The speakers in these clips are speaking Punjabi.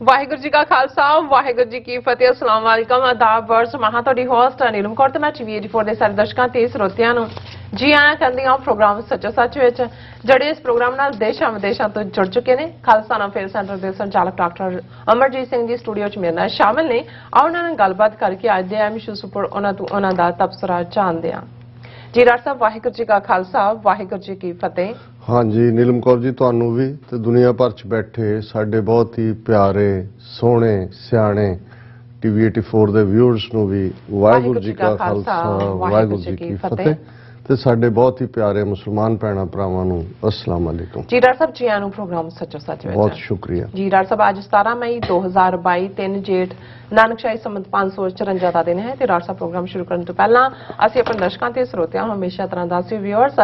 वाहिगुरू जी का खालसा वाहिगुरू जी की फतेह। अस्सलाम वालेकुम आदाब वर्ष महा ਤੁਹਾਡੀ ਹੋਸਟ ਨੀਲਮ ਕੌਰ ਤੇ ਮੈਂ TV84 ਦੇ ਸਾਰੇ ਦਰਸ਼ਕਾਂ ਤੇ ਸਰੋਤਿਆਂ ਨੂੰ ਜੀ ਆਇਆਂ ਕਹਿੰਦੀ ਹਾਂ ਪ੍ਰੋਗਰਾਮ ਸੱਚੋ ਸੱਚ ਵਿੱਚ ਜਿਹੜੇ ਇਸ ਪ੍ਰੋਗਰਾਮ ਨਾਲ ਦੇਸ਼ਾਂ ਵਿਦੇਸ਼ਾਂ ਤੋਂ ਜੁੜ ਚੁੱਕੇ ਨੇ। ਖਾਲਸਾ ਨਾਮ ਸੈਂਟਰ ਦੇ ਸੰਚਾਲਕ ਡਾਕਟਰ ਅਮਰਜੀਤ ਸਿੰਘ ਜੀ ਸਟੂਡੀਓ 'ਚ ਮੇਰੇ ਨਾਲ ਸ਼ਾਮਿਲ ਨੇ। ਆਓ ਉਹਨਾਂ ਨਾਲ ਗੱਲਬਾਤ ਕਰਕੇ ਅੱਜ ਦੇ ਅਹਿਮ ਇਸ਼ੂਜ਼ ਉੱਪਰ ਉਹਨਾਂ ਦਾ ਤਬਸਰਾ ਜਾਣਦੇ ਹਾਂ। जी डॉक्टर साहब वाहिगुरू जी का खालसा वाहिगुरू जी की फतेह। हाँ जी नीलम कौर जी तुहानू भी ते दुनिया भर च बैठे साडे बहुत ही प्यारे सोहने सियाणे TV84 दे व्यूअर्स नू भी वाहिगुरू जी का खालसा वाहिगुरू जी की फतेह ते साडे बहुत ही प्यारे मुसलमान भैणां भरावां नू अस्सलाम वालेकुम। जी डॉक्टर साहब जी आनू प्रोग्राम सच्चो सच विच बहुत शुक्रिया। जी डॉक्टर साहब आज 17 मई 2022 3 जेठ नानकशाही संमत 554 का दिन है। तो डॉक्टर साहब प्रोग्राम शुरू करने तो पहला असं अपने दर्शकों से श्रोतियां हमेशा तरह दस व्यूअर्स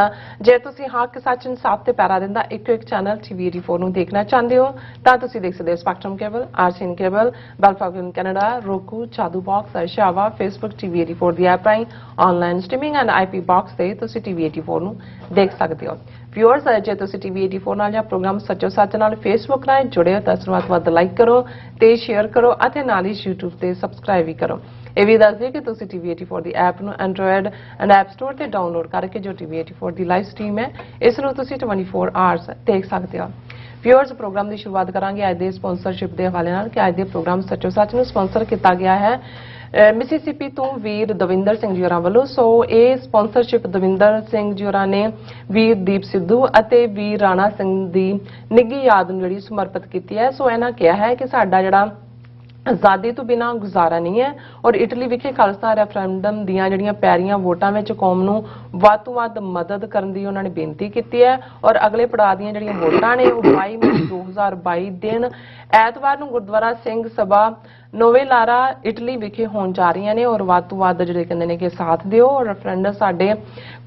जे तुसीं हक सच इंसाफ ते पैरा दिंदा एक चैनल TV84 नूं देखना चाहते हो तो तुसीं देख सकते हो स्पैक्ट्रम केबल आरसीएन केबल बेलफागन कैनेडा रोकू चादू बॉक्स शावा फेसबुक TV84 दी ऐप राहीं online streaming and IP box से तुसीं TV84 नूं देख सकते हो। व्यूअर्स जे तुसीं TV84 नाल या प्रोग्राम सच्चो सच नाल फेसबुक राਹੀਂ जुड़े हो तो ਵੱਧ ਵੱਧ लाइक करो ਤੇ शेयर करो ਅਤੇ ਨਾਲ ਹੀ YouTube ਤੇ ਸਬਸਕ੍ਰਾਈਬ ਵੀ ਕਰੋ। ਇਹ ਵੀ ਦੱਸ ਦਿਓ ਕਿ ਤੁਸੀਂ TV84 ਦੀ ਐਪ ਨੂੰ Android ਐਂਡ App Store ਤੇ ਡਾਊਨਲੋਡ ਕਰਕੇ ਜੋ TV84 ਦੀ ਲਾਈਵ ਸਟ੍ਰੀਮ ਹੈ ਇਸ ਨੂੰ ਤੁਸੀਂ 24 ਆਵਰਸ ਦੇਖ ਸਕਦੇ ਹੋ। व्यूअर्स प्रोग्राम की शुरुआत करांगे आज के स्पॉन्सरशिप के हवाले नाल कि आज के प्रोग्राम सच्चो सच में स्पॉन्सर किया गया है मिसिसिपी तो वीर दविंदर सिंह जी होरां वालों। सो ये स्पॉन्सरशिप दविंदर सिंह जी होरां ने वीर दीप सिद्धू अते वीर राणा सिंह दी निੱਘੀ याद नूं जिहड़ी समर्पित की है। सो इन्हां कहा है कि साडा जिहड़ा आज़ादी तो बिना गुजारा नहीं है और इटली विखे खालसा रैफरेंडम दीआं जिहड़ियां पैरीआं वोटां विच कौम नूं वध तो वध मदद करन दी उन्होंने बेनती की है और अगले पड़ाव दीआं जिहड़ियां वोटां ने 22 मई 2022 दिन ਐਤਵਾਰ ਨੂੰ ਗੁਰਦੁਆਰਾ ਸਿੰਘ ਸਭਾ ਨੋਵੇਲਾਰਾ ਇਟਲੀ ਵਿਖੇ ਹੋਣ ਜਾ ਰਹੀਆਂ ਨੇ और ਵੱਧ ਤੋਂ ਵੱਧ ਜਿਹੜੇ ਕਹਿੰਦੇ ਨੇ ਕਿ ਸਾਥ ਦਿਓ और ਰੈਫਰੈਂਡਮ ਸਾਡੇ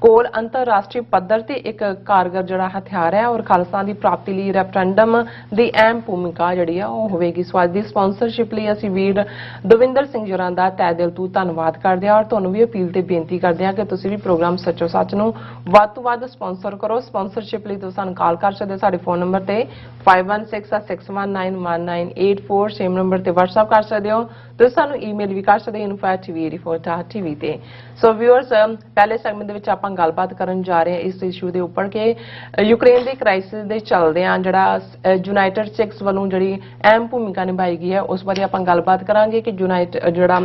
ਕੋਲ ਅੰਤਰਰਾਸ਼ਟਰੀ ਪੱਧਰ ਤੇ ਇੱਕ ਕਾਰਗਰ ਜਿਹੜਾ ਹਥਿਆਰ ਹੈ और ਖਾਲਸਾ ਦੀ ਪ੍ਰਾਪਤੀ ਲਈ ਰੈਫਰੈਂਡਮ ਦੀ ਅਹਿਮ ਭੂਮਿਕਾ ਜਿਹੜੀ ਆ ਉਹ ਹੋਵੇਗੀ। ਸੋ ਅੱਜ ਦੀ ਸਪਾਂਸਰਸ਼ਿਪ ਲਈ ਅਸੀਂ ਵੀਰ ਦਵਿੰਦਰ ਸਿੰਘ ਜੁਰਾਂ ਦਾ ਤਹਿ ਦਿਲ ਤੋਂ ਧੰਨਵਾਦ ਕਰਦੇ ਹਾਂ और ਤੁਹਾਨੂੰ ਵੀ ਅਪੀਲ ਤੇ ਬੇਨਤੀ ਕਰਦੇ ਹਾਂ ਕਿ ਤੁਸੀਂ ਵੀ ਪ੍ਰੋਗਰਾਮ ਸੱਚੋ ਸੱਚ ਨੂੰ ਵੱਧ ਤੋਂ ਵੱਧ ਸਪਾਂਸਰ ਕਰੋ। ਸਪਾਂਸਰਸ਼ਿਪ ਲਈ ਤੁਸੀਂ ਸਾਨੂੰ ਕਾਲ ਕਰ ਸਕਦੇ ਸਾਡੇ ਫੋਨ ਨੰਬਰ ਤੇ 5166191984 ਸੇਮ ਨੰਬਰ ਤੇ WhatsApp ਕਰ ਸਕਦੇ ਹੋ। ਤੁਸੀਂ ਸਾਨੂੰ ਈਮੇਲ ਵੀ ਕਰ ਸਕਦੇ info@tv84.tv ਤੇ। ਸੋ ਵਿਊਅਰਸ ਪਹਿਲੇ ਸੈਗਮੈਂਟ ਦੇ ਵਿੱਚ ਆਪਾਂ ਗੱਲਬਾਤ ਕਰਨ ਜਾ ਰਹੇ ਹਾਂ ਇਸ ਇਸ਼ੂ ਦੇ ਉੱਪਰ ਕਿ ਯੂਕਰੇਨ ਦੇ ਕ੍ਰਾਈਸਿਸ ਦੇ ਚੱਲਦੇ ਆ ਜਿਹੜਾ ਯੂਨਾਈਟਿਡ ਸਟੇਟਸ ਵੱਲੋਂ ਜਿਹੜੀ ਅਹਿਮ ਭੂਮਿਕਾ ਨਿਭਾਈ ਗਈ ਹੈ ਉਸ ਬਾਰੇ ਆਪਾਂ ਗੱਲਬਾਤ ਕਰਾਂਗੇ ਕਿ ਜਿਹੜਾ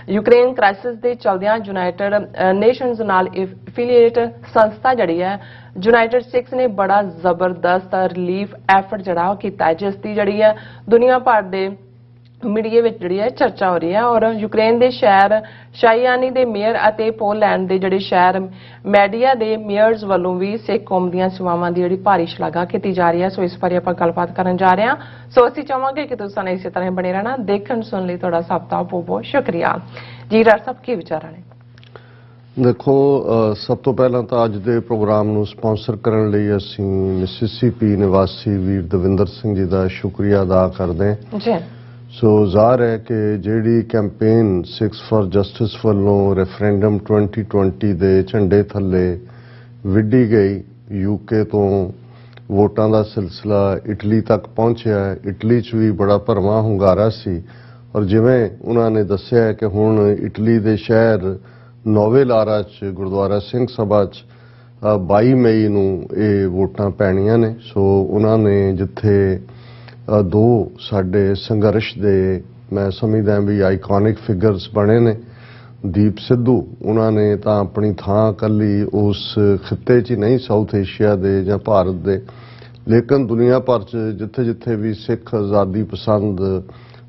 ਯੂਕਰੇਨ ਕ੍ਰਾਈਸਿਸ ਦੇ ਚੱਲਦਿਆਂ ਯੂਨਾਈਟਿਡ ਨੇਸ਼ਨਸ ਨਾਲ ਐਫੀਲੀਏਟ ਸੰਸਥਾ ਜਿਹੜੀ ਹੈ ਯੂਨਾਈਟਿਡ ਸਟੇਟਸ ਨੇ ਬੜਾ ਜ਼ਬਰਦਸਤ ਰਿਲੀਫ ਐਫਰਟ ਜਿਹੜਾ ਉਹ ਕੀਤਾ ਜਿਸ ਦੀ ਜਿਹੜੀ ਹੈ ਦੁਨੀਆ ਭਰ ਦੇ ਮੀਡੀਆ ਵਿੱਚ ਜਿਹੜੀ ਹੈ ਚਰਚਾ ਹੋ ਰਹੀ ਹੈ और ਯੂਕਰੇਨ ਦੇ ਸ਼ਹਿਰ ਸ਼ਾਇਆਨੀ ਦੇ ਮੇਅਰ ਅਤੇ ਪੋਲੈਂਡ ਦੇ ਜਿਹੜੇ ਸ਼ਹਿਰ ਮੈਡੀਆ ਦੇ ਮੇਅਰਸ ਵੱਲੋਂ ਵੀ ਸਿੱਖ ਕੌਮ ਦੀਆਂ ਸੇਵਾਵਾਂ ਦੀ ਜਿਹੜੀ ਭਾਰੀ ਸ਼ਲਾਘਾ ਕੀਤੀ ਜਾ ਰਹੀ ਹੈ। ਸੋ ਇਸ ਬਾਰੇ ਆਪਾਂ ਗੱਲਬਾਤ ਕਰਨ ਜਾ ਰਹੇ ਹਾਂ। ਸੋ ਅਸੀਂ ਚਾਹਾਂਗੇ ਕਿ ਤੁਸੀਂ ਇਸੇ ਤਰ੍ਹਾਂ ਬਣੇ ਰਹਿਣਾ ਦੇਖਣ ਸੁਣ ਲਈ ਤੁਹਾਡਾ ਸਭ ਦਾ ਬਹੁਤ ਬਹੁਤ ਸ਼ੁਕਰੀਆ। ਜੀ ਡਾਕਟਰ ਸਾਹਿਬ ਕੀ ਵਿਚਾਰਾਂ ਨੇ? देखो सब तो पहला तो अज के प्रोग्राम ਨੂੰ स्पॉन्सर करने ਲਈ ਅਸੀਂ मिसिसिपी निवासी वीर दविंदर सिंह जी का शुक्रिया अदा करते हैं जी। सो ਜ਼ਾਹਰ है कि ਜਿਹੜੀ कैंपेन सिक्स फॉर जस्टिस ਵੱਲੋਂ रेफरेंडम 2020 ਦੇ ਝੰਡੇ ਥੱਲੇ ਵਿੱਢੀ ਗਈ यूके तो ਵੋਟਾਂ ਦਾ ਸਿਲਸਿਲਾ ਇਟਲੀ ਤੱਕ ਪਹੁੰਚਿਆ। ਇਟਲੀ 'ਚ ਵੀ ਬੜਾ ਭਰਵਾਂ ਹੁੰਗਾਰਾ ਸੀ और ਜਿਵੇਂ ਉਹਨਾਂ ਨੇ ਦੱਸਿਆ ਕਿ ਹੁਣ ਇਟਲੀ ਦੇ ਸ਼ਹਿਰ ਨੋਵੇਲਾਰਾ 'ਚ ਗੁਰਦੁਆਰਾ ਸਿੰਘ ਸਭਾ 'ਚ 22 ਮਈ ਨੂੰ ਇਹ ਵੋਟਾਂ ਪੈਣੀਆਂ ਨੇ। ਸੋ ਉਹਨਾਂ ਨੇ ਜਿੱਥੇ ਦੋ ਸਾਡੇ ਸੰਘਰਸ਼ ਦੇ ਮੈਂ ਸਮਝਦਾ ਵੀ ਆਈਕੋਨਿਕ ਫਿਗਰਸ ਬਣੇ ਨੇ ਦੀਪ ਸਿੱਧੂ ਉਹਨਾਂ ਨੇ ਤਾਂ ਆਪਣੀ ਥਾਂ ਇਕੱਲੀ ਉਸ ਖਿੱਤੇ 'ਚ ਹੀ ਨਹੀਂ ਸਾਊਥ ਏਸ਼ੀਆ ਦੇ ਜਾਂ ਭਾਰਤ ਦੇ ਲੇਕਿਨ ਦੁਨੀਆ ਭਰ 'ਚ ਜਿੱਥੇ ਜਿੱਥੇ ਵੀ ਸਿੱਖ ਆਜ਼ਾਦੀ ਪਸੰਦ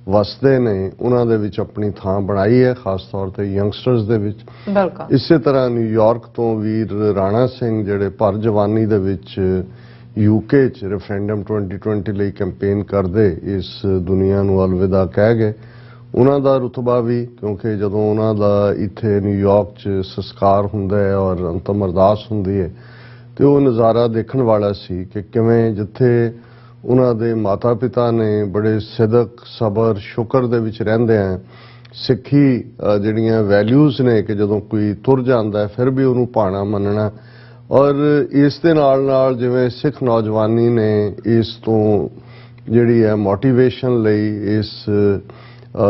ਵਸਦੇ ਨੇ ਉਹਨਾਂ ਦੇ ਵਿੱਚ ਆਪਣੀ ਥਾਂ ਬਣਾਈ ਹੈ ਖਾਸ ਤੌਰ ਤੇ ਯੰਗਸਟਰਸ ਦੇ ਵਿੱਚ। ਬਿਲਕੁਲ ਇਸੇ ਤਰ੍ਹਾਂ ਨਿਊਯਾਰਕ ਤੋਂ ਵੀਰ ਰਾਣਾ ਸਿੰਘ ਜਿਹੜੇ ਭਰ ਜਵਾਨੀ ਦੇ ਵਿੱਚ यूके च रेफरेंडम 2020 ਲਈ कैंपेन ਕਰਦੇ ਇਸ ਦੁਨੀਆ ਨੂੰ ਅਲਵਿਦਾ ਕਹਿ ਗਏ। ਉਹਨਾਂ ਦਾ ਰੁਤਬਾ ਵੀ ਕਿਉਂਕਿ ਜਦੋਂ ਉਹਨਾਂ ਦਾ ਇੱਥੇ ਨਿਊਯਾਰਕ 'ਚ ਸੰਸਕਾਰ ਹੁੰਦਾ ਹੈ ਔਰ ਅੰਤਮ ਅਰਦਾਸ ਹੁੰਦੀ ਹੈ ਤੇ ਉਹ ਨਜ਼ਾਰਾ ਦੇਖਣ ਵਾਲਾ ਸੀ ਕਿ ਕਿਵੇਂ ਜਿੱਥੇ ਉਹਨਾਂ ਦੇ ਮਾਤਾ ਪਿਤਾ ਨੇ ਬੜੇ ਸਿਦਕ ਸਬਰ ਸ਼ੁਕਰ ਦੇ ਵਿੱਚ ਰਹਿੰਦੇ ਆ ਸਿੱਖੀ ਜਿਹੜੀਆਂ ਵੈਲਿਊਜ਼ ਨੇ ਕਿ ਜਦੋਂ ਕੋਈ ਤੁਰ ਜਾਂਦਾ ਹੈ ਫਿਰ ਵੀ ਉਹਨੂੰ ਪਾਣਾ ਮੰਨਣਾ और इस दे नाल नाल जिवें सिख नौजवानी ने इस तो ਜਿਹੜੀ ਹੈ ਮੋਟੀਵੇਸ਼ਨ ਲਈ ਇਸ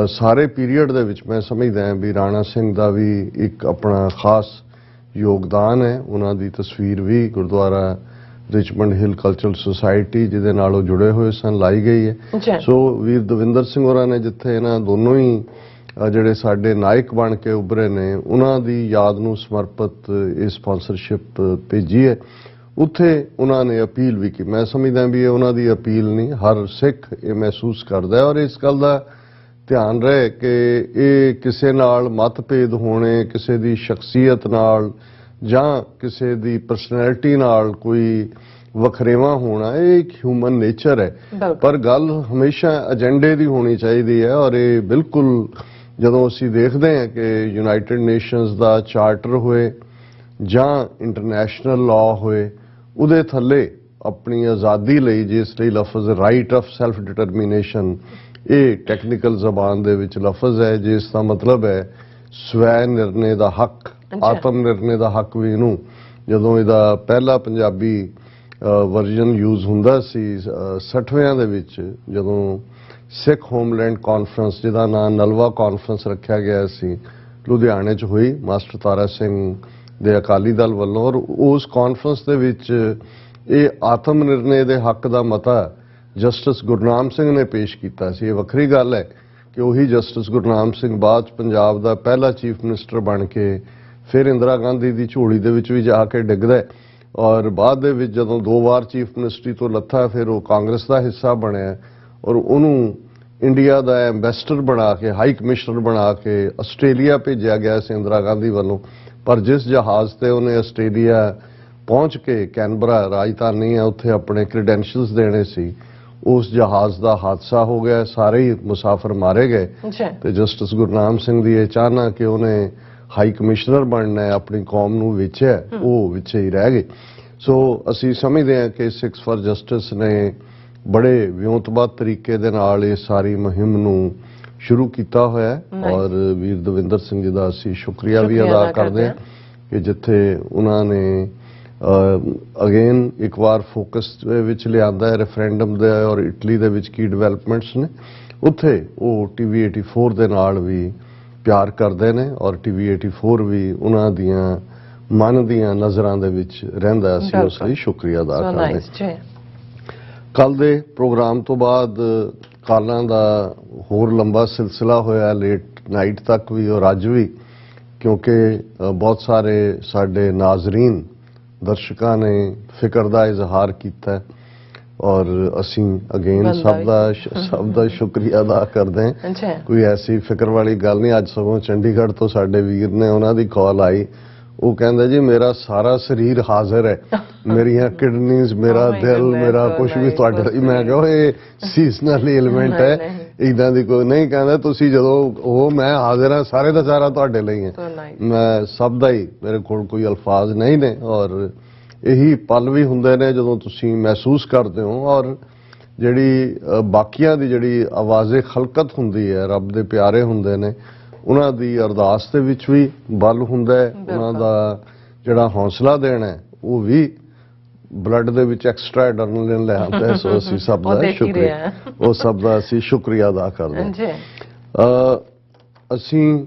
ਸਾਰੇ ਪੀਰੀਅਡ ਦੇ ਵਿੱਚ ਮੈਂ ਸਮਝਦਾ ਹਾਂ ਵੀ ਰਾਣਾ ਸਿੰਘ ਦਾ ਵੀ ਇੱਕ ਆਪਣਾ ਖਾਸ ਯੋਗਦਾਨ ਹੈ। ਉਹਨਾਂ ਦੀ ਤਸਵੀਰ ਵੀ Gurdwara Richmond Hill Cultural Society ਜਿਹਦੇ ਨਾਲ ਉਹ ਜੁੜੇ ਹੋਏ ਸਨ ਲਾਈ ਗਈ ਹੈ। ਸੋ ਵੀਰ ਦਵਿੰਦਰ ਸਿੰਘ ਹੋਰਾਂ ਨੇ ਜਿੱਥੇ ਇਹਨਾਂ ਦੋਨੋਂ ਹੀ ਜਿਹੜੇ ਸਾਡੇ ਨਾਇਕ ਬਣ ਕੇ ਉੱਭਰੇ ਨੇ ਉਹਨਾਂ ਦੀ ਯਾਦ ਨੂੰ ਸਮਰਪਿਤ ਇਹ ਸਪਾਂਸਰਸ਼ਿਪ ਭੇਜੀ ਹੈ। ਉੱਥੇ ਉਹਨਾਂ ਨੇ ਅਪੀਲ ਵੀ ਕੀਤੀ। ਮੈਂ ਸਮਝਦਾ ਵੀ ਇਹ ਉਹਨਾਂ ਦੀ ਅਪੀਲ ਨਹੀਂ, ਹਰ ਸਿੱਖ ਇਹ ਮਹਿਸੂਸ ਕਰਦਾ ਹੈ ਔਰ ਇਸ ਗੱਲ ਦਾ ਧਿਆਨ ਰਹੇ ਕਿ ਇਹ ਕਿਸੇ ਨਾਲ ਮਤਭੇਦ ਹੋਣੇ, ਕਿਸੇ ਦੀ ਸ਼ਖਸੀਅਤ ਨਾਲ ਜਾਂ ਕਿਸੇ ਦੀ ਪਰਸਨੈਲਿਟੀ ਨਾਲ ਕੋਈ ਵਖਰੇਵਾਂ ਹੋਣਾ ਇਹ ਇੱਕ ਹਿਊਮਨ ਨੇਚਰ ਹੈ। ਪਰ ਗੱਲ ਹਮੇਸ਼ਾ ਏਜੰਡੇ ਦੀ ਹੋਣੀ ਚਾਹੀਦੀ ਹੈ ਔਰ ਇਹ ਬਿਲਕੁਲ ਜਦੋਂ ਅਸੀਂ ਦੇਖਦੇ ਹਾਂ ਕਿ ਯੂਨਾਈਟਿਡ ਨੇਸ਼ਨਸ ਦਾ ਚਾਰਟਰ ਹੋਏ ਜਾਂ ਇੰਟਰਨੈਸ਼ਨਲ ਲਾਅ ਹੋਏ ਉਹਦੇ ਥੱਲੇ ਆਪਣੀ ਆਜ਼ਾਦੀ ਲਈ ਜਿਸ ਲਈ ਲਫ਼ਜ਼ ਰਾਈਟ ਆਫ ਸੈਲਫ ਡਿਟਰਮੀਨੇਸ਼ਨ ਇਹ ਟੈਕਨੀਕਲ ਜ਼ਬਾਨ ਦੇ ਵਿੱਚ ਲਫ਼ਜ਼ ਹੈ ਜਿਸ ਦਾ ਮਤਲਬ ਹੈ ਸਵੈ ਨਿਰਣੇ ਦਾ ਹੱਕ, ਆਤਮ ਨਿਰਣੇ ਦਾ ਹੱਕ ਵੀ ਇਹਨੂੰ ਜਦੋਂ ਇਹਦਾ ਪਹਿਲਾ ਪੰਜਾਬੀ ਵਰਜ਼ਨ ਯੂਜ਼ ਹੁੰਦਾ ਸੀ 60ਵਿਆਂ ਦੇ ਵਿੱਚ ਜਦੋਂ ਸਿੱਖ ਹੋਮਲੈਂਡ ਕਾਨਫਰੰਸ ਜਿਹਦਾ ਨਾਮ ਨਲਵਾ ਕਾਨਫਰੰਸ ਰੱਖਿਆ ਗਿਆ ਸੀ ਲੁਧਿਆਣੇ 'ਚ ਹੋਈ ਮਾਸਟਰ ਤਾਰਾ ਸਿੰਘ ਦੇ ਅਕਾਲੀ ਦਲ ਵੱਲੋਂ ਔਰ ਉਸ ਕਾਨਫਰੰਸ ਦੇ ਵਿੱਚ ਇਹ ਆਤਮ ਨਿਰਣੇ ਦੇ ਹੱਕ ਦਾ ਮਤਾ ਜਸਟਿਸ ਗੁਰਨਾਮ ਸਿੰਘ ਨੇ ਪੇਸ਼ ਕੀਤਾ ਸੀ। ਇਹ ਵੱਖਰੀ ਗੱਲ ਹੈ ਕਿ ਉਹੀ ਜਸਟਿਸ ਗੁਰਨਾਮ ਸਿੰਘ ਬਾਅਦ 'ਚ ਪੰਜਾਬ ਦਾ ਪਹਿਲਾ ਚੀਫ ਮਿਨਿਸਟਰ ਬਣ ਕੇ ਫਿਰ ਇੰਦਰਾ ਗਾਂਧੀ ਦੀ ਝੋਲੀ ਦੇ ਵਿੱਚ ਵੀ ਜਾ ਕੇ ਡਿੱਗਦਾ ਔਰ ਬਾਅਦ ਦੇ ਵਿੱਚ ਜਦੋਂ 2 ਵਾਰ ਚੀਫ ਮਿਨਿਸਟਰੀ ਤੋਂ ਲੱਥਾ ਫਿਰ ਉਹ ਕਾਂਗਰਸ ਦਾ ਹਿੱਸਾ ਬਣਿਆ ਔਰ ਉਹਨੂੰ ਇੰਡੀਆ ਦਾ ਐਂਬੈਸਡਰ ਬਣਾ ਕੇ ਹਾਈ ਕਮਿਸ਼ਨਰ ਬਣਾ ਕੇ ਆਸਟ੍ਰੇਲੀਆ ਭੇਜਿਆ ਗਿਆ ਸੀ ਇੰਦਰਾ ਗਾਂਧੀ ਵੱਲੋਂ। ਪਰ ਜਿਸ ਜਹਾਜ਼ ਤੇ ਉਹਨੇ ਆਸਟ੍ਰੇਲੀਆ ਪਹੁੰਚ ਕੇ ਕੈਨਬਰਾ ਰਾਜਧਾਨੀ ਹੈ ਉੱਥੇ ਆਪਣੇ ਕ੍ਰੈਡੈਂਸ਼ੀਅਲਸ ਦੇਣੇ ਸੀ ਉਸ ਜਹਾਜ਼ ਦਾ ਹਾਦਸਾ ਹੋ ਗਿਆ, ਸਾਰੇ ਹੀ ਮੁਸਾਫਰ ਮਾਰੇ ਗਏ ਤੇ ਜਸਟਿਸ ਗੁਰਨਾਮ ਸਿੰਘ ਦੀ ਇਹ ਚਾਹਨਾ ਕਿ ਉਹਨੇ ਹਾਈ ਕਮਿਸ਼ਨਰ ਬਣਨਾ ਹੈ ਆਪਣੀ ਕੌਮ ਨੂੰ ਵੇਚਿਆ ਉਹ ਵਿੱਚੇ ਹੀ ਰਹਿ ਗਏ। ਸੋ ਅਸੀਂ ਸਮਝਦੇ ਹਾਂ ਕਿ ਸਿੱਖਸ ਫਾਰ ਜਸਟਿਸ ਨੇ ਬੜੇ ਵਿਉਂਤਬੱਧ ਤਰੀਕੇ ਦੇ ਨਾਲ ਇਹ ਸਾਰੀ ਮੁਹਿੰਮ ਨੂੰ ਸ਼ੁਰੂ ਕੀਤਾ ਹੋਇਆ ਹੈ ਔਰ ਵੀਰ ਦਵਿੰਦਰ ਸਿੰਘ ਜੀ ਦਾ ਅਸੀਂ ਸ਼ੁਕਰੀਆ ਵੀ ਅਦਾ ਕਰਦੇ ਹਾਂ ਕਿ ਜਿੱਥੇ ਉਹਨਾਂ ਨੇ ਅਗੇਨ ਇੱਕ ਵਾਰ ਫੋਕਸ ਵਿੱਚ ਲਿਆਂਦਾ ਹੈ ਰੈਫਰੈਂਡਮ ਦੇ ਔਰ ਇਟਲੀ ਦੇ ਵਿੱਚ ਕੀ ਡਿਵੈਲਪਮੈਂਟਸ ਨੇ ਉੱਥੇ ਉਹ TV 84 ਦੇ ਨਾਲ ਵੀ ਪਿਆਰ ਕਰਦੇ ਨੇ ਔਰ TV 84 ਵੀ ਉਹਨਾਂ ਦੀਆਂ ਮਨ ਦੀਆਂ ਨਜ਼ਰਾਂ ਦੇ ਵਿੱਚ ਰਹਿੰਦਾ। ਅਸੀਂ ਉਸ ਲਈ ਸ਼ੁਕਰੀਆ ਅਦਾ ਕਰਦੇ ਹਾਂ। ਕੱਲ ਦੇ ਪ੍ਰੋਗਰਾਮ ਤੋਂ ਬਾਅਦ ਕਾਲਾਂ ਦਾ ਹੋਰ ਲੰਬਾ ਸਿਲਸਿਲਾ ਹੋਇਆ ਲੇਟ ਨਾਈਟ ਤੱਕ ਵੀ ਔਰ ਅੱਜ ਵੀ ਕਿਉਂਕਿ ਬਹੁਤ ਸਾਰੇ ਸਾਡੇ ਨਾਜ਼ਰੀਨ ਦਰਸ਼ਕਾਂ ਨੇ ਫਿਕਰ ਦਾ ਇਜ਼ਹਾਰ ਕੀਤਾ ਔਰ ਅਸੀਂ ਅਗੇਨ ਸਭ ਦਾ ਸ਼ੁਕਰੀਆ ਅਦਾ ਕਰਦੇ ਹਾਂ। ਕੋਈ ਐਸੀ ਫਿਕਰ ਵਾਲੀ ਗੱਲ ਨਹੀਂ। ਅੱਜ ਸਗੋਂ ਚੰਡੀਗੜ੍ਹ ਤੋਂ ਸਾਡੇ ਵੀਰ ਨੇ ਉਹਨਾਂ ਦੀ ਕਾਲ ਆਈ ਉਹ ਕਹਿੰਦਾ ਜੀ ਮੇਰਾ ਸਾਰਾ ਸਰੀਰ ਹਾਜ਼ਰ ਹੈ ਮੇਰੀਆਂ ਕਿਡਨੀਜ਼ ਮੇਰਾ ਦਿਲ ਮੇਰਾ ਕੁਝ ਵੀ ਤੁਹਾਡੇ ਲਈ। ਮੈਂ ਕਿਹਾ ਇਹ ਸੀਜ਼ਨਲ ਐਲੀਮੈਂਟ ਹੈ ਇਦਾਂ ਦੀ ਕੋਈ ਨਹੀਂ। ਕਹਿੰਦਾ ਤੁਸੀਂ ਜਦੋਂ ਉਹ ਮੈਂ ਹਾਜ਼ਰ ਹਾਂ ਸਾਰੇ ਦਾ ਸਾਰਾ ਤੁਹਾਡੇ ਲਈ ਹੈ। ਮੈਂ ਸਭ ਦਾ ਹੀ ਮੇਰੇ ਕੋਲ ਕੋਈ ਅਲਫਾਜ਼ ਨਹੀਂ ਨੇ ਔਰ ਇਹੀ ਪਲ ਵੀ ਹੁੰਦੇ ਨੇ ਜਦੋਂ ਤੁਸੀਂ ਮਹਿਸੂਸ ਕਰਦੇ ਹੋ ਔਰ ਜਿਹੜੀ ਬਾਕੀਆਂ ਦੀ ਜਿਹੜੀ ਆਵਾਜ਼ੇ ਖਲਕਤ ਹੁੰਦੀ ਹੈ ਰੱਬ ਦੇ ਪਿਆਰੇ ਹੁੰਦੇ ਨੇ ਉਹਨਾਂ ਦੀ ਅਰਦਾਸ ਦੇ ਵਿੱਚ ਵੀ ਬਲ ਹੁੰਦਾ ਹੈ। ਉਹਨਾਂ ਦਾ ਜਿਹੜਾ ਹੌਸਲਾ ਦੇਣਾ ਉਹ ਵੀ ਬਲੱਡ ਦੇ ਵਿੱਚ ਐਕਸਟਰਾ ਐਡਰਨਲਿਨ ਲੈ ਆਉਂਦਾ ਹੈ। ਸੋ ਅਸੀਂ ਸਭ ਦਾ ਸ਼ੁਕਰੀਆ ਉਹ ਸਭ ਦਾ ਅਸੀਂ ਸ਼ੁਕਰੀਆ ਅਦਾ ਕਰਦੇ ਹਾਂ। ਅਸੀਂ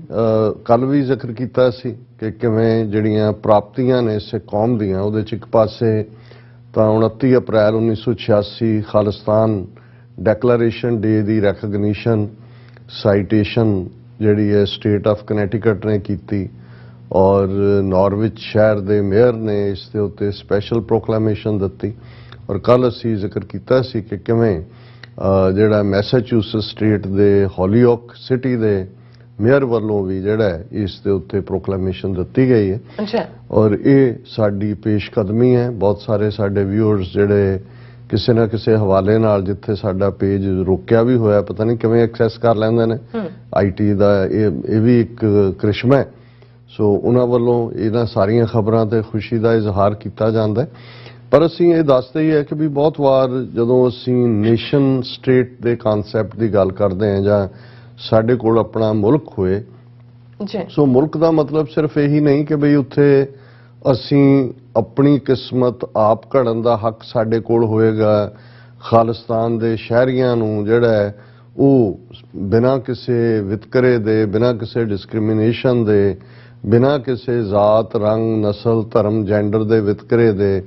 ਕੱਲ ਵੀ ਜ਼ਿਕਰ ਕੀਤਾ ਸੀ ਕਿ ਕਿਵੇਂ ਜਿਹੜੀਆਂ ਪ੍ਰਾਪਤੀਆਂ ਨੇ ਸਿੱਖ ਕੌਮ ਦੀਆਂ ਉਹਦੇ 'ਚ ਇੱਕ ਪਾਸੇ ਤਾਂ 29 ਅਪ੍ਰੈਲ 1986 ਖਾਲਿਸਤਾਨ ਡੈਕਲੇਰੇਸ਼ਨ ਡੇ ਦੀ ਰੈਕਗਨੀਸ਼ਨ ਸਾਈਟੇਸ਼ਨ ਜਿਹੜੀ ਹੈ ਸਟੇਟ ਆਫ ਕਨੈਟੀਕਟ ਨੇ ਕੀਤੀ ਔਰ ਨਾਰਵਿਚ ਸ਼ਹਿਰ ਦੇ ਮੇਅਰ ਨੇ ਇਸ ਦੇ ਉੱਤੇ ਸਪੈਸ਼ਲ ਪ੍ਰੋਕਲੇਮੇਸ਼ਨ ਦਿੱਤੀ ਔਰ ਕੱਲ ਅਸੀਂ ਜ਼ਿਕਰ ਕੀਤਾ ਸੀ ਕਿ ਕਿਵੇਂ ਜਿਹੜਾ ਮੈਸਾਚੂਸੇਟਸ ਸਟੇਟ ਦੇ ਹੋਲੀਓਕ ਸਿਟੀ ਦੇ ਮੇਅਰ ਵੱਲੋਂ ਵੀ ਜਿਹੜਾ ਇਸ ਦੇ ਉੱਤੇ ਪ੍ਰੋਕਲੇਮੇਸ਼ਨ ਦਿੱਤੀ ਗਈ ਹੈ ਔਰ ਇਹ ਸਾਡੀ ਪੇਸ਼ਕਦਮੀ ਹੈ। ਬਹੁਤ ਸਾਰੇ ਸਾਡੇ ਵਿਊਅਰਸ ਜਿਹੜੇ ਕਿਸੇ ਨਾ ਕਿਸੇ ਹਵਾਲੇ ਨਾਲ ਜਿੱਥੇ ਸਾਡਾ ਪੇਜ ਰੋਕਿਆ ਵੀ ਹੋਇਆ ਪਤਾ ਨਹੀਂ ਕਿਵੇਂ ਐਕਸੈਸ ਕਰ ਲੈਂਦੇ ਨੇ IT ਦਾ ਇਹ ਵੀ ਇੱਕ ਕ੍ਰਿਸ਼ਮਾ ਹੈ। ਸੋ ਉਹਨਾਂ ਵੱਲੋਂ ਇਹਨਾਂ ਸਾਰੀਆਂ ਖਬਰਾਂ ਤੇ ਖੁਸ਼ੀ ਦਾ ਇਜ਼ਹਾਰ ਕੀਤਾ ਜਾਂਦਾ ਹੈ। ਪਰ ਅਸੀਂ ਇਹ ਦੱਸਦੇ ਹੀ ਹੈ ਕਿ ਵੀ ਬਹੁਤ ਵਾਰ ਜਦੋਂ ਅਸੀਂ ਨੇਸ਼ਨ ਸਟੇਟ ਦੇ ਕਨਸੈਪਟ ਦੀ ਗੱਲ ਕਰਦੇ ਹਾਂ ਜਾਂ ਸਾਡੇ ਕੋਲ ਆਪਣਾ ਮੁਲਕ ਹੋਏ ਸੋ ਮੁਲਕ ਦਾ ਮਤਲਬ ਸਿਰਫ ਇਹੀ ਨਹੀਂ ਕਿ ਬਈ ਉੱਥੇ ਅਸੀਂ ਆਪਣੀ ਕਿਸਮਤ ਆਪ ਘੜਨ ਦਾ ਹੱਕ ਸਾਡੇ ਕੋਲ ਹੋਏਗਾ ਖਾਲਿਸਤਾਨ ਦੇ ਸ਼ਹਿਰੀਆਂ ਨੂੰ ਜਿਹੜਾ ਹੈ ਉਹ ਬਿਨਾਂ ਕਿਸੇ ਵਿਤਕਰੇ ਦੇ, ਬਿਨਾਂ ਕਿਸੇ ਡਿਸਕ੍ਰਿਮੀਨੇਸ਼ਨ ਦੇ, ਬਿਨਾਂ ਕਿਸੇ ਜ਼ਾਤ, ਰੰਗ, ਨਸਲ, ਧਰਮ, ਜੈਂਡਰ ਦੇ ਵਿਤਕਰੇ ਦੇ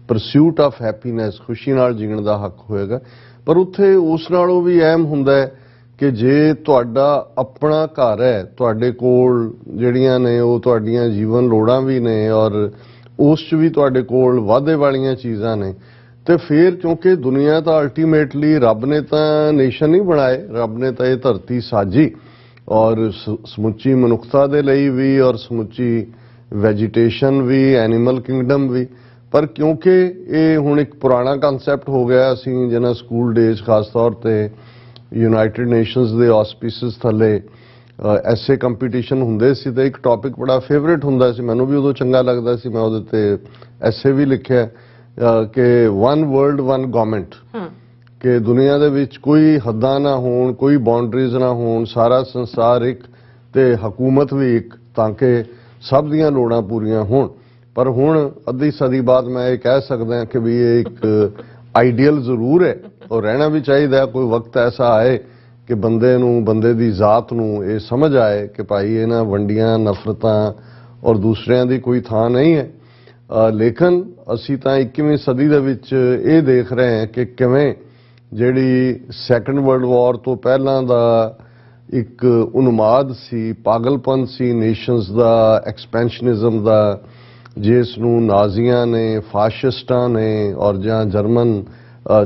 ਪਰਸਿਊਟ ਆਫ ਹੈਪੀਨੈਸ, ਖੁਸ਼ੀ ਨਾਲ ਜੀਣ ਦਾ ਹੱਕ ਹੋਏਗਾ। ਪਰ ਉੱਥੇ ਉਸ ਨਾਲੋਂ ਵੀ ਅਹਿਮ ਹੁੰਦਾ ਹੈ ਕਿ ਜੇ ਤੁਹਾਡਾ ਆਪਣਾ ਘਰ ਹੈ, ਤੁਹਾਡੇ ਕੋਲ ਜਿਹੜੀਆਂ ਨੇ ਉਹ ਤੁਹਾਡੀਆਂ ਜੀਵਨ ਲੋੜਾਂ ਵੀ ਨੇ ਔਰ ਉਸ 'ਚ ਵੀ ਤੁਹਾਡੇ ਕੋਲ ਵਾਧੇ ਵਾਲੀਆਂ ਚੀਜ਼ਾਂ ਨੇ, ਤੇ ਫਿਰ ਕਿਉਂਕਿ ਦੁਨੀਆ ਤਾਂ ਅਲਟੀਮੇਟਲੀ ਰੱਬ ਨੇ ਤਾਂ ਨੇਸ਼ਨ ਨਹੀਂ ਬਣਾਏ, ਰੱਬ ਨੇ ਤਾਂ ਇਹ ਧਰਤੀ ਸਾਜੀ ਔਰ ਸਮੁੱਚੀ ਮਨੁੱਖਤਾ ਦੇ ਲਈ ਵੀ ਔਰ ਸਮੁੱਚੀ ਵੈਜੀਟੇਸ਼ਨ ਵੀ, ਐਨੀਮਲ ਕਿੰਗਡਮ ਵੀ। ਪਰ ਕਿਉਂਕਿ ਇਹ ਹੁਣ ਇੱਕ ਪੁਰਾਣਾ ਕਨਸੈਪਟ ਹੋ ਗਿਆ, ਅਸੀਂ ਜਿਹਨਾਂ ਸਕੂਲ ਡੇਜ਼ ਖਾਸ ਤੌਰ ਤੇ ਯੂਨਾਈਟਿਡ ਨੇਸ਼ਨਸ ਦੇ ਆਸਪੀਸਿਸ ਥੱਲੇ ਐਸੇ ਕੰਪੀਟੀਸ਼ਨ ਹੁੰਦੇ ਸੀ ਤੇ ਇੱਕ ਟੌਪਿਕ ਬੜਾ ਫੇਵਰੇਟ ਹੁੰਦਾ ਸੀ, ਮੈਨੂੰ ਵੀ ਉਦੋਂ ਚੰਗਾ ਲੱਗਦਾ ਸੀ, ਮੈਂ ਉਹਦੇ ਤੇ ਐਸੇ ਵੀ ਲਿਖਿਆ ਕਿ ਵਨ ਵਰਲਡ ਵਨ ਗਵਰਨਮੈਂਟ, ਕਿ ਦੁਨੀਆ ਦੇ ਵਿੱਚ ਕੋਈ ਹੱਦਾਂ ਨਾ ਹੋਣ, ਕੋਈ ਬਾਉਂਡਰੀਜ਼ ਨਾ ਹੋਣ, ਸਾਰਾ ਸੰਸਾਰ ਇੱਕ ਤੇ ਹਕੂਮਤ ਵੀ ਇੱਕ, ਤਾਂ ਕਿ ਸਭ ਦੀਆਂ ਲੋੜਾਂ ਪੂਰੀਆਂ ਹੋਣ। ਪਰ ਹੁਣ ਅੱਧੀ ਸਦੀ ਬਾਅਦ ਮੈਂ ਇਹ ਕਹਿ ਸਕਦਾ ਕਿ ਵੀ ਇਹ ਇੱਕ ਆਈਡੀਅਲ ਜ਼ਰੂਰ ਹੈ ਔਰ ਰਹਿਣਾ ਵੀ ਚਾਹੀਦਾ। ਕੋਈ ਵਕਤ ਐਸਾ ਆਏ ਕਿ ਬੰਦੇ ਨੂੰ, ਬੰਦੇ ਦੀ ਜ਼ਾਤ ਨੂੰ ਇਹ ਸਮਝ ਆਏ ਕਿ ਭਾਈ ਇਹਨਾਂ ਵੰਡੀਆਂ, ਨਫ਼ਰਤਾਂ ਔਰ ਦੂਸਰਿਆਂ ਦੀ ਕੋਈ ਥਾਂ ਨਹੀਂ ਹੈ। ਲੇਕਿਨ ਅਸੀਂ ਤਾਂ 21ਵੀਂ ਸਦੀ ਦੇ ਵਿੱਚ ਇਹ ਦੇਖ ਰਹੇ ਹਾਂ ਕਿ ਕਿਵੇਂ ਜਿਹੜੀ ਸੈਕੰਡ ਵਰਲਡ ਵਾਰ ਤੋਂ ਪਹਿਲਾਂ ਦਾ ਇੱਕ ਉਨਮਾਦ ਸੀ, ਪਾਗਲਪਨ ਸੀ ਨੇਸ਼ਨਸ ਦਾ, ਐਕਸਪੈਂਸ਼ਨਿਜ਼ਮ ਦਾ, ਜਿਸ ਨੂੰ ਨਾਜ਼ੀਆਂ ਨੇ, ਫਾਸ਼ਿਸਟਾਂ ਨੇ ਔਰ ਜਾਂ ਜਰਮਨ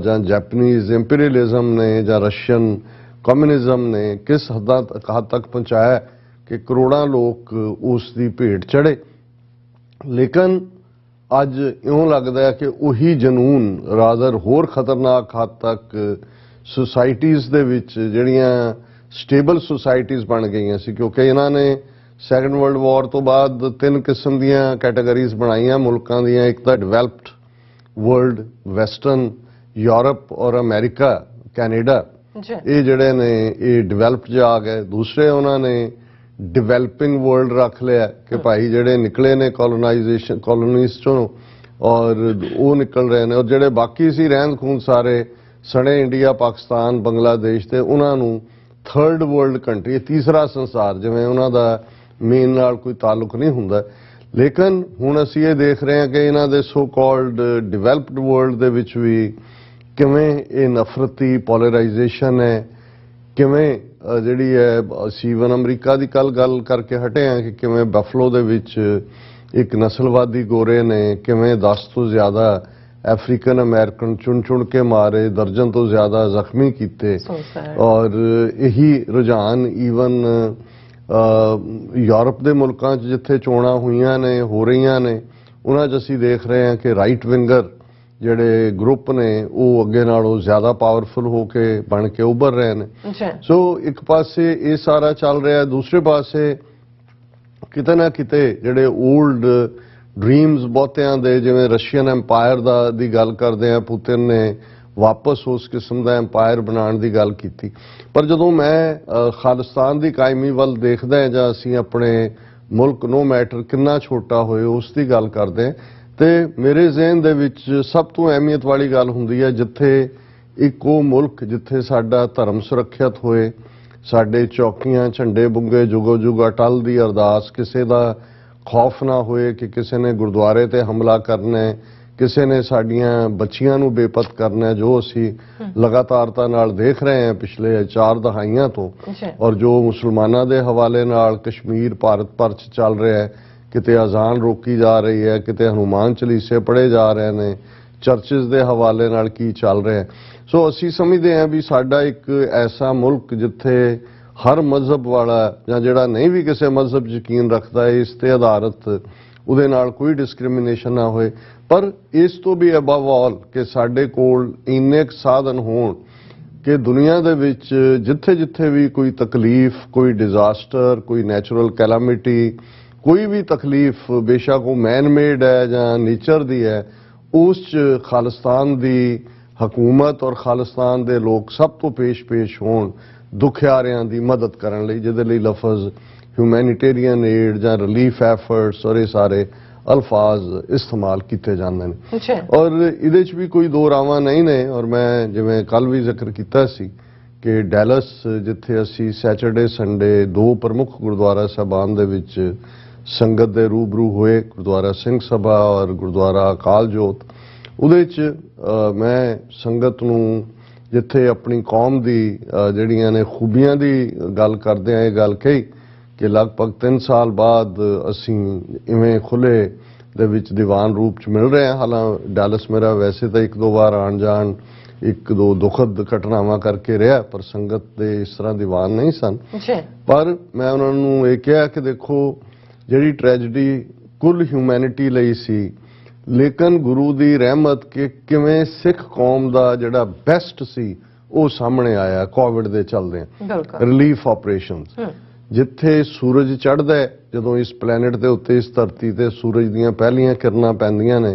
ਜਾਂ ਜੈਪਨੀਜ਼ ਇੰਪੀਰੀਅਲਿਜ਼ਮ ਨੇ ਜਾਂ ਰਸ਼ੀਅਨ ਕਮਿਊਨਿਜ਼ਮ ਨੇ ਕਿਸ ਹੱਦ ਤੱਕ ਪਹੁੰਚਾਇਆ ਕਿ ਕਰੋੜਾਂ ਲੋਕ ਉਸ ਦੀ ਭੇਟ ਚੜੇ। ਲੇਕਿਨ ਅੱਜ ਇਉਂ ਲੱਗਦਾ ਹੈ ਕਿ ਉਹੀ ਜਨੂਨ ਰਾਦਰ ਹੋਰ ਖਤਰਨਾਕ ਹੱਦ ਤੱਕ ਸੁਸਾਇਟੀਜ਼ ਦੇ ਵਿੱਚ, ਜਿਹੜੀਆਂ ਸਟੇਬਲ ਸੁਸਾਇਟੀਜ਼ ਬਣ ਗਈਆਂ ਸੀ, ਕਿਉਂਕਿ ਇਹਨਾਂ ਨੇ ਸੈਕੰਡ ਵਰਲਡ ਵਾਰ ਤੋਂ ਬਾਅਦ 3 ਕਿਸਮ ਦੀਆਂ ਕੈਟਾਗਰੀਜ਼ ਬਣਾਈਆਂ ਮੁਲਕਾਂ ਦੀਆਂ। ਇੱਕ ਤਾਂ ਡਿਵੈਲਪਡ ਵਰਲਡ, ਵੈਸਟਰਨ, ਯੂਰਪ ਔਰ ਅਮਰੀਕਾ, ਕੈਨੇਡਾ, ਇਹ ਜਿਹੜੇ ਨੇ ਇਹ ਡਿਵੈਲਪਡ 'ਚ ਆ ਗਏ। ਦੂਸਰੇ ਉਹਨਾਂ ਨੇ ਡਿਵੈਲਪਿੰਗ ਵਰਲਡ ਰੱਖ ਲਿਆ ਕਿ ਭਾਈ ਜਿਹੜੇ ਨਿਕਲੇ ਨੇ ਕੋਲੋਨਾਈਜੇਸ਼ਨ, ਕੋਲੋਨੀਜ਼ 'ਚੋਂ ਔਰ ਉਹ ਨਿਕਲ ਰਹੇ ਨੇ, ਔਰ ਜਿਹੜੇ ਬਾਕੀ ਸੀ ਰਹਿੰਦ ਖੂੰਦ ਸਾਰੇ ਸਣੇ ਇੰਡੀਆ, ਪਾਕਿਸਤਾਨ, ਬੰਗਲਾਦੇਸ਼, ਤੇ ਉਹਨਾਂ ਨੂੰ ਥਰਡ ਵਰਲਡ ਕੰਟਰੀ, ਤੀਸਰਾ ਸੰਸਾਰ, ਜਿਵੇਂ ਉਹਨਾਂ ਦਾ ਮੇਨ ਨਾਲ ਕੋਈ ਤਾਲੁਕ ਨਹੀਂ ਹੁੰਦਾ। ਲੇਕਿਨ ਹੁਣ ਅਸੀਂ ਇਹ ਦੇਖ ਰਹੇ ਹਾਂ ਕਿ ਇਹਨਾਂ ਦੇ ਸੋ ਕਾਲਡ ਡਿਵੈਲਪਡ ਵਰਲਡ ਦੇ ਵਿੱਚ ਵੀ ਕਿਵੇਂ ਇਹ ਨਫ਼ਰਤੀ ਪੋਲਰਾਈਜੇਸ਼ਨ ਹੈ, ਕਿਵੇਂ ਜਿਹੜੀ ਹੈ, ਅਸੀਂ ਇਵਨ ਅਮਰੀਕਾ ਦੀ ਕੱਲ ਗੱਲ ਕਰਕੇ ਹਟੇ ਹਾਂ ਕਿ ਕਿਵੇਂ ਬਫਲੋ ਦੇ ਵਿੱਚ ਇੱਕ ਨਸਲਵਾਦੀ ਗੋਰੇ ਨੇ ਕਿਵੇਂ 10 ਤੋਂ ਜ਼ਿਆਦਾ ਅਫਰੀਕਨ ਅਮਰੀਕਨ ਚੁਣ ਕੇ ਮਾਰੇ, ਦਰਜਨ ਤੋਂ ਜ਼ਿਆਦਾ ਜ਼ਖਮੀ ਕੀਤੇ। ਔਰ ਇਹੀ ਰੁਝਾਨ ਈਵਨ ਯੂਰਪ ਦੇ ਮੁਲਕਾਂ 'ਚ ਜਿੱਥੇ ਚੋਣਾਂ ਹੋਈਆਂ ਨੇ, ਹੋ ਰਹੀਆਂ ਨੇ, ਉਹਨਾਂ 'ਚ ਅਸੀਂ ਦੇਖ ਰਹੇ ਹਾਂ ਕਿ ਰਾਈਟ ਵਿੰਗਰ ਜਿਹੜੇ ਗਰੁੱਪ ਨੇ ਉਹ ਅੱਗੇ ਨਾਲੋਂ ਜ਼ਿਆਦਾ ਪਾਵਰਫੁਲ ਹੋ ਕੇ ਬਣ ਕੇ ਉੱਭਰ ਰਹੇ ਨੇ। ਸੋ ਇੱਕ ਪਾਸੇ ਇਹ ਸਾਰਾ ਚੱਲ ਰਿਹਾ, ਦੂਸਰੇ ਪਾਸੇ ਕਿਤੇ ਨਾ ਕਿਤੇ ਜਿਹੜੇ ਓਲਡ ਡ੍ਰੀਮਸ ਬਹੁਤਿਆਂ ਦੇ, ਜਿਵੇਂ ਰਸ਼ੀਅਨ ਐਮਪਾਇਰ ਦੀ ਗੱਲ ਕਰਦੇ ਆ, ਪੁਤਿਨ ਨੇ ਵਾਪਸ ਉਸ ਕਿਸਮ ਦਾ ਐਮਪਾਇਰ ਬਣਾਉਣ ਦੀ ਗੱਲ ਕੀਤੀ। ਪਰ ਜਦੋਂ ਮੈਂ ਖਾਲਿਸਤਾਨ ਦੀ ਕਾਇਮੀ ਵੱਲ ਦੇਖਦਾ ਹਾਂ ਜਾਂ ਅਸੀਂ ਆਪਣੇ ਮੁਲਕ ਨੋ ਮੈਟਰ ਕਿੰਨਾ ਛੋਟਾ ਹੋਏ ਉਸ ਦੀ ਗੱਲ ਕਰਦੇ ਹਾਂ, ਤੇ ਮੇਰੇ ਜ਼ਿਹਨ ਦੇ ਵਿੱਚ ਸਭ ਤੋਂ ਅਹਿਮੀਅਤ ਵਾਲੀ ਗੱਲ ਹੁੰਦੀ ਹੈ ਜਿੱਥੇ ਇੱਕ ਉਹ ਮੁਲਕ ਜਿੱਥੇ ਸਾਡਾ ਧਰਮ ਸੁਰੱਖਿਅਤ ਹੋਏ, ਸਾਡੇ ਚੌਕੀਆਂ, ਝੰਡੇ ਬੁੰਗੇ ਜੁਗੋ ਜੁਗ ਅਟਲ ਦੀ ਅਰਦਾਸ, ਕਿਸੇ ਦਾ ਖੌਫ ਨਾ ਹੋਏ ਕਿ ਕਿਸੇ ਨੇ ਗੁਰਦੁਆਰੇ ਤੇ ਹਮਲਾ ਕਰਨਾ ਹੈ, ਕਿਸੇ ਨੇ ਸਾਡੀਆਂ ਬੱਚੀਆਂ ਨੂੰ ਬੇਪਤ ਕਰਨਾ, ਜੋ ਅਸੀਂ ਲਗਾਤਾਰਤਾ ਨਾਲ ਦੇਖ ਰਹੇ ਹਾਂ ਪਿਛਲੇ 4 ਦਹਾਈਆਂ ਤੋਂ, ਔਰ ਜੋ ਮੁਸਲਮਾਨਾਂ ਦੇ ਹਵਾਲੇ ਨਾਲ ਕਸ਼ਮੀਰ ਭਾਰਤ ਭਰ 'ਚ ਚੱਲ ਰਿਹਾ ਹੈ, ਕਿਤੇ ਅਜ਼ਾਨ ਰੋਕੀ ਜਾ ਰਹੀ ਹੈ, ਕਿਤੇ ਹਨੂਮਾਨ ਚਾਲੀਸੇ ਪੜ੍ਹੇ ਜਾ ਰਹੇ ਨੇ, ਚਰਚਿਸ ਦੇ ਹਵਾਲੇ ਨਾਲ ਕੀ ਚੱਲ ਰਿਹਾ ਹੈ। ਸੋ ਅਸੀਂ ਸਮਝਦੇ ਹਾਂ ਵੀ ਸਾਡਾ ਇੱਕ ਐਸਾ ਮੁਲਕ ਜਿੱਥੇ ਹਰ ਮਜ਼ਹਬ ਵਾਲਾ ਜਾਂ ਜਿਹੜਾ ਨਹੀਂ ਵੀ ਕਿਸੇ ਮਜ਼ਹਬ 'ਚ ਯਕੀਨ ਰੱਖਦਾ ਹੈ, ਇਸ ਤੇ ਆਧਾਰਿਤ ਉਹਦੇ ਨਾਲ ਕੋਈ ਡਿਸਕ੍ਰਿਮੀਨੇਸ਼ਨ ਨਾ ਹੋਏ। ਪਰ ਇਸ ਤੋਂ ਵੀ ਅਬਵ ਆਲ ਕਿ ਸਾਡੇ ਕੋਲ ਇੰਨੇ ਕੁ ਸਾਧਨ ਹੋਣ ਕਿ ਦੁਨੀਆ ਦੇ ਵਿੱਚ ਜਿੱਥੇ ਜਿੱਥੇ ਵੀ ਕੋਈ ਤਕਲੀਫ, ਕੋਈ ਡਿਜ਼ਾਸਟਰ, ਕੋਈ ਨੈਚੁਰਲ ਕੈਲਾਮਿਟੀ, ਕੋਈ ਵੀ ਤਕਲੀਫ, ਬੇਸ਼ੱਕ ਉਹ ਮੈਨ ਮੇਡ ਹੈ ਜਾਂ ਨੇਚਰ ਦੀ ਹੈ, ਉਸ 'ਚ ਖਾਲਿਸਤਾਨ ਦੀ ਹਕੂਮਤ ਔਰ ਖਾਲਿਸਤਾਨ ਦੇ ਲੋਕ ਸਭ ਤੋਂ ਪੇਸ਼ ਹੋਣ ਦੁਖਿਆਰਿਆਂ ਦੀ ਮਦਦ ਕਰਨ ਲਈ, ਜਿਹਦੇ ਲਈ ਲਫ਼ਜ਼ ਹਿਊਮੈਨਿਟੇਰੀਅਨ ਏਡ ਜਾਂ ਰਿਲੀਫ ਐਫਰਟਸ ਔਰ ਇਹ ਸਾਰੇ अल्फाज इस्तेमाल किए जाते हैं और इहदे च भी कोई दो रावां नहीं ने। और मैं जिवें कल भी जिक्र किया सी कि डैलस जिथे असी सैटरडे संडे दो प्रमुख गुरुद्वारा साहबान दे विच संगत दे रूबरू होए, गुरुद्वारा सिंह सभा और गुरुद्वारा अकाल जोत। उहदे च मैं संगत नूं जिथे अपनी कौम दी जिहड़ियां ने खूबियां दी गल करदे आ, गल कही कि लगभग 3 साल बाद असी इवें खुले दे विच दीवान रूप च मिल रहे हैं। हालांकि डैलस मेरा वैसे तो 1-2 बार आन जान 1-2 दुखद घटनावां करके रहा, पर संगत दे इस तरह दीवान नहीं सन। पर मैं उन्होंने ये कहा कि देखो जिहड़ी ट्रैजेडी कुल ह्यूमैनिटी लई सी, लेकिन गुरु दी रहमत के किवें सिख कौम दा जिहड़ा बेस्ट सी वो सामने आया कोविड दे चलदे रिलीफ ऑपरेशनस। जिथे सूरज चढ़दा है जदों इस प्लैनेट दे उत्ते इस धरती ते सूरज दीयां पहलियां किरणां पैंदियां ने,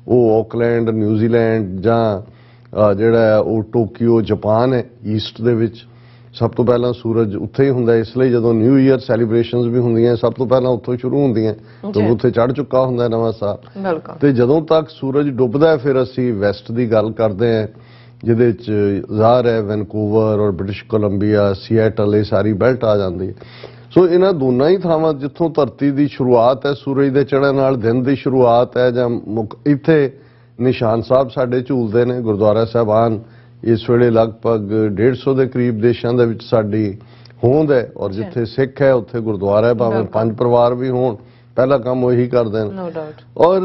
वो ऑकलैंड न्यूजीलैंड जां जिहड़ा वो टोक्यो जापान है ईस्ट दे विच सब तो पहला सूरज उत्थे ही हुंदा। इसलिए जदों न्यू ईयर सैलीब्रेशनस भी हुंदियां सब तो पहला उत्थों शुरू हुंदियां जदों उत्थे चढ़ चुका हुंदा नवां साल। ते जदों तक सूरज डुबदा है फिर असी वैस्ट दी गल करदे हैं जिहदे च ज़ाहिर है वैनकूवर और ब्रिटिश कोलंबिया सिएटल ये सारी बेल्ट आ जाती है। सो इन्हां दोनों ही थावां जिथों धरती की शुरुआत है, सूरज के चढ़न नाल दिन की शुरुआत है, जां इत्थे निशान साहब साडे झूलते हैं गुरुद्वारा साहबान इस वेले लगभग 150 के करीब देशों के विच साडी होंद है। और जिथे सिख है उत्थे गुरुद्वारा है, भावें 5 परिवार भी होण, पहला काम वही करते हैं। और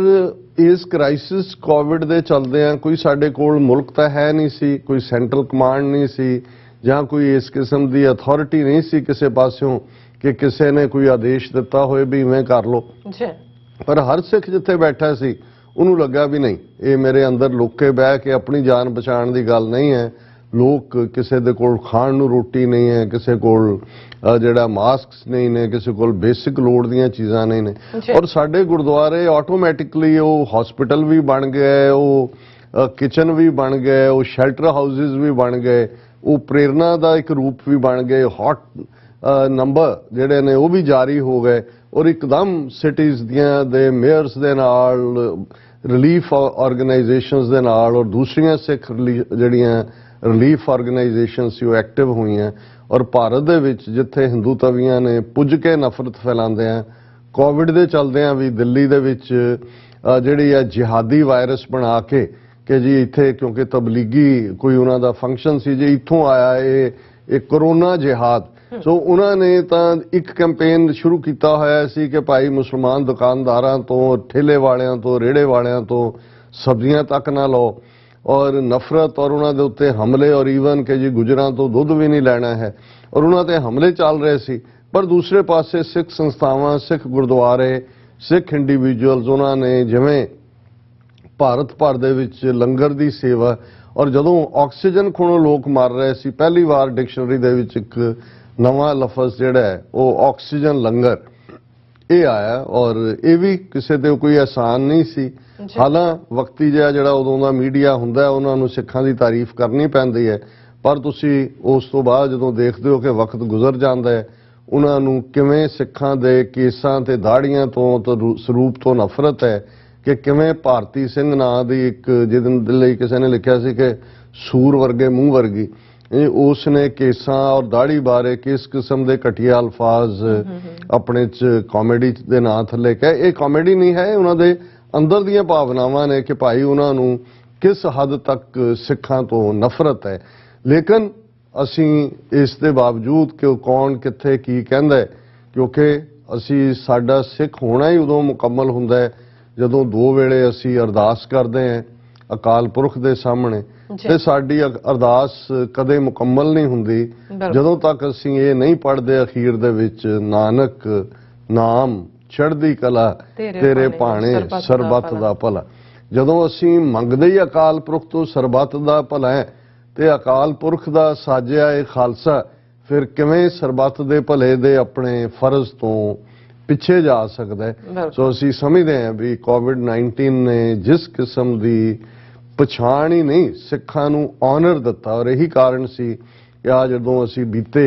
इस क्राइसिस कोविड दे चलदे कोई साडे कोल मुल्क तो है नहीं सी, कोई सेंट्रल कमांड नहीं सी, जां कोई इस किस्म की अथॉरिटी नहीं सी किसी पासों कि किसी ने कोई आदेश दिता होए भी इवें कर लो। पर हर सिख जिथे बैठा सी उन्होंने लगा भी नहीं ये मेरे अंदर लुक के बह के अपनी जान बचाने की गल नहीं है। लोग किसी दे कोल खाण नूं रोटी नहीं है, किसी कोल जिहड़ा मास्क नहीं ने, किसी कोल बेसिक लोड़ दीयां चीज़ां नहीं ने। और साडे गुरुद्वारे ऑटोमैटिकली वो हॉस्पिटल भी बन गए, वो किचन भी बन गए, वो शैल्टर हाउसिस भी बन गए, वो प्रेरणा का एक रूप भी बन गए, हॉट नंबर जिहड़े ने वो भी जारी हो गए। और एकदम सिटीज़ दियां दे मेयर्स दे नाल रिलीफ ऑर्गेनाइजेशनस दे नाल और दूसरियां सिख जिहड़ियां रिलीफ ऑर्गेनाइजेशन सी वो एक्टिव हुई हैं। और भारत दे विच जिथे हिंदू तवियां ने पुज के नफरत फैलाते हैं, कोविड दे चलदियां भी दिल्ली दे विच जिहड़ी है जिहादी वायरस बना के कि जी इत्थे क्योंकि तबलीगी कोई उन्हां दा फंक्शन सी जी इत्थों आया ये कोरोना जिहाद। सो उन्होंने तो एक कैंपेन शुरू किया होया सी कि भाई मुसलमान दुकानदारां तो ठेले वालियां तो रेड़े वालियां तो सब्जियां तक ना लो और नफरत और उन्होंने उत्ते हमले और ईवन के जी गुजरां तो दुध भी नहीं लेना है और उन्होंने हमले चल रहे सी। पर दूसरे पासे सिख संस्थावां सिख गुरुद्वारे सिख इंडिविजुअल्स उन्होंने जिवें भारत भर दे विच लंगर की सेवा और जदों ऑक्सीजन खोणों लोग मर रहे सी पहली बार डिक्शनरी दे विच एक नवा लफज जिहड़ा है वो ऑक्सीजन लंगर ये आया और ये भी किसी ते कोई आसान नहीं सी। हालांकि वक्ती जिहड़ा उदों दा मीडिया हुंदा उन्हां नूं सिखां दी तारीफ करनी पैंदी है, पर तुसीं उस तो बाद जदों देखदे हो कि वक्त गुजर जांदा है उन्हां नूं किवें सिखां दे केसां ते दाड़ियां तो सरूप तो नफरत है कि किवें भारती सिंह नां दी एक जिहदे लई किसी ने लिखिया सी कि सूर वर्गे मूँह वर्गी, उसने केसां और दाड़ी बारे किस किस्म के घटिया अल्फाज अपने च कॉमेडी के नां थले कहे। ये कॉमेडी नहीं है, उन्होंने अंदर दीयां भावनावां ने कि भाई उन्होंने किस हद तक सिखां तो नफरत है। लेकिन असी इस दे बावजूद कि कौन कित्थे की कहंदा है, क्योंकि असी साडा सिख होना ही उदों मुकम्मल हुंदा है जदों 2 वेले असी अरदास करते हैं अकाल पुरख दे सामने ते साडी अरदास कदे मुकम्मल नहीं हुंदी जदों तक असी ये नहीं पढ़ते अखीर दे विच नानक नाम चढ़दी कला तेरे भाणे सरबत दा भला। जदों असी मंगदे ही अकाल पुरख तो सरबत दा भला है ते अकाल पुरख दा साजिया ए खालसा फिर किवें सरबत दे भले दे अपने फर्ज तो पिछे जा सकता है। सो असी समझते हैं भी कोविड-19 ने जिस किस्म की पछाण ही नहीं सिखां नूं ऑनर दिता और यही कारण सी कि आ जदों असी बीते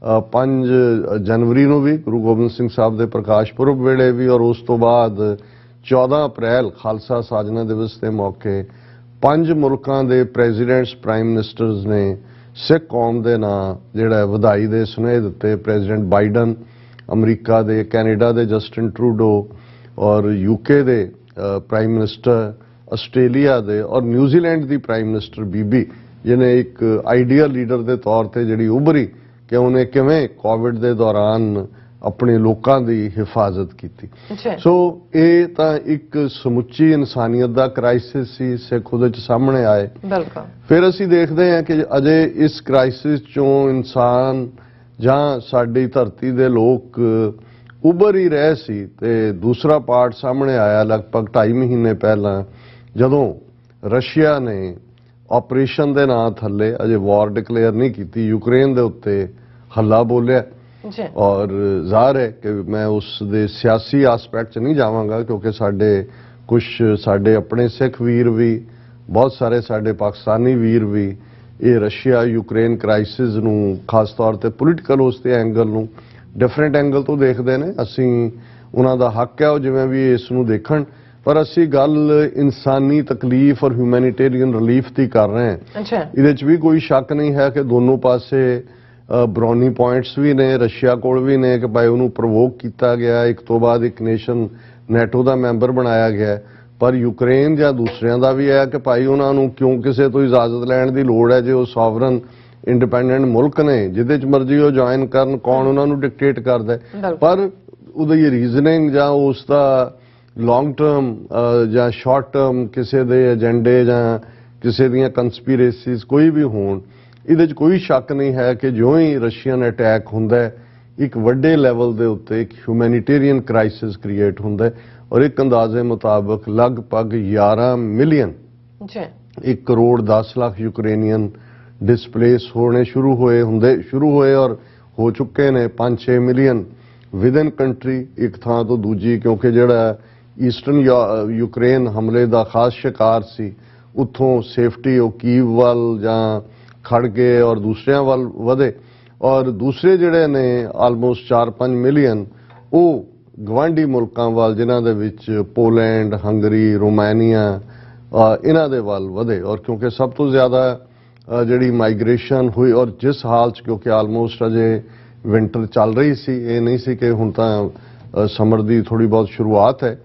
5 जनवरी नूं भी गुरु गोबिंद सिंह साहब दे प्रकाश पुरब वेले भी और उस तो बाद 14 ਅਪ੍ਰੈਲ ਖਾਲਸਾ ਸਾਜਨਾ ਦਿਵਸ ਦੇ ਮੌਕੇ 5 ਮੁਲਕਾਂ ਦੇ ਪ੍ਰੈਜ਼ੀਡੈਂਟਸ ਪ੍ਰਾਈਮ ਮਿਨਿਸਟਰਸ ਨੇ ਸਿੱਖ ਕੌਮ ਦੇ ਨਾਂ ਜਿਹੜਾ ਵਧਾਈ ਦੇ ਸੁਨੇਹੇ ਦਿੱਤੇ। ਪ੍ਰੈਜ਼ੀਡੈਂਟ ਬਾਈਡਨ ਅਮਰੀਕਾ ਦੇ, ਕੈਨੇਡਾ ਦੇ ਜਸਟਿਨ ਟਰੂਡੋ ਔਰ ਯੂਕੇ ਦੇ ਪ੍ਰਾਈਮ ਮਿਨਿਸਟਰ, ਆਸਟ੍ਰੇਲੀਆ ਦੇ ਔਰ ਨਿਊਜ਼ੀਲੈਂਡ ਦੀ ਪ੍ਰਾਈਮ ਮਿਨਿਸਟਰ ਬੀਬੀ, ਜਿਹਨੇ ਇੱਕ ਆਈਡੀਅਲ ਲੀਡਰ ਦੇ ਤੌਰ ਤੇ ਜਿਹੜੀ ਉਭਰੀ ਕਿ ਉਹਨੇ ਕਿਵੇਂ ਕੋਵਿਡ ਦੇ ਦੌਰਾਨ ਆਪਣੇ ਲੋਕਾਂ ਦੀ ਹਿਫਾਜ਼ਤ ਕੀਤੀ। ਸੋ ਇਹ ਤਾਂ ਇੱਕ ਸਮੁੱਚੀ ਇਨਸਾਨੀਅਤ ਦਾ ਕ੍ਰਾਈਸਿਸ ਸੀ, ਸਿੱਖ ਉਹਦੇ 'ਚ ਸਾਹਮਣੇ ਆਏ। ਬਿਲਕੁਲ। ਫਿਰ ਅਸੀਂ ਦੇਖਦੇ ਹਾਂ ਕਿ ਅਜੇ ਇਸ ਕ੍ਰਾਈਸਿਸ 'ਚੋਂ ਇਨਸਾਨ ਜਾਂ ਸਾਡੀ ਧਰਤੀ ਦੇ ਲੋਕ ਉੱਭਰ ਹੀ ਰਹੇ ਸੀ। ਤੇ ਦੂਸਰਾ ਪਾਰਟ ਸਾਹਮਣੇ ਆਇਆ ਲਗਭਗ 2.5 ਮਹੀਨੇ ਪਹਿਲਾਂ, ਜਦੋਂ ਰਸ਼ੀਆ ਨੇ ਆਪਰੇਸ਼ਨ ਦੇ ਨਾਂ ਥੱਲੇ, ਅਜੇ ਵਾਰ ਡਿਕਲੇਅਰ ਨਹੀਂ ਕੀਤੀ, ਯੂਕਰੇਨ ਦੇ ਉੱਤੇ ਹੱਲਾ ਬੋਲਿਆ। ਔਰ ਜ਼ਾਹਰ ਹੈ ਕਿ ਮੈਂ ਉਸ ਦੇ ਸਿਆਸੀ ਐਸਪੈਕਟ 'ਚ ਨਹੀਂ ਜਾਵਾਂਗਾ, ਕਿਉਂਕਿ ਸਾਡੇ ਆਪਣੇ ਸਿੱਖ ਵੀਰ ਵੀ, ਬਹੁਤ ਸਾਰੇ ਸਾਡੇ ਪਾਕਿਸਤਾਨੀ ਵੀਰ ਵੀ ਇਹ ਰਸ਼ੀਆ ਯੂਕਰੇਨ ਕ੍ਰਾਈਸਿਸ ਨੂੰ ਖਾਸ ਤੌਰ ਤੇ ਪੋਲੀਟੀਕਲ ਉਸ ਦੇ ਐਂਗਲ ਨੂੰ ਡਿਫਰੈਂਟ ਐਂਗਲ ਤੋਂ ਦੇਖਦੇ ਨੇ। ਅਸੀਂ ਉਹਨਾਂ ਦਾ ਹੱਕ ਹੈ ਉਹ ਜਿਵੇਂ ਵੀ ਇਸ ਨੂੰ ਦੇਖਣ, ਪਰ ਅਸੀਂ ਗੱਲ ਇਨਸਾਨੀ ਤਕਲੀਫ ਔਰ ਹਿਊਮੈਨਿਟੇਰੀਅਨ ਰਿਲੀਫ ਦੀ ਕਰ ਰਹੇ ਹਾਂ। ਇਹਦੇ 'ਚ ਵੀ ਕੋਈ ਸ਼ੱਕ ਨਹੀਂ ਹੈ ਕਿ ਦੋਨੋਂ ਪਾਸੇ ਬਰੌਨੀ ਪੁਆਇੰਟਸ ਵੀ ਨੇ, ਰਸ਼ੀਆ ਕੋਲ ਵੀ ਨੇ ਕਿ ਭਾਈ ਉਹਨੂੰ ਪ੍ਰਵੋਕ ਕੀਤਾ ਗਿਆ, ਇੱਕ ਤੋਂ ਬਾਅਦ ਇੱਕ ਨੇਸ਼ਨ ਨੈਟੋ ਦਾ ਮੈਂਬਰ ਬਣਾਇਆ ਗਿਆ, ਪਰ ਯੂਕਰੇਨ ਜਾਂ ਦੂਸਰਿਆਂ ਦਾ ਵੀ ਹੈ ਕਿ ਭਾਈ ਉਹਨਾਂ ਨੂੰ ਕਿਉਂ ਕਿਸੇ ਤੋਂ ਇਜਾਜ਼ਤ ਲੈਣ ਦੀ ਲੋੜ ਹੈ ਜੇ ਉਹ ਸੋਵਰਨ ਇੰਡੀਪੈਂਡੈਂਟ ਮੁਲਕ ਨੇ, ਜਿਹਦੇ 'ਚ ਮਰਜ਼ੀ ਉਹ ਜੁਆਇਨ ਕਰਨ, ਕੌਣ ਉਹਨਾਂ ਨੂੰ ਡਿਕਟੇਟ ਕਰਦਾ। ਪਰ ਉਹਦੀ ਰੀਜ਼ਨਿੰਗ ਜਾਂ ਉਸ ਦਾ ਲੌਂਗ ਟਰਮ ਜਾਂ ਸ਼ਾਰਟ ਟਰਮ ਕਿਸੇ ਦੇ ਏਜੰਡੇ ਜਾਂ ਕਿਸੇ ਦੀਆਂ ਕੰਸਪੀਰੇਸੀਜ਼ ਕੋਈ ਵੀ ਹੋਣ, ਇਹਦੇ 'ਚ ਕੋਈ ਸ਼ੱਕ ਨਹੀਂ ਹੈ ਕਿ ਜਿਉਂ ਹੀ ਰਸ਼ੀਅਨ ਅਟੈਕ ਹੁੰਦਾ ਹੈ ਇੱਕ ਵੱਡੇ ਲੈਵਲ ਦੇ ਉੱਤੇ ਇੱਕ ਹਿਊਮੈਨਿਟੇਰੀਅਨ ਕ੍ਰਾਈਸਿਸ ਕ੍ਰੀਏਟ ਹੁੰਦਾ ਹੈ। ਔਰ ਇੱਕ ਅੰਦਾਜ਼ੇ ਮੁਤਾਬਕ ਲਗਭਗ 11 million 1 crore 10 lakh Ukrainian displace ਹੋਣੇ ਸ਼ੁਰੂ ਹੋਏ ਔਰ ਹੋ ਚੁੱਕੇ ਨੇ। 5-6 ਮਿਲੀਅਨ ਵਿਦਨ ਕੰਟਰੀ, ਇੱਕ ਥਾਂ ਤੋਂ ਦੂਜੀ, ਕਿਉਂਕਿ ਜਿਹੜਾ ਈਸਟਰਨ ਯੂਕਰੇਨ ਹਮਲੇ ਦਾ ਖਾਸ ਸ਼ਿਕਾਰ ਸੀ, ਉੱਥੋਂ ਸੇਫਟੀ ਉਹ ਕੀਵ ਵੱਲ ਜਾਂ ਖੜਗੇ ਔਰ ਦੂਸਰਿਆਂ ਵੱਲ ਵਧੇ। ਔਰ ਦੂਸਰੇ ਜਿਹੜੇ ਨੇ ਆਲਮੋਸਟ 4-5 ਮਿਲੀਅਨ ਉਹ ਗਵਾਂਢੀ ਮੁਲਕਾਂ ਵੱਲ, ਜਿਨ੍ਹਾਂ ਦੇ ਵਿੱਚ ਪੋਲੈਂਡ, ਹੰਗਰੀ, ਰੋਮਾਨੀਆ, ਇਹਨਾਂ ਦੇ ਵੱਲ ਵਧੇ। ਔਰ ਕਿਉਂਕਿ ਸਭ ਤੋਂ ਜ਼ਿਆਦਾ ਜਿਹੜੀ ਮਾਈਗ੍ਰੇਸ਼ਨ ਹੋਈ ਔਰ ਜਿਸ ਹਾਲ 'ਚ, ਕਿਉਂਕਿ ਆਲਮੋਸਟ ਅਜੇ ਵਿੰਟਰ ਚੱਲ ਰਹੀ ਸੀ, ਇਹ ਨਹੀਂ ਸੀ ਕਿ ਹੁਣ ਤਾਂ ਸਮਰ ਦੀ ਥੋੜੀ ਬਹੁਤ ਸ਼ੁਰੂਆਤ ਹੈ।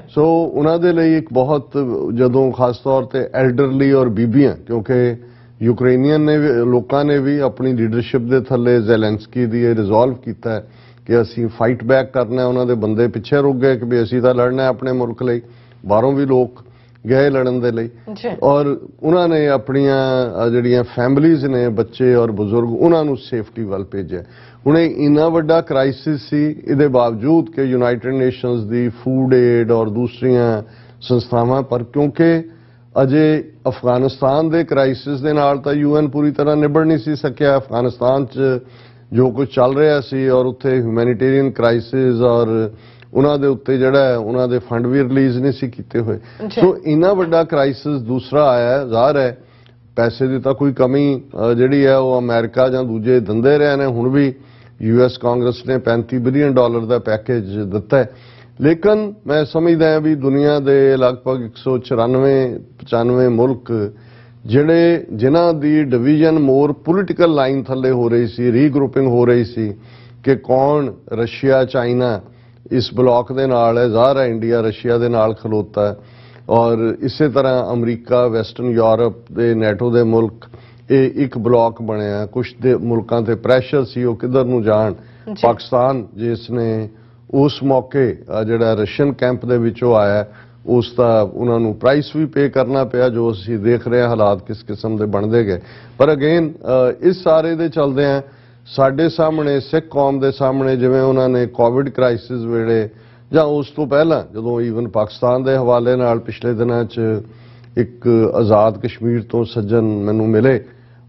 ਸੋ ਉਹਨਾਂ ਦੇ ਲਈ ਇੱਕ ਬਹੁਤ, ਜਦੋਂ ਖਾਸ ਤੌਰ ਤੇ ਐਲਡਰਲੀ ਔਰ ਬੀਬੀਆਂ, ਕਿਉਂਕਿ ਯੂਕਰੇਨੀਅਨ ਲੋਕਾਂ ਨੇ ਵੀ ਆਪਣੀ ਲੀਡਰਸ਼ਿਪ ਦੇ ਥੱਲੇ ਜ਼ੈਲੈਂਸਕੀ ਦੀ ਇਹ ਰਿਜ਼ੋਲਵ ਕੀਤਾ ਕਿ ਅਸੀਂ ਫਾਈਟ ਬੈਕ ਕਰਨਾ। ਉਹਨਾਂ ਦੇ ਬੰਦੇ ਪਿੱਛੇ ਰੁਕ ਗਏ ਕਿ ਵੀ ਅਸੀਂ ਤਾਂ ਲੜਨਾ ਆਪਣੇ ਮੁਲਕ ਲਈ, ਬਾਹਰੋਂ ਵੀ ਲੋਕ ਗਏ ਲੜਨ ਦੇ ਲਈ। ਔਰ ਉਹਨਾਂ ਨੇ ਆਪਣੀਆਂ ਜਿਹੜੀਆਂ ਫੈਮਲੀਜ਼ ਨੇ, ਬੱਚੇ ਔਰ ਬਜ਼ੁਰਗ, ਉਹਨਾਂ ਨੂੰ ਸੇਫਟੀ ਵੱਲ ਭੇਜਿਆ। ਹੁਣ ਇਹ ਇੰਨਾ ਵੱਡਾ ਕ੍ਰਾਈਸਿਸ ਸੀ, ਇਹਦੇ ਬਾਵਜੂਦ ਕਿ ਯੂਨਾਈਟਿਡ ਨੇਸ਼ਨਸ ਦੀ ਫੂਡ ਏਡ ਔਰ ਦੂਸਰੀਆਂ ਸੰਸਥਾਵਾਂ, ਪਰ ਕਿਉਂਕਿ ਅਜੇ ਅਫਗਾਨਿਸਤਾਨ ਦੇ ਕ੍ਰਾਈਸਿਸ ਦੇ ਨਾਲ ਤਾਂ ਯੂਐਨ ਪੂਰੀ ਤਰ੍ਹਾਂ ਨਿਬੜ ਨਹੀਂ ਸੀ ਸਕਿਆ। ਅਫਗਾਨਿਸਤਾਨ 'ਚ ਜੋ ਕੁਝ ਚੱਲ ਰਿਹਾ ਸੀ ਔਰ ਉੱਥੇ ਹਿਊਮੈਨਿਟੇਰੀਅਨ ਕ੍ਰਾਈਸਿਸ ਔਰ ਉਹਨਾਂ ਦੇ ਉੱਤੇ ਜਿਹੜਾ ਉਹਨਾਂ ਦੇ ਫੰਡ ਵੀ ਰਿਲੀਜ਼ ਨਹੀਂ ਸੀ ਕੀਤੇ ਹੋਏ। ਸੋ ਇੰਨਾ ਵੱਡਾ ਕ੍ਰਾਈਸਿਸ ਦੂਸਰਾ ਆਇਆ। ਜ਼ਾਹਰ ਹੈ ਪੈਸੇ ਦੀ ਤਾਂ ਕੋਈ ਕਮੀ ਜਿਹੜੀ ਹੈ ਉਹ ਅਮਰੀਕਾ ਜਾਂ ਦੂਜੇ ਦਿੰਦੇ ਰਹੇ ਨੇ। ਹੁਣ ਵੀ ਯੂਐਸ ਕਾਂਗਰਸ ਨੇ $35 ਬਿਲੀਅਨ ਦਾ ਪੈਕੇਜ ਦਿੱਤਾ ਹੈ। ਲੇਕਿਨ ਮੈਂ ਸਮਝਦਾ ਹਾਂ ਵੀ ਦੁਨੀਆ ਦੇ ਲਗਭਗ 194-95 ਮੁਲਕ ਜਿਨ੍ਹਾਂ ਦੀ ਡਿਵੀਜ਼ਨ ਮੋਰ ਪੋਲੀਟੀਕਲ ਲਾਈਨ ਥੱਲੇ ਹੋ ਰਹੀ ਸੀ, ਰੀਗਰੁਪਿੰਗ ਹੋ ਰਹੀ ਸੀ ਕਿ ਕੌਣ ਰਸ਼ੀਆ, ਚਾਈਨਾ ਇਸ ਬਲਾਕ ਦੇ ਨਾਲ ਹੈ। ਜ਼ਾਹਰ ਹੈ ਇੰਡੀਆ ਰਸ਼ੀਆ ਦੇ ਨਾਲ ਖਲੋਤਾ ਹੈ ਔਰ ਇਸੇ ਤਰ੍ਹਾਂ ਅਮਰੀਕਾ, ਵੈਸਟਰਨ ਯੂਰਪ ਦੇ ਨੈਟੋ ਦੇ ਮੁਲਕ, ਇਹ ਇੱਕ ਬਲਾਕ ਬਣਿਆ। ਕੁਝ ਦੇ ਮੁਲਕਾਂ ਤੇ ਪ੍ਰੈਸ਼ਰ ਸੀ ਉਹ ਕਿੱਧਰ ਨੂੰ ਜਾਣ। ਪਾਕਿਸਤਾਨ ਜਿਸ ਨੇ ਉਸ ਮੌਕੇ ਜਿਹੜਾ ਰਸ਼ੀਅਨ ਕੈਂਪ ਦੇ ਵਿੱਚੋਂ ਆਇਆ, ਉਸ ਦਾ ਉਹਨਾਂ ਨੂੰ ਪ੍ਰਾਈਸ ਵੀ ਪੇ ਕਰਨਾ ਪਿਆ, ਜੋ ਅਸੀਂ ਦੇਖ ਰਹੇ ਹਾਂ ਹਾਲਾਤ ਕਿਸ ਕਿਸਮ ਦੇ ਬਣਦੇ ਗਏ। ਪਰ ਅਗੇਨ ਇਸ ਸਾਰੇ ਦੇ ਚੱਲਦੇ ਆ ਸਾਡੇ ਸਾਹਮਣੇ, ਸਿੱਖ ਕੌਮ ਦੇ ਸਾਹਮਣੇ, ਜਿਵੇਂ ਉਹਨਾਂ ਨੇ ਕੋਵਿਡ ਕ੍ਰਾਈਸਿਸ ਵੇਲੇ ਜਾਂ ਉਸ ਤੋਂ ਪਹਿਲਾਂ, ਜਦੋਂ ਈਵਨ ਪਾਕਿਸਤਾਨ ਦੇ ਹਵਾਲੇ ਨਾਲ ਪਿਛਲੇ ਦਿਨਾਂ 'ਚ ਇੱਕ ਆਜ਼ਾਦ ਕਸ਼ਮੀਰ ਤੋਂ ਸੱਜਣ ਮੈਨੂੰ ਮਿਲੇ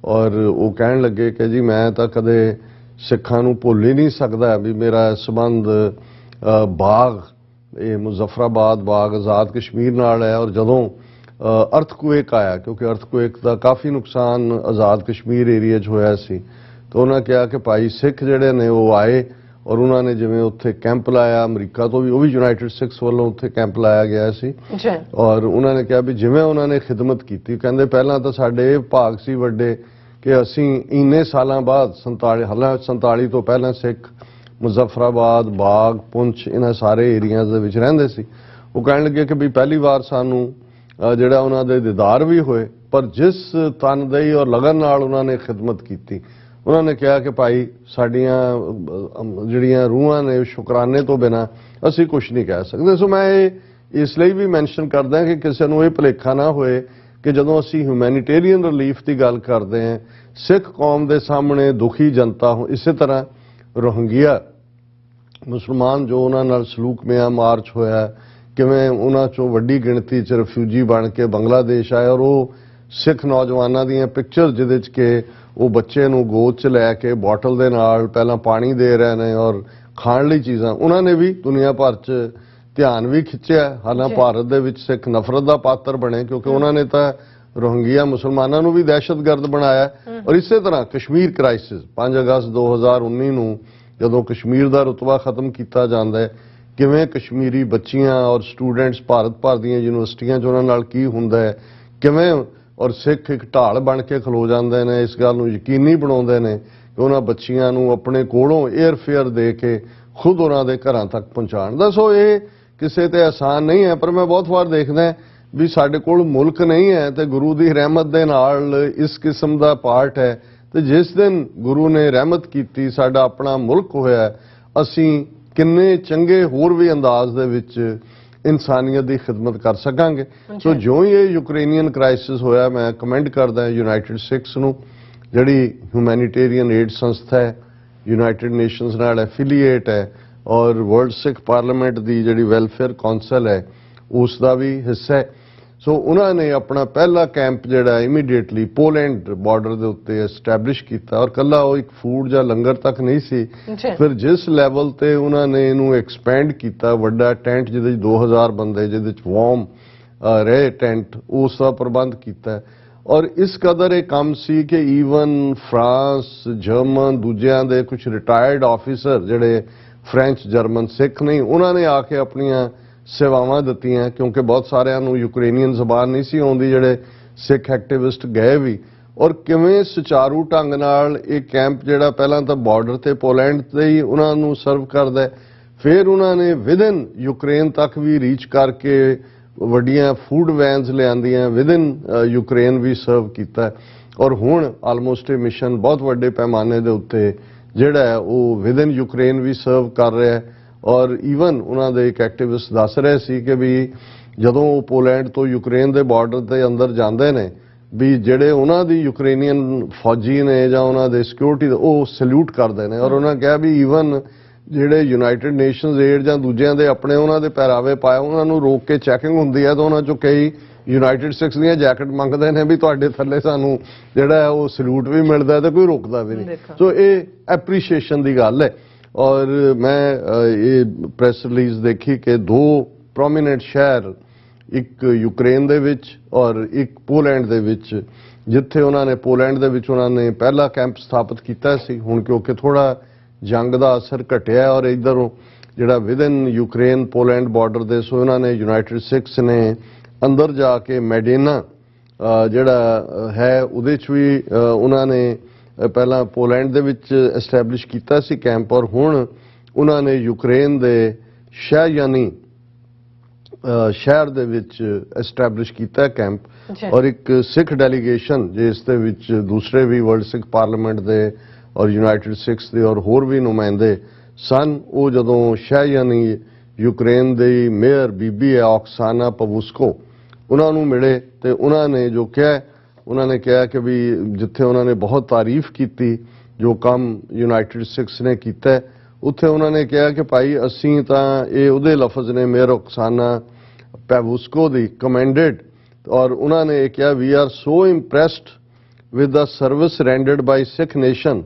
ਔਰ ਉਹ ਕਹਿਣ ਲੱਗੇ ਕਿ ਜੀ ਮੈਂ ਤਾਂ ਕਦੇ ਸਿੱਖਾਂ ਨੂੰ ਭੁੱਲ ਹੀ ਨਹੀਂ ਸਕਦਾ ਵੀ ਮੇਰਾ ਸੰਬੰਧ ਬਾਗ, ਇਹ ਮੁਜ਼ੱਫਰਾਬਾਦ ਬਾਗ ਆਜ਼ਾਦ ਕਸ਼ਮੀਰ ਨਾਲ ਹੈ। ਔਰ ਜਦੋਂ ਅਰਥਕੁਏਕ ਆਇਆ, ਕਿਉਂਕਿ ਅਰਥਕੁਏਕ ਦਾ ਕਾਫੀ ਨੁਕਸਾਨ ਆਜ਼ਾਦ ਕਸ਼ਮੀਰ ਏਰੀਆ 'ਚ ਹੋਇਆ ਸੀ, ਤਾਂ ਉਹਨਾਂ ਕਿਹਾ ਕਿ ਭਾਈ ਸਿੱਖ ਜਿਹੜੇ ਨੇ ਉਹ ਆਏ ਔਰ ਉਹਨਾਂ ਨੇ ਜਿਵੇਂ ਉੱਥੇ ਕੈਂਪ ਲਾਇਆ ਅਮਰੀਕਾ ਤੋਂ ਵੀ, ਉਹ ਵੀ ਯੂਨਾਈਟਿਡ ਸਿੱਖਸ ਵੱਲੋਂ ਉੱਥੇ ਕੈਂਪ ਲਾਇਆ ਗਿਆ ਸੀ ਔਰ ਉਹਨਾਂ ਨੇ ਕਿਹਾ ਵੀ ਜਿਵੇਂ ਉਹਨਾਂ ਨੇ ਖਿਦਮਤ ਕੀਤੀ, ਕਹਿੰਦੇ ਪਹਿਲਾਂ ਤਾਂ ਸਾਡੇ ਇਹ ਭਾਗ ਸੀ ਵੱਡੇ ਕਿ ਅਸੀਂ ਇੰਨੇ ਸਾਲਾਂ ਬਾਅਦ 47 ਤੋਂ ਪਹਿਲਾਂ ਸਿੱਖ ਮੁਜ਼ੱਫਰਾਬਾਦ, ਬਾਗ, ਪੁੰਛ ਇਹਨਾਂ ਸਾਰੇ ਏਰੀਆਜ਼ ਦੇ ਵਿੱਚ ਰਹਿੰਦੇ ਸੀ। ਉਹ ਕਹਿਣ ਲੱਗੇ ਕਿ ਵੀ ਪਹਿਲੀ ਵਾਰ ਸਾਨੂੰ ਜਿਹੜਾ ਉਹਨਾਂ ਦੇ ਦੀਦਾਰ ਵੀ ਹੋਏ, ਪਰ ਜਿਸ ਤਨਦੇਹੀ ਔਰ ਲਗਨ ਨਾਲ ਉਹਨਾਂ ਨੇ ਖਿਦਮਤ ਕੀਤੀ, ਉਹਨਾਂ ਨੇ ਕਿਹਾ ਕਿ ਭਾਈ ਸਾਡੀਆਂ ਜਿਹੜੀਆਂ ਰੂਹਾਂ ਨੇ ਸ਼ੁਕਰਾਨੇ ਤੋਂ ਬਿਨਾਂ ਅਸੀਂ ਕੁਝ ਨਹੀਂ ਕਹਿ ਸਕਦੇ। ਸੋ ਮੈਂ ਇਹ ਇਸ ਲਈ ਵੀ ਮੈਂਸ਼ਨ ਕਰਦਾ ਕਿ ਕਿਸੇ ਨੂੰ ਇਹ ਭੁਲੇਖਾ ਨਾ ਹੋਏ ਕਿ ਜਦੋਂ ਅਸੀਂ ਹਿਊਮੈਨਿਟੇਰੀਅਨ ਰਿਲੀਫ ਦੀ ਗੱਲ ਕਰਦੇ ਹਾਂ, ਸਿੱਖ ਕੌਮ ਦੇ ਸਾਹਮਣੇ ਦੁਖੀ ਜਨਤਾ ਹੋ, ਇਸੇ ਤਰ੍ਹਾਂ ਰੋਹਿੰਗਿਆ ਮੁਸਲਮਾਨ ਜੋ ਉਹਨਾਂ ਨਾਲ ਸਲੂਕ ਮਿਆਂਮਾਰ 'ਚ ਹੋਇਆ, ਕਿਵੇਂ ਉਹਨਾਂ 'ਚੋਂ ਵੱਡੀ ਗਿਣਤੀ 'ਚ ਰਿਫਿਊਜੀ ਬਣ ਕੇ ਬੰਗਲਾਦੇਸ਼ ਆਏ ਔਰ ਉਹ ਸਿੱਖ ਨੌਜਵਾਨਾਂ ਦੀਆਂ ਪਿਕਚਰ ਜਿਹਦੇ 'ਚ ਕਿ ਉਹ ਬੱਚੇ ਨੂੰ ਗੋਦ 'ਚ ਲੈ ਕੇ ਬੋਟਲ ਦੇ ਨਾਲ ਪਹਿਲਾਂ ਪਾਣੀ ਦੇ ਰਹੇ ਨੇ ਔਰ ਖਾਣ ਲਈ ਚੀਜ਼ਾਂ, ਉਹਨਾਂ ਨੇ ਵੀ ਦੁਨੀਆ ਭਰ 'ਚ ਧਿਆਨ ਵੀ ਖਿੱਚਿਆ। ਹਾਲਾਂ ਭਾਰਤ ਦੇ ਵਿੱਚ ਸਿੱਖ ਨਫ਼ਰਤ ਦਾ ਪਾਤਰ ਬਣੇ ਕਿਉਂਕਿ ਉਹਨਾਂ ਨੇ ਤਾਂ ਰੋਹਿੰਗਿਆ ਮੁਸਲਮਾਨਾਂ ਨੂੰ ਵੀ ਦਹਿਸ਼ਤਗਰਦ ਬਣਾਇਆ। ਔਰ ਇਸੇ ਤਰ੍ਹਾਂ ਕਸ਼ਮੀਰ ਕ੍ਰਾਈਸਿਸ 5 ਅਗਸਤ 2019 ਨੂੰ ਜਦੋਂ ਕਸ਼ਮੀਰ ਦਾ ਰੁਤਬਾ ਖਤਮ ਕੀਤਾ ਜਾਂਦਾ ਹੈ, ਕਿਵੇਂ ਕਸ਼ਮੀਰੀ ਬੱਚੀਆਂ ਔਰ ਸਟੂਡੈਂਟਸ ਭਾਰਤ ਭਰ ਦੀਆਂ ਯੂਨੀਵਰਸਿਟੀਆਂ 'ਚ ਉਹਨਾਂ ਨਾਲ ਕੀ ਹੁੰਦਾ ਹੈ, ਕਿਵੇਂ ਔਰ ਸਿੱਖ ਇੱਕ ਢਾਲ ਬਣ ਕੇ ਖਲੋ ਜਾਂਦੇ ਨੇ, ਇਸ ਗੱਲ ਨੂੰ ਯਕੀਨੀ ਬਣਾਉਂਦੇ ਨੇ ਕਿ ਉਹਨਾਂ ਬੱਚੀਆਂ ਨੂੰ ਆਪਣੇ ਕੋਲੋਂ 에ਅਰਫੇਅਰ ਦੇ ਕੇ ਖੁਦ ਉਹਨਾਂ ਦੇ ਘਰਾਂ ਤੱਕ ਪਹੁੰਚਾਉਣ ਦਾ। ਸੋ ਇਹ ਕਿਸੇ ਤੇ ਆਸਾਨ ਨਹੀਂ ਹੈ, ਪਰ ਮੈਂ ਬਹੁਤ ਵਾਰ ਦੇਖਦਾ ਵੀ ਸਾਡੇ ਕੋਲ ਮੁਲਕ ਨਹੀਂ ਹੈ ਤੇ ਗੁਰੂ ਦੀ ਰਹਿਮਤ ਦੇ ਨਾਲ ਇਸ ਕਿਸਮ ਦਾ ਪਾਰਟ ਹੈ, ਤੇ ਜਿਸ ਦਿਨ ਗੁਰੂ ਨੇ ਰਹਿਮਤ ਕੀਤੀ ਸਾਡਾ ਆਪਣਾ ਮੁਲਕ ਹੋਇਆ, ਅਸੀਂ ਕਿੰਨੇ ਚੰਗੇ ਹੋਰ ਵੀ ਅੰਦਾਜ਼ ਦੇ ਵਿੱਚ ਇਨਸਾਨੀਅਤ ਦੀ ਖਿਦਮਤ ਕਰ ਸਕਾਂਗੇ। ਸੋ ਜਿਉਂ ਹੀ ਇਹ ਯੂਕਰੇਨੀਅਨ ਕ੍ਰਾਈਸਿਸ ਹੋਇਆ, ਮੈਂ ਕਮੈਂਡ ਕਰਦਾ ਯੂਨਾਈਟਿਡ ਸਿੱਖਸ ਨੂੰ, ਜਿਹੜੀ ਹਿਊਮੈਨਿਟੇਰੀਅਨ ਏਡ ਸੰਸਥਾ ਹੈ, ਯੂਨਾਈਟਿਡ ਨੇਸ਼ਨਸ ਨਾਲ ਐਫੀਲੀਏਟ ਹੈ ਔਰ ਵਰਲਡ ਸਿੱਖ ਪਾਰਲੀਮੈਂਟ ਦੀ ਜਿਹੜੀ ਵੈਲਫੇਅਰ ਕੌਂਸਲ ਹੈ ਉਸ ਦਾ ਵੀ ਹਿੱਸਾ ਹੈ। ਸੋ ਉਹਨਾਂ ਨੇ ਆਪਣਾ ਪਹਿਲਾ ਕੈਂਪ ਜਿਹੜਾ ਇਮੀਡੀਏਟਲੀ ਪੋਲੈਂਡ ਬਾਰਡਰ ਦੇ ਉੱਤੇ ਐਸਟੈਬਲਿਸ਼ ਕੀਤਾ ਔਰ ਕੱਲਾ ਉਹ ਇੱਕ ਫੂਡ ਜਾਂ ਲੰਗਰ ਤੱਕ ਨਹੀਂ ਸੀ, ਫਿਰ ਜਿਸ ਲੈਵਲ ਤੇ ਉਹਨਾਂ ਨੇ ਇਹਨੂੰ ਐਕਸਪੈਂਡ ਕੀਤਾ, ਵੱਡਾ ਟੈਂਟ ਜਿਹਦੇ 'ਚ 2000 ਬੰਦੇ ਜਿਹਦੇ 'ਚ ਵਾਰਮ ਰਹੇ ਟੈਂਟ, ਉਸ ਦਾ ਪ੍ਰਬੰਧ ਕੀਤਾ। ਔਰ ਇਸ ਕਦਰ ਇਹ ਕੰਮ ਸੀ ਕਿ ਈਵਨ ਫਰਾਂਸ, ਜਰਮਨ, ਦੂਜਿਆਂ ਦੇ ਕੁਝ ਰਿਟਾਇਰਡ ਆਫੀਸਰ ਜਿਹੜੇ ਫ੍ਰੈਂਚ, ਜਰਮਨ ਸਿੱਖ ਨਹੀਂ, ਉਹਨਾਂ ਨੇ ਆ ਕੇ ਆਪਣੀਆਂ ਸੇਵਾਵਾਂ ਦਿੱਤੀਆਂ ਕਿਉਂਕਿ ਬਹੁਤ ਸਾਰਿਆਂ ਨੂੰ ਯੂਕਰੇਨੀਅਨ ਜ਼ਬਾਨ ਨਹੀਂ ਸੀ ਆਉਂਦੀ, ਜਿਹੜੇ ਸਿੱਖ ਐਕਟਿਵਿਸਟ ਗਏ ਵੀ। ਔਰ ਕਿਵੇਂ ਸੁਚਾਰੂ ਢੰਗ ਨਾਲ ਇਹ ਕੈਂਪ ਜਿਹੜਾ ਪਹਿਲਾਂ ਤਾਂ ਬਾਰਡਰ ਤੇ ਪੋਲੈਂਡ ਤੇ ਹੀ ਉਹਨਾਂ ਨੂੰ ਸਰਵ ਕਰਦਾ, ਫਿਰ ਉਹਨਾਂ ਨੇ ਵਿਦਨ ਯੂਕਰੇਨ ਤੱਕ ਵੀ ਰੀਚ ਕਰਕੇ ਵੱਡੀਆਂ ਫੂਡ ਵੈਨਸ ਲਿਆਂਦੀਆਂ, ਵਿਦਨ ਯੂਕਰੇਨ ਵੀ ਸਰਵ ਕੀਤਾ। ਔਰ ਹੁਣ ਆਲਮੋਸਟ ਇਹ ਮਿਸ਼ਨ ਬਹੁਤ ਵੱਡੇ ਪੈਮਾਨੇ ਦੇ ਉੱਤੇ ਜਿਹੜਾ ਹੈ ਉਹ ਵਿਦਨ ਯੂਕਰੇਨ ਵੀ ਸਰਵ ਕਰ ਰਿਹਾ ਹੈ। ਔਰ ਈਵਨ ਉਹਨਾਂ ਦੇ ਇੱਕ ਐਕਟਿਵਿਸਟ ਦੱਸ ਰਹੇ ਸੀ ਕਿ ਵੀ ਜਦੋਂ ਉਹ ਪੋਲੈਂਡ ਤੋਂ ਯੂਕਰੇਨ ਦੇ ਬਾਰਡਰ ਦੇ ਅੰਦਰ ਜਾਂਦੇ ਨੇ, ਵੀ ਜਿਹੜੇ ਉਹਨਾਂ ਦੀ ਯੂਕਰੇਨੀਅਨ ਫੌਜੀ ਨੇ ਜਾਂ ਉਹਨਾਂ ਦੇ ਸਿਕਿਉਰਿਟੀ ਉਹ ਸਲੂਟ ਕਰਦੇ ਨੇ। ਔਰ ਉਹਨਾਂ ਕਿਹਾ ਵੀ ਈਵਨ ਜਿਹੜੇ ਯੂਨਾਈਟਿਡ ਨੇਸ਼ਨਸ ਏਡ ਜਾਂ ਦੂਜਿਆਂ ਦੇ ਆਪਣੇ ਉਹਨਾਂ ਦੇ ਪਹਿਰਾਵੇ ਪਾਏ, ਉਹਨਾਂ ਨੂੰ ਰੋਕ ਕੇ ਚੈਕਿੰਗ ਹੁੰਦੀ ਹੈ ਤਾਂ ਉਹਨਾਂ ਚੋਂ ਕਈ ਯੂਨਾਈਟਿਡ ਸਿੱਖਸ ਦੀਆਂ ਜੈਕਟ ਮੰਗਦੇ ਨੇ ਵੀ ਤੁਹਾਡੇ ਥੱਲੇ ਸਾਨੂੰ ਜਿਹੜਾ ਹੈ ਉਹ ਸਲੂਟ ਵੀ ਮਿਲਦਾ ਤੇ ਕੋਈ ਰੋਕਦਾ ਵੀ ਨਹੀਂ। ਸੋ ਇਹ ਐਪਰੀਸ਼ੀਏਸ਼ਨ ਦੀ ਗੱਲ ਹੈ। ਔਰ ਮੈਂ ਇਹ ਪ੍ਰੈਸ ਰਿਲੀਜ਼ ਦੇਖੀ ਕਿ 2 ਪ੍ਰੋਮੀਨੈਂਟ ਸ਼ਹਿਰ, ਇੱਕ ਯੂਕਰੇਨ ਦੇ ਵਿੱਚ ਔਰ ਇੱਕ ਪੋਲੈਂਡ ਦੇ ਵਿੱਚ, ਜਿੱਥੇ ਉਹਨਾਂ ਨੇ ਪੋਲੈਂਡ ਦੇ ਵਿੱਚ ਉਹਨਾਂ ਨੇ ਪਹਿਲਾ ਕੈਂਪ ਸਥਾਪਿਤ ਕੀਤਾ ਸੀ। ਹੁਣ ਕਿਉਂਕਿ ਥੋੜਾ ਜੰਗ ਦਾ ਅਸਰ ਘਟਿਆ ਔਰ ਇੱਧਰੋਂ ਜਿਹੜਾ ਵਿਦਨ ਯੂਕਰੇਨ ਪੋਲੈਂਡ ਬਾਰਡਰ ਦੇ, ਸੋ ਉਹਨਾਂ ਨੇ ਯੂਨਾਈਟਿਡ ਸਿੱਖਸ ਨੇ ਅੰਦਰ ਜਾ ਕੇ ਮੈਡੇਨਾ ਜਿਹੜਾ ਹੈ ਉਹਦੇ 'ਚ ਵੀ ਉਹਨਾਂ ਨੇ ਪਹਿਲਾਂ ਪੋਲੈਂਡ ਦੇ ਵਿੱਚ ਐਸਟੈਬਲਿਸ਼ ਕੀਤਾ ਸੀ ਕੈਂਪ, ਔਰ ਹੁਣ ਉਹਨਾਂ ਨੇ ਯੂਕਰੇਨ ਦੇ ਸ਼ਹਿਯਾਨੀ ਸ਼ਹਿਰ ਦੇ ਵਿੱਚ ਐਸਟੈਬਲਿਸ਼ ਕੀਤਾ ਕੈਂਪ। ਔਰ ਇੱਕ ਸਿੱਖ ਡੈਲੀਗੇਸ਼ਨ ਜਿਸ ਦੇ ਵਿੱਚ ਦੂਸਰੇ ਵੀ ਵਰਲਡ ਸਿੱਖ ਪਾਰਲੀਮੈਂਟ ਦੇ ਔਰ ਯੂਨਾਈਟਿਡ ਸਿੱਖਸ ਦੇ ਔਰ ਹੋਰ ਵੀ ਨੁਮਾਇੰਦੇ ਸਨ, ਉਹ ਜਦੋਂ ਸ਼ਹਿਯਾਨੀ ਯੂਕਰੇਨ ਦੀ ਮੇਅਰ ਬੀਬੀ ਹੈ ਔਕਸਾਨਾ ਪਵੁਸਕੋ, ਉਹਨਾਂ ਨੂੰ ਮਿਲੇ ਤੇ ਉਹਨਾਂ ਨੇ ਜੋ ਕਿਹਾ, ਉਹਨਾਂ ਨੇ ਕਿਹਾ ਕਿ ਵੀ ਜਿੱਥੇ ਉਹਨਾਂ ਨੇ ਬਹੁਤ ਤਾਰੀਫ ਕੀਤੀ ਜੋ ਕੰਮ ਯੂਨਾਈਟਿਡ ਸਿੱਖਸ ਨੇ ਕੀਤਾ, ਉੱਥੇ ਉਹਨਾਂ ਨੇ ਕਿਹਾ ਕਿ ਭਾਈ ਅਸੀਂ ਤਾਂ ਇਹ ਉਹਦੇ ਲਫ਼ਜ਼ ਨੇ ਮੇਅਰ ਔਕਸਾਨਾ ਪੈਵੁਸਕੋ ਦੀ ਕਮੈਂਡਡ, ਔਰ ਉਹਨਾਂ ਨੇ ਇਹ ਕਿਹਾ ਵੀ are so impressed with the service rendered by Sikh nation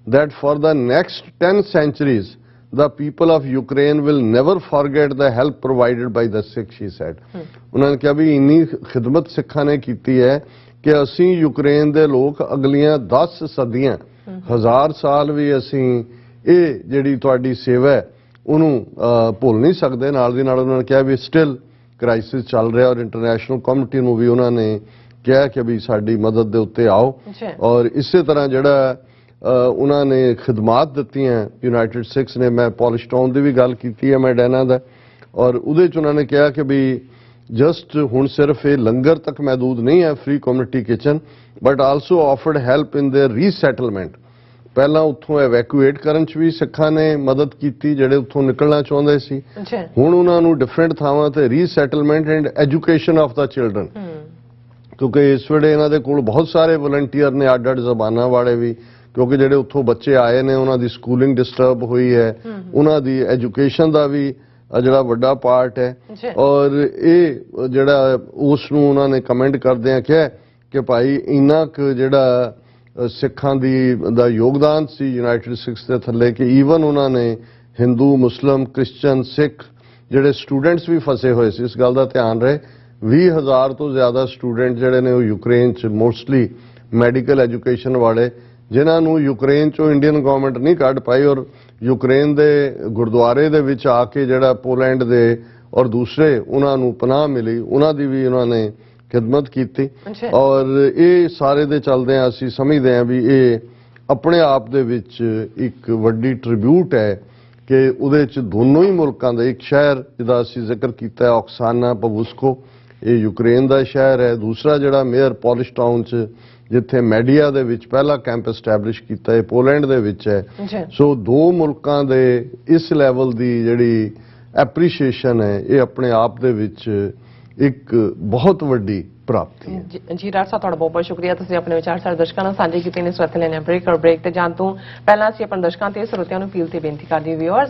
that for the next 10 centuries the people of Ukraine will never forget the help provided by the Sikh, she said. ਉਹਨਾਂ ਨੇ ਕਿਹਾ ਵੀ ਇੰਨੀ ਖਿਦਮਤ ਸਿੱਖਾਂ ਨੇ ਕੀਤੀ ਹੈ ਕਿ ਅਸੀਂ ਯੂਕਰੇਨ ਦੇ ਲੋਕ ਅਗਲੀਆਂ 10 ਸਦੀਆਂ 1000 ਸਾਲ ਵੀ ਅਸੀਂ ਇਹ ਜਿਹੜੀ ਤੁਹਾਡੀ ਸੇਵਾ ਹੈ ਉਹਨੂੰ ਭੁੱਲ ਨਹੀਂ ਸਕਦੇ। ਨਾਲ ਦੀ ਨਾਲ ਉਹਨਾਂ ਨੇ ਕਿਹਾ ਵੀ ਸਟਿਲ ਕ੍ਰਾਈਸਿਸ ਚੱਲ ਰਿਹਾ, ਔਰ ਇੰਟਰਨੈਸ਼ਨਲ ਕਮਿਊਨਿਟੀ ਨੂੰ ਵੀ ਉਹਨਾਂ ਨੇ ਕਿਹਾ ਕਿ ਵੀ ਸਾਡੀ ਮਦਦ ਦੇ ਉੱਤੇ ਆਓ। ਔਰ ਇਸੇ ਤਰ੍ਹਾਂ ਜਿਹੜਾ ਉਹਨਾਂ ਨੇ ਖਿਦਮਾਤ ਦਿੱਤੀਆਂ ਯੂਨਾਈਟਿਡ ਸਿੱਖਸ ਨੇ, ਮੈਂ ਪੋਲਿਸ਼ ਟਾਊਨ ਦੀ ਵੀ ਗੱਲ ਕੀਤੀ ਹੈ ਮੈਡਾਨਾ ਦਾ, ਔਰ ਉਹਦੇ 'ਚ ਉਹਨਾਂ ਨੇ ਕਿਹਾ ਕਿ ਵੀ ਜਸਟ ਹੁਣ ਸਿਰਫ ਇਹ ਲੰਗਰ ਤੱਕ ਮਹਿਦੂਦ ਨਹੀਂ ਹੈ free community kitchen, but also offered help in there ਰੀਸੈਟਲਮੈਂਟ। ਪਹਿਲਾਂ ਉੱਥੋਂ ਐਵੈਕੂਏਟ ਕਰਨ 'ਚ ਵੀ ਸਿੱਖਾਂ ਨੇ ਮਦਦ ਕੀਤੀ ਜਿਹੜੇ ਉੱਥੋਂ ਨਿਕਲਣਾ ਚਾਹੁੰਦੇ ਸੀ। ਹੁਣ ਉਹਨਾਂ ਨੂੰ ਡਿਫਰੈਂਟ ਥਾਵਾਂ ਤੇ ਰੀਸੈਟਲਮੈਂਟ and education of the children, ਕਿਉਂਕਿ ਇਸ ਵੇਲੇ ਇਹਨਾਂ ਦੇ ਕੋਲ ਬਹੁਤ ਸਾਰੇ ਵਲੰਟੀਅਰ ਨੇ ਅੱਡ-ਅੱਡ ਜ਼ਬਾਨਾਂ ਵਾਲੇ ਵੀ, ਕਿਉਂਕਿ ਜਿਹੜੇ ਉੱਥੋਂ ਬੱਚੇ ਆਏ ਨੇ ਉਹਨਾਂ ਦੀ ਸਕੂਲਿੰਗ ਡਿਸਟਰਬ ਹੋਈ ਹੈ, ਉਹਨਾਂ ਦੀ ਐਜੂਕੇਸ਼ਨ ਦਾ ਵੀ ਜਿਹੜਾ ਵੱਡਾ ਪਾਰਟ ਹੈ। ਔਰ ਇਹ ਜਿਹੜਾ ਉਸ ਨੂੰ ਉਹਨਾਂ ਨੇ ਕਮੈਂਟ ਕਰਦਿਆਂ ਕਿਹਾ ਕਿ ਭਾਈ ਇੰਨਾ ਕੁ ਜਿਹੜਾ ਸਿੱਖਾਂ ਦਾ ਯੋਗਦਾਨ ਸੀ ਯੂਨਾਈਟਿਡ ਸਿੱਖਸ ਦੇ ਥੱਲੇ ਕਿ ਈਵਨ ਉਹਨਾਂ ਨੇ ਹਿੰਦੂ, ਮੁਸਲਮ, ਕ੍ਰਿਸਚਨ, ਸਿੱਖ ਜਿਹੜੇ ਸਟੂਡੈਂਟਸ ਵੀ ਫਸੇ ਹੋਏ ਸੀ, ਇਸ ਗੱਲ ਦਾ ਧਿਆਨ ਰਹੇ 20,000 ਤੋਂ ਜ਼ਿਆਦਾ ਸਟੂਡੈਂਟ ਜਿਹੜੇ ਨੇ ਉਹ ਯੂਕਰੇਨ 'ਚ ਮੋਸਟਲੀ ਮੈਡੀਕਲ ਐਜੂਕੇਸ਼ਨ ਵਾਲੇ, ਜਿਨ੍ਹਾਂ ਨੂੰ ਯੂਕਰੇਨ 'ਚੋਂ ਇੰਡੀਅਨ ਗਵਰਨਮੈਂਟ ਨਹੀਂ ਕੱਢ ਪਾਈ, ਔਰ ਯੂਕਰੇਨ ਦੇ ਗੁਰਦੁਆਰੇ ਦੇ ਵਿੱਚ ਆ ਕੇ ਜਿਹੜਾ ਪੋਲੈਂਡ ਦੇ ਔਰ ਦੂਸਰੇ ਉਹਨਾਂ ਨੂੰ ਪਨਾਹ ਮਿਲੀ, ਉਹਨਾਂ ਦੀ ਵੀ ਉਹਨਾਂ ਨੇ ਖਿਦਮਤ ਕੀਤੀ। ਔਰ ਇਹ ਸਾਰੇ ਦੇ ਚੱਲਦਿਆਂ ਅਸੀਂ ਸਮਝਦੇ ਹਾਂ ਵੀ ਇਹ ਆਪਣੇ ਆਪ ਦੇ ਵਿੱਚ ਇੱਕ ਵੱਡੀ ਟ੍ਰਿਬਿਊਟ ਹੈ ਕਿ ਉਹਦੇ 'ਚ ਦੋਨੋਂ ਹੀ ਮੁਲਕਾਂ ਦੇ, ਇੱਕ ਸ਼ਹਿਰ ਜਿਹਦਾ ਅਸੀਂ ਜ਼ਿਕਰ ਕੀਤਾ ਹੈ ਓਕਸਾਨਾ ਪਵੁਸਕੋ, ਇਹ ਯੂਕਰੇਨ ਦਾ ਸ਼ਹਿਰ ਹੈ, ਦੂਸਰਾ ਜਿਹੜਾ ਮੇਅਰ ਪੋਲਿਸ਼ ਟਾਊਨ 'ਚ ਜਿੱਥੇ ਮੈਡੀਆ ਦੇ ਵਿੱਚ ਪਹਿਲਾ ਕੈਂਪ ਐਸਟੈਬਲਿਸ਼ ਕੀਤਾ ਹੈ ਪੋਲੈਂਡ ਦੇ ਵਿੱਚ ਹੈ। ਸੋ ਦੋ ਮੁਲਕਾਂ ਦੇ ਇਸ ਲੈਵਲ ਦੀ ਜਿਹੜੀ ਐਪਰੀਸ਼ੀਏਸ਼ਨ ਹੈ ਇਹ ਆਪਣੇ ਆਪ ਦੇ ਵਿੱਚ ਇੱਕ ਬਹੁਤ ਵੱਡੀ ਪ੍ਰਾਪਤੀ ਹੈ। ਜੀ ਡਾਕਟਰ ਸਾਹਿਬ, ਤੁਹਾਡਾ ਬਹੁਤ ਬਹੁਤ ਸ਼ੁਕਰੀਆ, ਤੁਸੀਂ ਆਪਣੇ ਵਿਚਾਰ ਸਾਡੇ ਦਰਸ਼ਕਾਂ ਨਾਲ ਸਾਂਝੇ ਕੀਤੇ ਨੇ। ਸਵਾਗਤ ਲੈਣੇ ਬ੍ਰੇਕ ਤੇ ਜਾਣ ਤੋਂ ਪਹਿਲਾਂ ਅਸੀਂ ਆਪਣੇ ਦਰਸ਼ਕਾਂ ਤੇ ਸਰੋਤਿਆਂ ਨੂੰ ਅਪੀਲ ਤੇ ਬੇਨਤੀ ਕਰਦੇ ਹਾਂ ਵਿਊਅਰਸ,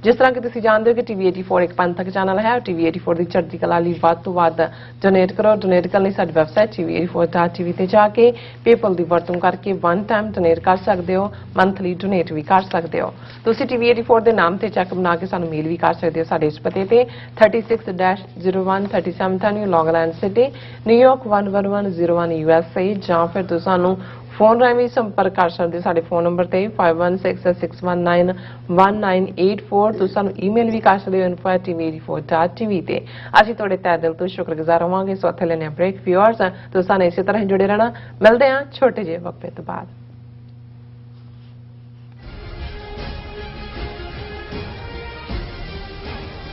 ਜਿਸ ਤਰ੍ਹਾਂ ਕਿ ਤੁਸੀਂ ਜਾਣਦੇ ਹੋ ਕਿ ਟੀਵੀ 84 ਇੱਕ ਪੰਥਕ ਚੈਨਲ ਹੈ, ਟੀਵੀ 84 ਦੀ ਚੜ੍ਹਦੀ ਕਲਾ ਲਈ ਵੱਧ ਤੋਂ ਵੱਧ ਡੋਨੇਟ ਕਰੋ। ਡੋਨੇਟ ਕਰਨ ਲਈ ਸਾਡੀ ਵੈਬਸਾਈਟ tv84.tv ਤੇ ਜਾ ਕੇ ਪੇਪਲ ਦੀ ਵਰਤੋਂ ਕਰਕੇ ਵਨ ਟਾਈਮ ਡੋਨੇਟ ਕਰ ਸਕਦੇ ਹੋ, ਮੰਥਲੀ ਡੋਨੇਟ ਵੀ ਕਰ ਸਕਦੇ ਹੋ। ਤੁਸੀਂ ਟੀਵੀ 84 ਦੇ ਨਾਮ ਤੇ ਚੈੱਕ ਬਣਾ ਕੇ ਸਾਨੂੰ ਮੇਲ ਵੀ ਕਰ ਸਕਦੇ ਹੋ ਸਾਡੇ ਇਸ ਪਤੇ ਤੇ 36-01 37 ਐਵਨਿਊ ਲੌਂਗ ਆਈਲੈਂਡ ਸਿਟੀ, ਨਿਊਯਾਰਕ 11101 USA, ਜਾਂ ਫਿਰ ਤੁਸੀਂ ਸਾਨੂੰ ਫੋਨ ਰਾਹੀਂ ਵੀ ਸੰਪਰਕ ਕਰ ਸਕਦੇ ਹੋ ਸਾਡੇ ਫੋਨ ਨੰਬਰ ਤੇ 5166191984। ਤੁਸੀਂ ਸਾਨੂੰ ਈਮੇਲ ਵੀ ਕਰ ਸਕਦੇ ਹੋ info@tv84.tv ਤੇ। ਅਸੀਂ ਤੁਹਾਡੇ ਤਹਿ ਦਿਲ ਤੋਂ ਸ਼ੁਕਰਗੁਜ਼ਾਰ ਹੋਵਾਂਗੇ। ਸੋ ਇੱਥੇ ਲੈਣੇ ਬ੍ਰੇਕ ਵਿਊਅਰਸ, ਤੁਸੀਂ ਸਾਨੂੰ ਇਸੇ ਤਰ੍ਹਾਂ ਹੀ ਜੁੜੇ ਰਹਿਣਾ। ਮਿਲਦੇ ਹਾਂ ਛੋਟੇ ਜਿਹੇ ਵਕਫੇ ਤੋਂ ਬਾਅਦ।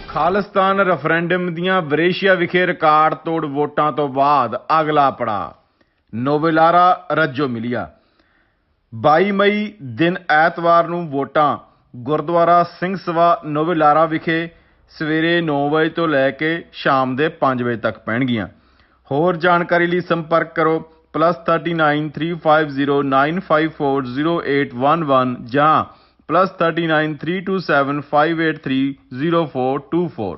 ਖਾਲਿਸਤਾਨ ਰੈਫਰੈਂਡਮ ਦੀਆਂ ਬਰੇਸ਼ੀਆ ਵਿਖੇ ਰਿਕਾਰਡ ਤੋੜ ਵੋਟਾਂ ਤੋਂ ਬਾਅਦ ਅਗਲਾ ਪੜਾਅ ਨੋਵੇਲਾਰਾ ਰੱਜੋ ਮਿਲਿਆ। 22 ਮਈ ਦਿਨ ਐਤਵਾਰ ਨੂੰ ਵੋਟਾਂ ਗੁਰਦੁਆਰਾ ਸਿੰਘ ਸਭਾ ਨੋਵੇਲਾਰਾ ਵਿਖੇ ਸਵੇਰੇ 9 ਵਜੇ ਤੋਂ ਲੈ ਕੇ ਸ਼ਾਮ ਦੇ 5 ਵਜੇ ਤੱਕ ਪੈਣਗੀਆਂ। ਹੋਰ ਜਾਣਕਾਰੀ ਲਈ ਸੰਪਰਕ ਕਰੋ +39 350 9540811 ਜਾਂ +39 327 583 0424।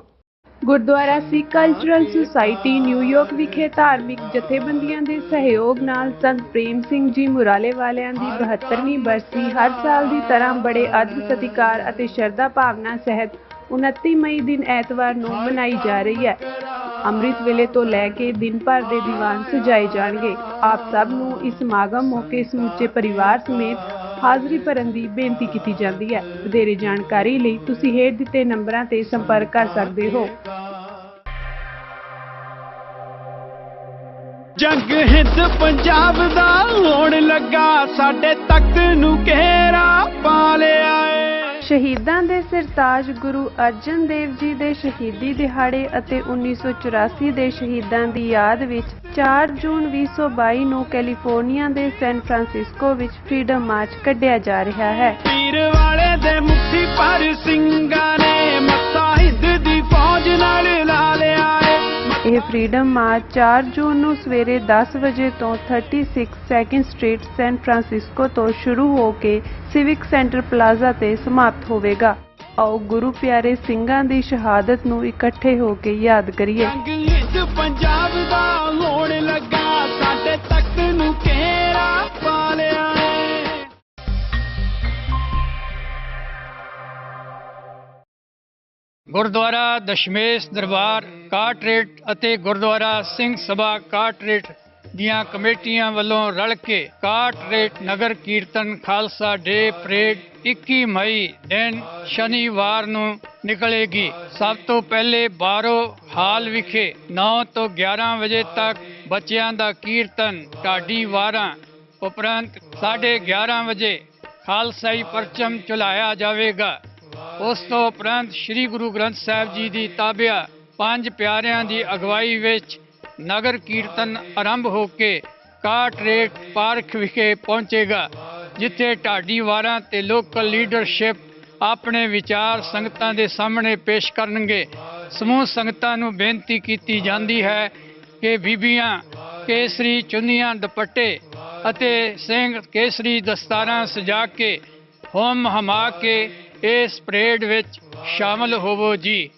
ਗੁਰਦੁਆਰਾ ਸਿੱਖ ਕਲਚਰਲ ਸੁਸਾਇਟੀ ਨਿਊਯਾਰਕ ਵਿਖੇ ਧਾਰਮਿਕ ਜਥੇਬੰਦੀਆਂ ਦੇ ਸਹਿਯੋਗ ਨਾਲ ਸੰਤ ਪ੍ਰੇਮ ਸਿੰਘ ਜੀ ਮੁਰਾਲੇ ਵਾਲਿਆਂ ਦੀ 72ਵੀਂ ਬਰਸੀ ਹਰ ਸਾਲ ਦੀ ਤਰ੍ਹਾਂ ਬੜੇ ਆਦਰ ਸਤਿਕਾਰ ਅਤੇ ਸ਼ਰਧਾ ਭਾਵਨਾ ਸਹਿਤ 29 ਮਈ ਦਿਨ ਐਤਵਾਰ ਨੂੰ ਮਨਾਈ ਜਾ ਰਹੀ ਹੈ। ਅੰਮ੍ਰਿਤ ਵੇਲੇ ਤੋਂ ਲੈ ਕੇ ਦਿਨ ਭਰ ਦੇ ਦੀਵਾਨ ਸਜਾਏ ਜਾਣਗੇ। ਆਪ ਸਭ ਨੂੰ ਇਸ ਸਮਾਗਮ ਮੌਕੇ ਸਮੁੱਚੇ ਪਰਿਵਾਰ ਸਮੇਤ ਹਾਜ਼ਰੀ ਭਰਨ ਦੀ ਬੇਨਤੀ ਕੀਤੀ ਜਾਂਦੀ ਹੈ। ਵਧੇਰੇ ਜਾਣਕਾਰੀ ਲਈ ਤੁਸੀਂ ਹੇਠ ਦਿੱਤੇ ਨੰਬਰਾਂ ਤੇ ਸੰਪਰਕ ਕਰ ਸਕਦੇ ਹੋ। ਜੰਗ ਹਿੰਦ ਪੰਜਾਬ ਦਾ ਹੋਣ ਲੱਗਾ, ਸਾਡੇ ਤਖਤ ਨੂੰ ਘੇਰਾ ਪਾ ਲਿਆ ਏ। ਸ਼ਹੀਦਾਂ ਦੇ ਸਰਤਾਜ ਗੁਰੂ ਅਰਜਨ ਦੇਵ ਜੀ ਦੇ ਸ਼ਹੀਦੀ ਦਿਹਾੜੇ ਅਤੇ 1984 ਦੇ ਸ਼ਹੀਦਾਂ ਦੀ ਯਾਦ ਵਿੱਚ 4 ਜੂਨ 2022 ਨੂੰ ਕੈਲੀਫੋਰਨੀਆ ਦੇ ਸੈਨ ਫਰਾਂਸਿਸਕੋ ਵਿੱਚ ਫਰੀडम ਮਾਰਚ ਕੱਢਿਆ ਜਾ ਰਿਹਾ ਹੈ। ਪੀਰ ਵਾਲੇ ਦੇ ਮੁਖੀ ਪਰ ਸਿੰਘਾਂ ਨੇ ਮੱਥਾ ਹਿੰਦ ਦੀ ਫੌਜ ਨਾਲ ਲਾ ਲਿਆ ਏ। ਇਹ ਫਰੀडम ਮਾਰਚ 4 ਜੂਨ ਨੂੰ ਸਵੇਰੇ 10 ਵਜੇ ਤੋਂ 36 2nd ਸਟਰੀਟ ਸੈਨ ਫਰਾਂਸਿਸਕੋ ਤੋਂ ਸ਼ੁਰੂ ਹੋ ਕੇ ਸਿਵਿਕ ਸੈਂਟਰ ਪਲਾਜ਼ਾ ਤੇ ਸਮਾਪਤ ਹੋਵੇਗਾ। ਆਓ ਗੁਰੂ ਪਿਆਰੇ ਸਿੰਘਾਂ ਦੀ ਸ਼ਹਾਦਤ ਨੂੰ ਇਕੱਠੇ ਹੋ ਕੇ ਯਾਦ ਕਰੀਏ। ਜੰਗ ਹਿੰਦ ਪੰਜਾਬ ਦਾ ਹੋਣ ਲੱਗਾ, ਸਾਡੇ ਤਖਤ ਨੂੰ ਘੇਰਾ ਪਾ ਲਿਆ ਏ। ਗੁਰਦੁਆਰਾ ਦਸ਼ਮੇਸ਼ ਦਰਬਾਰ ਕਾਟਰੇਟ ਅਤੇ ਗੁਰਦੁਆਰਾ ਸਿੰਘ ਸਭਾ ਕਾਟਰੇਟ ਦੀਆਂ ਕਮੇਟੀਆਂ ਵੱਲੋਂ ਰਲ ਕੇ ਕਾਟਰੇਟ ਨਗਰ ਕੀਰਤਨ ਖਾਲਸਾ ਡੇ ਪਰੇਡ 21 ਮਈ ਦਿਨ ਸ਼ਨੀਵਾਰ ਨੂੰ ਨਿਕਲੇਗੀ। ਸਭ ਤੋਂ ਪਹਿਲੇ ਬਾਰੋ ਹਾਲ ਵਿਖੇ 9 ਤੋਂ 11 ਵਜੇ ਤੱਕ ਬੱਚਿਆਂ ਦਾ ਕੀਰਤਨ ਢਾਡੀ ਵਾਰਾਂ ਉਪਰੰਤ 11:30 ਵਜੇ ਖਾਲਸਾਈ ਪਰਚਮ ਚਲਾਇਆ ਜਾਵੇਗਾ। ਉਸ ਤੋਂ ਉਪਰੰਤ ਸ੍ਰੀ ਗੁਰੂ ਗ੍ਰੰਥ ਸਾਹਿਬ ਜੀ ਦੀ ਤਾਬਿਆ ਪੰਜ ਪਿਆਰਿਆਂ ਦੀ ਅਗਵਾਈ ਵਿੱਚ ਨਗਰ ਕੀਰਤਨ ਆਰੰਭ ਹੋ ਕੇ ਕਾਟਰੇਟ ਪਾਰਕ ਵਿਖੇ ਪਹੁੰਚੇਗਾ, ਜਿੱਥੇ ਢਾਡੀ ਵਾਰਾਂ ਤੇ ਲੋਕਲ ਲੀਡਰਸ਼ਿਪ ਆਪਣੇ ਵਿਚਾਰ ਸੰਗਤਾਂ ਦੇ ਸਾਹਮਣੇ ਪੇਸ਼ ਕਰਨਗੇ। ਸਮੂਹ ਸੰਗਤਾਂ ਨੂੰ ਬੇਨਤੀ ਕੀਤੀ ਜਾਂਦੀ ਹੈ ਕਿ ਬੀਬੀਆਂ ਕੇਸਰੀ ਚੁੰਨੀਆਂ ਦੁਪੱਟੇ ਅਤੇ ਸਿੰਘ ਕੇਸਰੀ ਦਸਤਾਰਾਂ ਸਜਾ ਕੇ ਹੋਮ ਹਮਾ ਕੇ ਇਸ ਪਰੇਡ ਵਿੱਚ ਸ਼ਾਮਲ ਹੋਵੋ ਜੀ।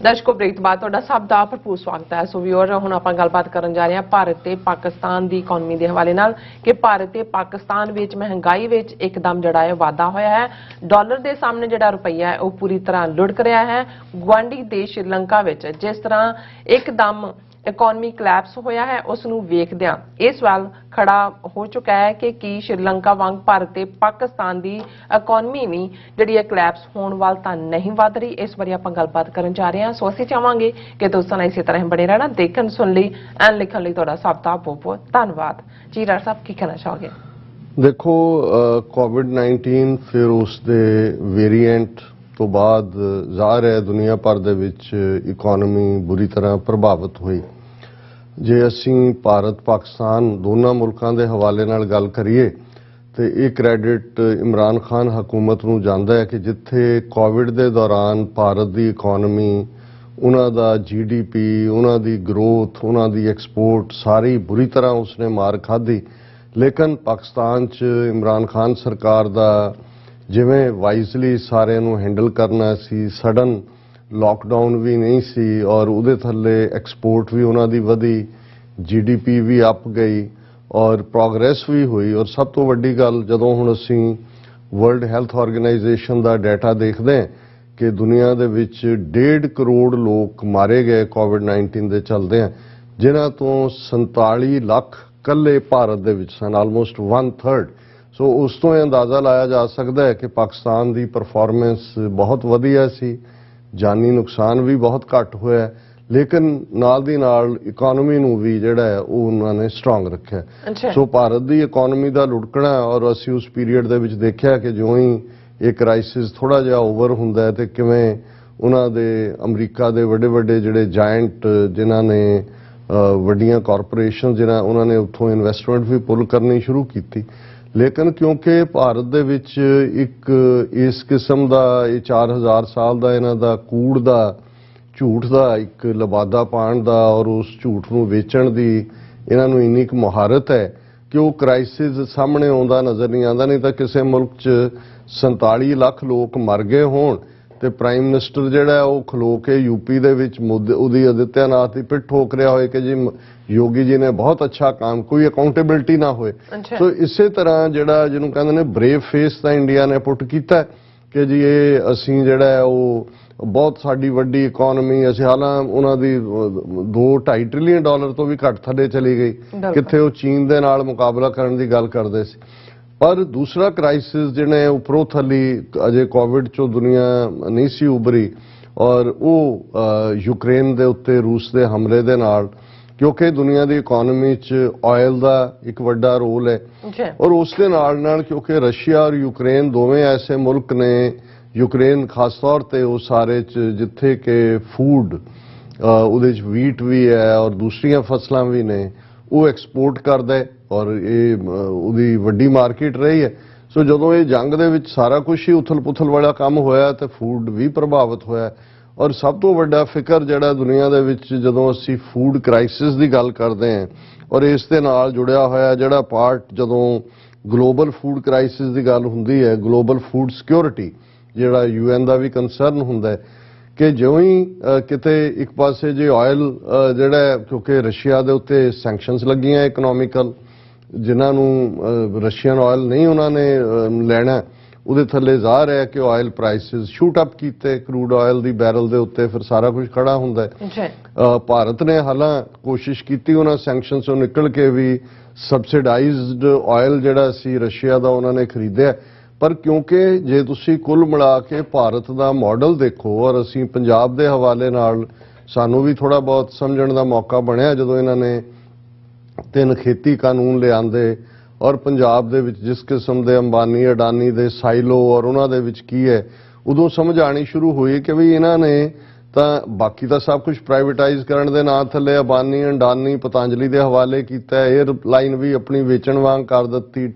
ਦਰਸ਼ਕੋ, ਬ੍ਰੇਕ ਤੋਂ ਬਾਅਦ ਤੁਹਾਡਾ ਸਭ ਦਾ ਭਰਪੂਰ ਸਵਾਗਤ ਹੈ। ਸੋ ਵੀਰ, ਹੁਣ ਆਪਾਂ ਗੱਲਬਾਤ ਕਰਨ ਜਾ ਰਹੇ ਹਾਂ ਭਾਰਤ ਤੇ ਪਾਕਿਸਤਾਨ ਦੀ ਇਕਨੋਮੀ ਦੇ ਹਵਾਲੇ ਨਾਲ ਕਿ ਭਾਰਤ ਤੇ ਪਾਕਿਸਤਾਨ ਵਿੱਚ ਮਹਿੰਗਾਈ ਵਿੱਚ ਇੱਕਦਮ ਜਿਹੜਾ ਹੈ ਵਾਧਾ ਹੋਇਆ ਹੈ। ਡਾਲਰ ਦੇ ਸਾਹਮਣੇ ਜਿਹੜਾ ਰੁਪਈਆ ਹੈ ਉਹ ਪੂਰੀ ਤਰ੍ਹਾਂ ਲੁੜਕ ਰਿਹਾ ਹੈ। ਗੁਆਂਢੀ ਦੇਸ਼ ਸ਼੍ਰੀਲੰਕਾ ਵਿੱਚ ਜਿਸ ਤਰ੍ਹਾਂ ਇੱਕਦਮ ਇਕਨੋਮੀ ਕਲੈਪਸ ਹੋਇਆ ਹੈ, ਉਸ ਨੂੰ ਵੇਖਦਿਆਂ ਇਹ ਸਵਾਲ ਖੜਾ ਹੋ ਚੁੱਕਾ ਹੈ ਕਿ ਕੀ ਸ਼੍ਰੀਲੰਕਾ ਵਾਂਗ ਭਾਰਤ ਤੇ ਪਾਕਿਸਤਾਨ ਦੀ ਇਕਨੋਮੀ ਵੀ ਜਿਹੜੀ ਹੈ ਕਲੈਪਸ ਹੋਣ ਵੱਲ ਤਾਂ ਨਹੀਂ ਵੱਧ ਰਹੀ। ਇਸ ਬਾਰੇ ਆਪਾਂ ਗੱਲਬਾਤ ਕਰਨ ਜਾ ਰਹੇ ਹਾਂ। ਸੋ ਅਸੀਂ ਚਾਹਾਂਗੇ ਕਿ ਦੋਸਤਾਂ ਨਾਲ ਇਸੇ ਤਰ੍ਹਾਂ ਬਣੇ ਰਹਿਣਾ। ਦੇਖਣ ਸੁਣ ਲਈ ਐਂਡ ਲਿਖਣ ਲਈ ਤੁਹਾਡਾ ਸਭ ਦਾ ਬਹੁਤ ਬਹੁਤ ਧੰਨਵਾਦ ਜੀ। ਰਾਜ ਸਾਹਿਬ, ਕੀ ਕਹਿਣਾ ਚਾਹੋਗੇ? ਦੇਖੋ, ਕੋਵਿਡ-19 ਫਿਰ ਉਸ ਦੇ ਵੇਰੀਐਂਟ ਤੋਂ ਬਾਅਦ ਜ਼ਾਹਰ ਹੈ ਦੁਨੀਆ ਭਰ ਦੇ ਵਿੱਚ ਇਕਨੋਮੀ ਬੁਰੀ ਤਰ੍ਹਾਂ ਪ੍ਰਭਾਵਿਤ ਹੋਈ। ਜੇ ਅਸੀਂ ਭਾਰਤ ਪਾਕਿਸਤਾਨ ਦੋਨਾਂ ਮੁਲਕਾਂ ਦੇ ਹਵਾਲੇ ਨਾਲ ਗੱਲ ਕਰੀਏ ਤੇ ਇਹ ਕ੍ਰੈਡਿਟ ਇਮਰਾਨ ਖਾਨ ਹਕੂਮਤ ਨੂੰ ਜਾਂਦਾ ਹੈ ਕਿ ਜਿੱਥੇ ਕੋਵਿਡ ਦੇ ਦੌਰਾਨ ਭਾਰਤ ਦੀ ਇਕਨੋਮੀ, ਉਹਨਾਂ ਦਾ GDP, ਉਹਨਾਂ ਦੀ ਗਰੋਥ, ਉਹਨਾਂ ਦੀ ਐਕਸਪੋਰਟ ਸਾਰੀ ਬੁਰੀ ਤਰ੍ਹਾਂ ਉਸਨੇ ਮਾਰ ਖਾਧੀ, ਲੇਕਿਨ ਪਾਕਿਸਤਾਨ 'ਚ ਇਮਰਾਨ ਖਾਨ ਸਰਕਾਰ ਦਾ ਜਿਵੇਂ ਵਾਈਜ਼ਲੀ ਸਾਰਿਆਂ ਨੂੰ ਹੈਂਡਲ ਕਰਨਾ ਸੀ, ਸਡਨ ਲਾਕਡਾਊਨ ਵੀ ਨਹੀਂ ਸੀ ਔਰ ਉਹਦੇ ਥੱਲੇ ਐਕਸਪੋਰਟ ਵੀ ਉਹਨਾਂ ਦੀ ਵਧੀ, GDP ਵੀ ਅਪ ਗਈ ਔਰ ਪ੍ਰੋਗਰੈਸ ਵੀ ਹੋਈ। ਔਰ ਸਭ ਤੋਂ ਵੱਡੀ ਗੱਲ, ਜਦੋਂ ਹੁਣ ਅਸੀਂ ਵਰਲਡ ਹੈਲਥ ਆਰਗੇਨਾਈਜੇਸ਼ਨ ਦਾ ਡਾਟਾ ਦੇਖਦੇ ਹਾਂ ਕਿ ਦੁਨੀਆ ਦੇ ਵਿੱਚ 1.5 ਕਰੋੜ ਲੋਕ ਮਾਰੇ ਗਏ ਕੋਵਿਡ-19 ਦੇ ਚੱਲਦੇ ਆ, ਜਿਨ੍ਹਾਂ ਤੋਂ 47 ਲੱਖ ਕੱਲੇ ਭਾਰਤ ਦੇ ਵਿੱਚ ਸਨ, ਆਲਮੋਸਟ 1/3। ਸੋ ਉਸ ਤੋਂ ਇਹ ਅੰਦਾਜ਼ਾ ਲਾਇਆ ਜਾ ਸਕਦਾ ਹੈ ਕਿ ਪਾਕਿਸਤਾਨ ਦੀ ਪਰਫਾਰਮੈਂਸ ਬਹੁਤ ਵਧੀਆ ਸੀ, ਜਾਨੀ ਨੁਕਸਾਨ ਵੀ ਬਹੁਤ ਘੱਟ ਹੋਇਆ, ਲੇਕਿਨ ਨਾਲ ਦੀ ਨਾਲ ਇਕਨੋਮੀ ਨੂੰ ਵੀ ਜਿਹੜਾ ਹੈ ਉਹ ਉਹਨਾਂ ਨੇ ਸਟਰੋਂਗ ਰੱਖਿਆ। ਸੋ ਭਾਰਤ ਦੀ ਇਕਨੋਮੀ ਦਾ ਲੁੜਕਣਾ, ਔਰ ਅਸੀਂ ਉਸ ਪੀਰੀਅਡ ਦੇ ਵਿੱਚ ਦੇਖਿਆ ਕਿ ਜਿਉਂ ਹੀ ਇਹ ਕ੍ਰਾਈਸਿਸ ਥੋੜਾ ਜਿਹਾ ਓਵਰ ਹੁੰਦਾ ਹੈ ਤੇ ਕਿਵੇਂ ਉਹਨਾਂ ਦੇ ਅਮਰੀਕਾ ਦੇ ਵੱਡੇ ਵੱਡੇ ਜਿਹੜੇ ਜਾਇੰਟ ਜਿਨ੍ਹਾਂ ਨੇ ਵੱਡੀਆਂ ਕਾਰਪੋਰੇਸ਼ਨ ਜਿਹਨਾਂ ਉਹਨਾਂ ਨੇ ਉੱਥੋਂ ਇਨਵੈਸਟਮੈਂਟ ਵੀ ਪੁੱਲ ਕਰਨੀ ਸ਼ੁਰੂ ਕੀਤੀ। ਲੇਕਿਨ ਕਿਉਂਕਿ ਭਾਰਤ ਦੇ ਵਿੱਚ ਇੱਕ ਇਸ ਕਿਸਮ ਦਾ ਇਹ 4000 ਸਾਲ ਦਾ ਇਹਨਾਂ ਦਾ ਕੂੜ ਦਾ, ਝੂਠ ਦਾ ਇੱਕ ਲਬਾਦਾ ਪਾਉਣ ਦਾ ਔਰ ਉਸ ਝੂਠ ਨੂੰ ਵੇਚਣ ਦੀ ਇਹਨਾਂ ਨੂੰ ਇੰਨੀ ਕੁ ਮੁਹਾਰਤ ਹੈ ਕਿ ਉਹ ਕ੍ਰਾਈਸਿਸ ਸਾਹਮਣੇ ਆਉਂਦਾ ਨਜ਼ਰ ਨਹੀਂ ਆਉਂਦਾ। ਨਹੀਂ ਤਾਂ ਕਿਸੇ ਮੁਲਕ 'ਚ 47 ਲੱਖ ਲੋਕ ਮਰ ਗਏ ਹੋਣ ਤੇ ਪ੍ਰਾਈਮ ਮਿਨਿਸਟਰ ਜਿਹੜਾ ਉਹ ਖਲੋ ਕੇ ਯੂਪੀ ਦੇ ਵਿੱਚ ਉਹਦੀ ਆਦਿੱਤਿਆਨਾਥ ਦੀ ਪਿੱਠ ਠੋਕ ਰਿਹਾ ਹੋਏ ਕਿ ਜੀ ਯੋਗੀ ਜੀ ਨੇ ਬਹੁਤ ਅੱਛਾ ਕੰਮ, ਕੋਈ ਅਕਾਊਂਟੇਬਿਲਟੀ ਨਾ ਹੋਏ। ਸੋ ਇਸੇ ਤਰ੍ਹਾਂ ਜਿਹੜਾ ਜਿਹਨੂੰ ਕਹਿੰਦੇ ਨੇ ਬਰੇਵ ਫੇਸ ਤਾਂ ਇੰਡੀਆ ਨੇ ਪੁੱਟ ਕੀਤਾ ਕਿ ਜੀ ਇਹ ਅਸੀਂ ਜਿਹੜਾ ਹੈ ਉਹ ਬਹੁਤ ਸਾਡੀ ਵੱਡੀ ਇਕਨੋਮੀ, ਅਸੀਂ ਹਾਲਾਂ ਉਹਨਾਂ ਦੀ $2.5 ਟ੍ਰਿਲੀਅਨ ਤੋਂ ਵੀ ਘੱਟ ਥੱਲੇ ਚਲੀ ਗਈ, ਕਿੱਥੇ ਉਹ ਚੀਨ ਦੇ ਨਾਲ ਮੁਕਾਬਲਾ ਕਰਨ ਦੀ ਗੱਲ ਕਰਦੇ ਸੀ। ਪਰ ਦੂਸਰਾ ਕ੍ਰਾਈਸਿਸ ਜਿਹਨੇ ਉੱਪਰੋਂ ਥੱਲੀ ਅਜੇ ਕੋਵਿਡ 'ਚੋਂ ਦੁਨੀਆ ਨਹੀਂ ਸੀ ਉਭਰੀ ਔਰ ਉਹ ਯੂਕਰੇਨ ਦੇ ਉੱਤੇ ਰੂਸ ਦੇ ਹਮਲੇ ਦੇ ਨਾਲ, ਕਿਉਂਕਿ ਦੁਨੀਆ ਦੀ ਇਕਨੋਮੀ 'ਚ ਆਇਲ ਦਾ ਇੱਕ ਵੱਡਾ ਰੋਲ ਹੈ ਔਰ ਉਸ ਦੇ ਨਾਲ ਨਾਲ ਕਿਉਂਕਿ ਰਸ਼ੀਆ ਔਰ ਯੂਕਰੇਨ ਦੋਵੇਂ ਐਸੇ ਮੁਲਕ ਨੇ, ਯੂਕਰੇਨ ਖਾਸ ਤੌਰ ਤੇ ਉਹ ਸਾਰੇ 'ਚ ਜਿੱਥੇ ਕਿ ਫੂਡ ਉਹਦੇ 'ਚ ਵੀਟ ਵੀ ਹੈ ਔਰ ਦੂਸਰੀਆਂ ਫਸਲਾਂ ਵੀ ਨੇ, ਉਹ ਐਕਸਪੋਰਟ ਕਰਦਾ ਹੈ ਔਰ ਇਹ ਉਹਦੀ ਵੱਡੀ ਮਾਰਕੀਟ ਰਹੀ ਹੈ। ਸੋ ਜਦੋਂ ਇਹ ਜੰਗ ਦੇ ਵਿੱਚ ਸਾਰਾ ਕੁਝ ਹੀ ਉਥਲ-ਪੁਥਲ ਵਾਲਾ ਕੰਮ ਹੋਇਆ ਤੇ ਫੂਡ ਵੀ ਪ੍ਰਭਾਵਿਤ ਹੋਇਆ। ਔਰ ਸਭ ਤੋਂ ਵੱਡਾ ਫਿਕਰ ਜਿਹੜਾ ਦੁਨੀਆ ਦੇ ਵਿੱਚ ਜਦੋਂ ਅਸੀਂ ਫੂਡ ਕ੍ਰਾਈਸਿਸ ਦੀ ਗੱਲ ਕਰਦੇ ਹਾਂ ਔਰ ਇਸ ਦੇ ਨਾਲ ਜੁੜਿਆ ਹੋਇਆ ਜਿਹੜਾ ਪਾਰਟ ਜਦੋਂ ਗਲੋਬਲ ਫੂਡ ਕ੍ਰਾਈਸਿਸ ਦੀ ਗੱਲ ਹੁੰਦੀ ਹੈ, ਗਲੋਬਲ ਫੂਡ ਸਿਕਿਉਰਿਟੀ ਜਿਹੜਾ UN ਦਾ ਵੀ ਕੰਸਰਨ ਹੁੰਦਾ ਹੈ ਕਿ ਜਿਉਂ ਹੀ ਕਿਤੇ ਇੱਕ ਪਾਸੇ ਜੇ ਆਇਲ ਜਿਹੜਾ ਕਿਉਂਕਿ ਰਸ਼ੀਆ ਦੇ ਉੱਤੇ ਸੈਂਕਸ਼ਨਸ ਲੱਗੀਆਂ ਇਕਨੋਮਿਕਲ, ਜਿਨ੍ਹਾਂ ਨੂੰ ਰਸ਼ੀਅਨ ਆਇਲ ਨਹੀਂ ਉਹਨਾਂ ਨੇ ਲੈਣਾ, ਉਹਦੇ ਥੱਲੇ ਜ਼ਾਹਰ ਹੈ ਕਿ ਆਇਲ ਪ੍ਰਾਈਸਿਸ ਸ਼ੂਟ ਅਪ ਕੀਤੇ, ਕਰੂਡ ਆਇਲ ਦੀ ਬੈਰਲ ਦੇ ਉੱਤੇ ਫਿਰ ਸਾਰਾ ਕੁਝ ਖੜਾ ਹੁੰਦਾ ਹੈ। ਭਾਰਤ ਨੇ ਹਾਲਾਂ ਕੋਸ਼ਿਸ਼ ਕੀਤੀ ਉਹਨਾਂ ਸੈਂਕਸ਼ਨਸ ਤੋਂ ਨਿਕਲ ਕੇ ਵੀ ਸਬਸਿਡਾਈਜ਼ਡ ਆਇਲ ਜਿਹੜਾ ਸੀ ਰਸ਼ੀਆ ਦਾ ਉਹਨਾਂ ਨੇ ਖਰੀਦਿਆ, ਪਰ ਕਿਉਂਕਿ ਜੇ ਤੁਸੀਂ ਕੁੱਲ ਮਿਲਾ ਕੇ ਭਾਰਤ ਦਾ ਮਾਡਲ ਦੇਖੋ, ਔਰ ਅਸੀਂ ਪੰਜਾਬ ਦੇ ਹਵਾਲੇ ਨਾਲ ਸਾਨੂੰ ਵੀ ਥੋੜਾ ਬਹੁਤ ਸਮਝਣ ਦਾ ਮੌਕਾ ਬਣਿਆ ਜਦੋਂ ਇਹਨਾਂ ਨੇ 3 ਖੇਤੀ ਕਾਨੂੰਨ ਲਿਆਂਦੇ, ਔਰ ਪੰਜਾਬ ਦੇ ਵਿੱਚ ਜਿਸ ਕਿਸਮ ਦੇ ਅੰਬਾਨੀ ਅਡਾਨੀ ਦੇ ਸਾਈਲੋ ਔਰ ਉਹਨਾਂ ਦੇ ਵਿੱਚ ਕੀ ਹੈ, ਉਦੋਂ ਸਮਝ ਆਣੀ ਸ਼ੁਰੂ ਹੋਈ ਕਿ ਵੀ ਇਹਨਾਂ ਨੇ ਤਾਂ ਬਾਕੀ ਤਾਂ ਸਭ ਕੁਝ ਪ੍ਰਾਈਵੇਟਾਈਜ਼ ਕਰਨ ਦੇ ਨਾਂ ਥੱਲੇ ਅੰਬਾਨੀ ਅਡਾਨੀ ਪਤੰਜਲੀ ਦੇ ਹਵਾਲੇ ਕੀਤਾ, 에ਅਰਲਾਈਨ ਵੀ ਆਪਣੀ ਵੇਚਣ ਵਾਂਗ ਕਰ ਦਿੱਤੀ,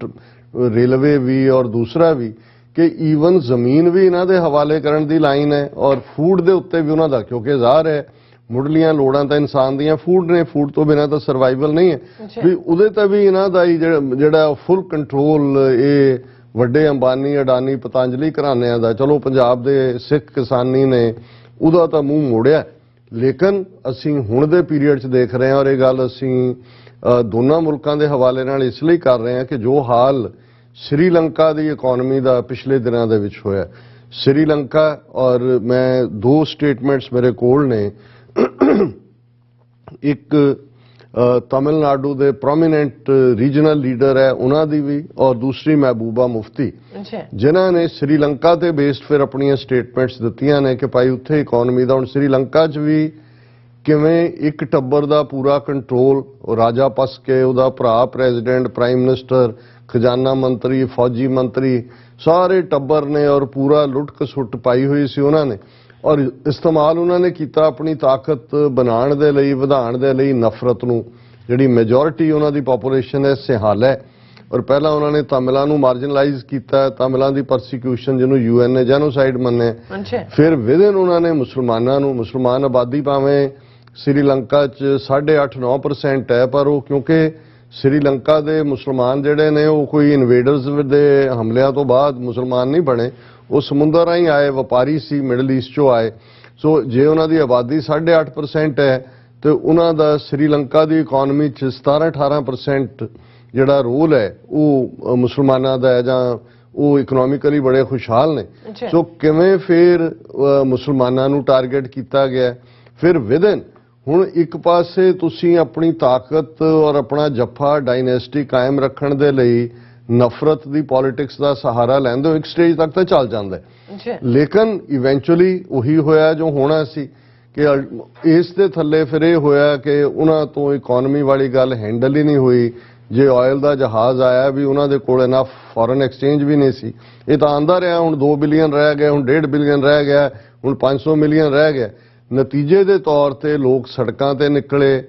ਰੇਲਵੇ ਵੀ ਔਰ ਦੂਸਰਾ ਵੀ ਕਿ ਈਵਨ ਜ਼ਮੀਨ ਵੀ ਇਹਨਾਂ ਦੇ ਹਵਾਲੇ ਕਰਨ ਦੀ ਲਾਈਨ ਹੈ, ਔਰ ਫੂਡ ਦੇ ਉੱਤੇ ਵੀ ਉਹਨਾਂ ਦਾ, ਕਿਉਂਕਿ ਜ਼ਾਹਰ ਹੈ ਮੁੱਢਲੀਆਂ ਲੋੜਾਂ ਤਾਂ ਇਨਸਾਨ ਦੀਆਂ ਫੂਡ ਨੇ, ਫੂਡ ਤੋਂ ਬਿਨਾਂ ਤਾਂ ਸਰਵਾਈਵਲ ਨਹੀਂ ਹੈ, ਵੀ ਉਹਦੇ ਤੇ ਵੀ ਇਹਨਾਂ ਦਾ ਹੀ ਜਿਹੜਾ ਫੁੱਲ ਕੰਟਰੋਲ ਇਹ ਵੱਡੇ ਅੰਬਾਨੀ ਅਡਾਨੀ ਪਤੰਜਲੀ ਘਰਾਣਿਆਂ ਦਾ। ਚਲੋ ਪੰਜਾਬ ਦੇ ਸਿੱਖ ਕਿਸਾਨੀ ਨੇ ਉਹਦਾ ਤਾਂ ਮੂੰਹ ਮੋੜਿਆ, ਲੇਕਿਨ ਅਸੀਂ ਹੁਣ ਦੇ ਪੀਰੀਅਡ 'ਚ ਦੇਖ ਰਹੇ ਹਾਂ, ਔਰ ਇਹ ਗੱਲ ਅਸੀਂ ਦੋਨਾਂ ਮੁਲਕਾਂ ਦੇ ਹਵਾਲੇ ਨਾਲ ਇਸ ਲਈ ਕਰ ਰਹੇ ਹਾਂ ਕਿ ਜੋ ਹਾਲ ਸ਼੍ਰੀਲੰਕਾ ਦੀ ਇਕਨੋਮੀ ਦਾ ਪਿਛਲੇ ਦਿਨਾਂ ਦੇ ਵਿੱਚ ਹੋਇਆ, ਸ਼੍ਰੀਲੰਕਾ, ਔਰ ਮੈਂ 2 ਸਟੇਟਮੈਂਟਸ ਮੇਰੇ ਕੋਲ ਨੇ, ਇੱਕ ਤਮਿਲਨਾਡੂ ਦੇ ਪ੍ਰੋਮੀਨੈਂਟ ਰੀਜਨਲ ਲੀਡਰ ਹੈ ਉਹਨਾਂ ਦੀ ਵੀ, ਔਰ ਦੂਸਰੀ ਮਹਿਬੂਬਾ ਮੁਫਤੀ, ਜਿਨ੍ਹਾਂ ਨੇ ਸ਼੍ਰੀਲੰਕਾ ਤੇ ਬੇਸਡ ਫਿਰ ਆਪਣੀਆਂ ਸਟੇਟਮੈਂਟਸ ਦਿੱਤੀਆਂ ਨੇ ਕਿ ਭਾਈ ਉੱਥੇ ਇਕਨੋਮੀ ਦਾ ਹੁਣ ਸ਼੍ਰੀਲੰਕਾ 'ਚ ਵੀ ਕਿਵੇਂ ਇੱਕ ਟੱਬਰ ਦਾ ਪੂਰਾ ਕੰਟਰੋਲ, ਰਾਜਾ ਪਸਕੇ ਉਹਦਾ ਭਰਾ ਪ੍ਰੈਜ਼ੀਡੈਂਟ, ਪ੍ਰਾਈਮ ਮਿਨਿਸਟਰ, ਖਜ਼ਾਨਾ ਮੰਤਰੀ, ਫੌਜੀ ਮੰਤਰੀ, ਸਾਰੇ ਟੱਬਰ ਨੇ ਔਰ ਪੂਰਾ ਲੁੱਟ ਖਸੁੱਟ ਪਾਈ ਹੋਈ ਸੀ ਉਹਨਾਂ ਨੇ, ਔਰ ਇਸਤੇਮਾਲ ਉਹਨਾਂ ਨੇ ਕੀਤਾ ਆਪਣੀ ਤਾਕਤ ਬਣਾਉਣ ਦੇ ਲਈ, ਵਧਾਉਣ ਦੇ ਲਈ ਨਫ਼ਰਤ ਨੂੰ, ਜਿਹੜੀ ਮੈਜੋਰਿਟੀ ਉਹਨਾਂ ਦੀ ਪਾਪੂਲੇਸ਼ਨ ਹੈ ਸਿਹਾਲ ਹੈ, ਔਰ ਪਹਿਲਾਂ ਉਹਨਾਂ ਨੇ ਤਮਿਲਾਂ ਨੂੰ ਮਾਰਜਨਲਾਈਜ਼ ਕੀਤਾ, ਤਮਿਲਾਂ ਦੀ ਪਰਸੀਕਿਊਸ਼ਨ ਜਿਹਨੂੰ UN ਨੇ ਜੈਨੋਸਾਈਡ ਮੰਨਿਆ, ਫਿਰ ਵਿਦਨ ਉਹਨਾਂ ਨੇ ਮੁਸਲਮਾਨਾਂ ਨੂੰ, ਮੁਸਲਮਾਨ ਆਬਾਦੀ ਭਾਵੇਂ ਸ਼੍ਰੀਲੰਕਾ 'ਚ 8.5-9% ਹੈ, ਪਰ ਉਹ ਕਿਉਂਕਿ ਸ਼੍ਰੀਲੰਕਾ ਦੇ ਮੁਸਲਮਾਨ ਜਿਹੜੇ ਨੇ ਉਹ ਕੋਈ ਇਨਵੇਡਰਸ ਦੇ ਹਮਲਿਆਂ ਤੋਂ ਬਾਅਦ ਮੁਸਲਮਾਨ ਨਹੀਂ ਬਣੇ, ਉਹ ਸਮੁੰਦਰ ਰਾਹੀਂ ਆਏ ਵਪਾਰੀ ਸੀ, ਮਿਡਲ ਈਸਟ 'ਚੋਂ ਆਏ, ਸੋ ਜੇ ਉਹਨਾਂ ਦੀ ਆਬਾਦੀ 8.5% ਹੈ ਤੇ ਉਹਨਾਂ ਦਾ ਸ਼੍ਰੀਲੰਕਾ ਦੀ ਇਕਨੋਮੀ 'ਚ 17-18% ਜਿਹੜਾ ਰੋਲ ਹੈ ਉਹ ਮੁਸਲਮਾਨਾਂ ਦਾ ਹੈ, ਜਾਂ ਉਹ ਇਕਨੋਮਿਕਲੀ ਬੜੇ ਖੁਸ਼ਹਾਲ ਨੇ। ਸੋ ਕਿਵੇਂ ਫਿਰ ਮੁਸਲਮਾਨਾਂ ਨੂੰ ਟਾਰਗੇਟ ਕੀਤਾ ਗਿਆ, ਫਿਰ ਵਿਦਨ ਹੁਣ ਇੱਕ ਪਾਸੇ ਤੁਸੀਂ ਆਪਣੀ ਤਾਕਤ ਔਰ ਆਪਣਾ ਜੱਫਾ ਡਾਇਨੈਸਟੀ ਕਾਇਮ ਰੱਖਣ ਦੇ ਲਈ ਨਫ਼ਰਤ ਦੀ ਪੋਲਿਟਿਕਸ ਦਾ ਸਹਾਰਾ ਲੈਂਦੇ ਹੋ, ਇੱਕ ਸਟੇਜ ਤੱਕ ਤਾਂ ਚੱਲ ਜਾਂਦਾ ਹੈ, ਲੇਕਿਨ ਇਵੈਂਚੁਅਲੀ ਉਹੀ ਹੋਇਆ ਜੋ ਹੋਣਾ ਸੀ ਕਿ ਇਸ ਦੇ ਥੱਲੇ ਫਿਰ ਇਹ ਹੋਇਆ ਕਿ ਉਹਨਾਂ ਤੋਂ ਇਕਨੋਮੀ ਵਾਲੀ ਗੱਲ ਹੈਂਡਲ ਹੀ ਨਹੀਂ ਹੋਈ। ਜੇ ਆਇਲ ਦਾ ਜਹਾਜ਼ ਆਇਆ ਵੀ ਉਹਨਾਂ ਦੇ ਕੋਲ ਇਨਫ ਫੋਰਨ ਐਕਸਚੇਂਜ ਵੀ ਨਹੀਂ ਸੀ, ਇਹ ਤਾਂ ਆਂਦਾ ਰਿਹਾ, ਹੁਣ 2 ਬਿਲੀਅਨ ਰਹਿ ਗਿਆ, ਹੁਣ 1.5 ਬਿਲੀਅਨ ਰਹਿ ਗਿਆ, ਹੁਣ 500 ਮਿਲੀਅਨ ਰਹਿ ਗਿਆ। ਨਤੀਜੇ ਦੇ ਤੌਰ ਤੇ ਲੋਕ ਸੜਕਾਂ ਤੇ ਨਿਕਲੇ,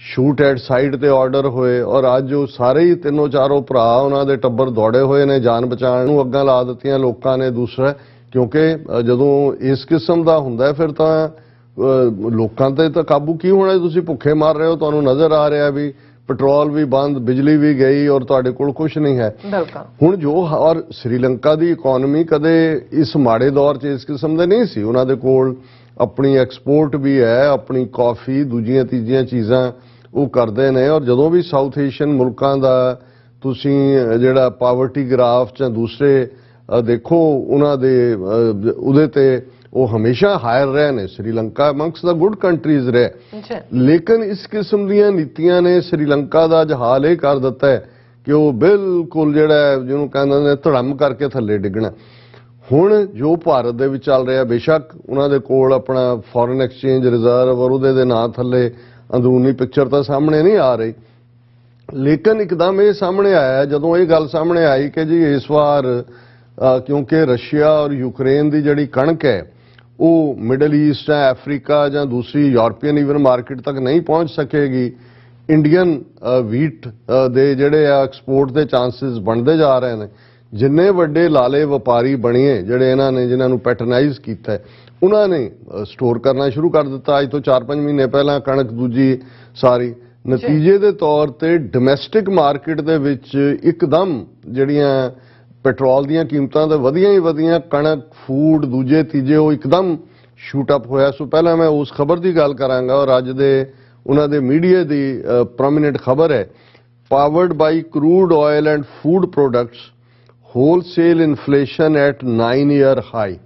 ਸ਼ੂਟ ਐਟ ਸਾਈਡ ਤੇ ਆਰਡਰ ਹੋਏ, ਔਰ ਅੱਜ ਉਹ ਸਾਰੇ ਹੀ 3-4 ਭਰਾ ਉਹਨਾਂ ਦੇ ਟੱਬਰ ਦੌੜੇ ਹੋਏ ਨੇ, ਜਾਨ ਬਚਾਉਣ ਨੂੰ ਅੱਗਾਂ ਲਾ ਦਿੱਤੀਆਂ ਲੋਕਾਂ ਨੇ। ਦੂਸਰਾ ਕਿਉਂਕਿ ਜਦੋਂ ਇਸ ਕਿਸਮ ਦਾ ਹੁੰਦਾ ਫਿਰ ਤਾਂ ਲੋਕਾਂ ਤੇ ਤਾਂ ਕਾਬੂ ਕੀ ਹੋਣਾ, ਤੁਸੀਂ ਭੁੱਖੇ ਮਾਰ ਰਹੇ ਹੋ, ਤੁਹਾਨੂੰ ਨਜ਼ਰ ਆ ਰਿਹਾ ਵੀ ਪੈਟਰੋਲ ਵੀ ਬੰਦ, ਬਿਜਲੀ ਵੀ ਗਈ, ਔਰ ਤੁਹਾਡੇ ਕੋਲ ਕੁਝ ਨਹੀਂ ਹੈ। ਹੁਣ ਜੋ ਔਰ ਸ਼੍ਰੀਲੰਕਾ ਦੀ ਇਕਨੋਮੀ ਕਦੇ ਇਸ ਮਾੜੇ ਦੌਰ 'ਚ ਇਸ ਕਿਸਮ ਦੇ ਨਹੀਂ ਸੀ, ਉਹਨਾਂ ਦੇ ਕੋਲ ਆਪਣੀ ਐਕਸਪੋਰਟ ਵੀ ਹੈ, ਆਪਣੀ ਕਾਫੀ, ਦੂਜੀਆਂ ਤੀਜੀਆਂ ਚੀਜ਼ਾਂ ਉਹ ਕਰਦੇ ਨੇ, ਔਰ ਜਦੋਂ ਵੀ ਸਾਊਥ ਏਸ਼ੀਅਨ ਮੁਲਕਾਂ ਦਾ ਤੁਸੀਂ ਜਿਹੜਾ ਪਾਵਰਟੀ ਗ੍ਰਾਫ ਜਾਂ ਦੂਸਰੇ ਦੇਖੋ ਉਹਨਾਂ ਦੇ ਉਹਦੇ ਤੇ ਉਹ ਹਮੇਸ਼ਾ ਹਾਇਰ ਰਹੇ ਨੇ। ਸ਼੍ਰੀਲੰਕਾ ਅਮੰਗਸ ਦਾ ਗੁੱਡ ਕੰਟਰੀਜ਼ ਰਹੇ, ਲੇਕਿਨ ਇਸ ਕਿਸਮ ਦੀਆਂ ਨੀਤੀਆਂ ਨੇ ਸ਼੍ਰੀਲੰਕਾ ਦਾ ਹਾਲ ਇਹ ਕਰ ਦਿੱਤਾ ਹੈ ਕਿ ਉਹ ਬਿਲਕੁਲ ਜਿਹੜਾ ਜਿਹਨੂੰ ਕਹਿੰਦੇ ਨੇ ਧੜਮ ਕਰਕੇ ਥੱਲੇ ਡਿੱਗਣਾ। ਹੁਣ ਜੋ ਭਾਰਤ ਦੇ ਵਿੱਚ ਚੱਲ ਰਿਹਾ, ਬੇਸ਼ੱਕ ਉਹਨਾਂ ਦੇ ਕੋਲ ਆਪਣਾ ਫੋਰਨ ਐਕਸਚੇਂਜ ਰਿਜ਼ਰਵ ਔਰ ਉਹਦੇ ਦੇ ਨਾਂ ਥੱਲੇ ਅੰਦਰੂਨੀ ਪਿਕਚਰ ਤਾਂ ਸਾਹਮਣੇ ਨਹੀਂ ਆ ਰਹੀ, ਲੇਕਿਨ ਇੱਕਦਮ ਇਹ ਸਾਹਮਣੇ ਆਇਆ ਜਦੋਂ ਇਹ ਗੱਲ ਸਾਹਮਣੇ ਆਈ ਕਿ ਜੀ ਇਸ ਵਾਰ ਕਿਉਂਕਿ ਰਸ਼ੀਆ ਔਰ ਯੂਕਰੇਨ ਦੀ ਜਿਹੜੀ ਕਣਕ ਹੈ ਉਹ ਮਿਡਲ ਈਸਟ ਜਾਂ ਅਫਰੀਕਾ ਜਾਂ ਦੂਸਰੀ ਯੂਰਪੀਅਨ ਈਵਨ ਮਾਰਕੀਟ ਤੱਕ ਨਹੀਂ ਪਹੁੰਚ ਸਕੇਗੀ, ਇੰਡੀਅਨ ਵੀਟ ਦੇ ਜਿਹੜੇ ਆ ਐਕਸਪੋਰਟ ਦੇ ਚਾਂਸਸ ਬਣਦੇ ਜਾ ਰਹੇ ਨੇ। ਜਿੰਨੇ ਵੱਡੇ ਲਾਲੇ ਵਪਾਰੀ ਬਣੀਏ ਜਿਹੜੇ ਇਹਨਾਂ ਨੇ ਜਿਨ੍ਹਾਂ ਨੂੰ ਪੈਟਰਨਾਈਜ਼ ਕੀਤਾ, ਉਹਨਾਂ ਨੇ ਸਟੋਰ ਕਰਨਾ ਸ਼ੁਰੂ ਕਰ ਦਿੱਤਾ ਅੱਜ ਤੋਂ 4-5 ਮਹੀਨੇ ਪਹਿਲਾਂ ਕਣਕ ਦੂਜੀ ਸਾਰੀ। ਨਤੀਜੇ ਦੇ ਤੌਰ ਤੇ ਡੋਮੈਸਟਿਕ ਮਾਰਕੀਟ ਦੇ ਵਿੱਚ ਇੱਕਦਮ ਜਿਹੜੀਆਂ ਪੈਟਰੋਲ ਦੀਆਂ ਕੀਮਤਾਂ ਤਾਂ ਵਧੀਆਂ ਹੀ ਵਧੀਆਂ, ਕਣਕ, ਫੂਡ, ਦੂਜੇ ਤੀਜੇ ਉਹ ਇੱਕਦਮ ਸ਼ੂਟ ਅਪ ਹੋਇਆ। ਸੋ ਪਹਿਲਾਂ ਮੈਂ ਉਸ ਖਬਰ ਦੀ ਗੱਲ ਕਰਾਂਗਾ, ਔਰ ਅੱਜ ਦੇ ਉਹਨਾਂ ਦੇ ਮੀਡੀਆ ਦੀ ਪ੍ਰੋਮੀਨੈਂਟ ਖਬਰ ਹੈ, powered by crude oil and food products wholesale inflation at 9-year high.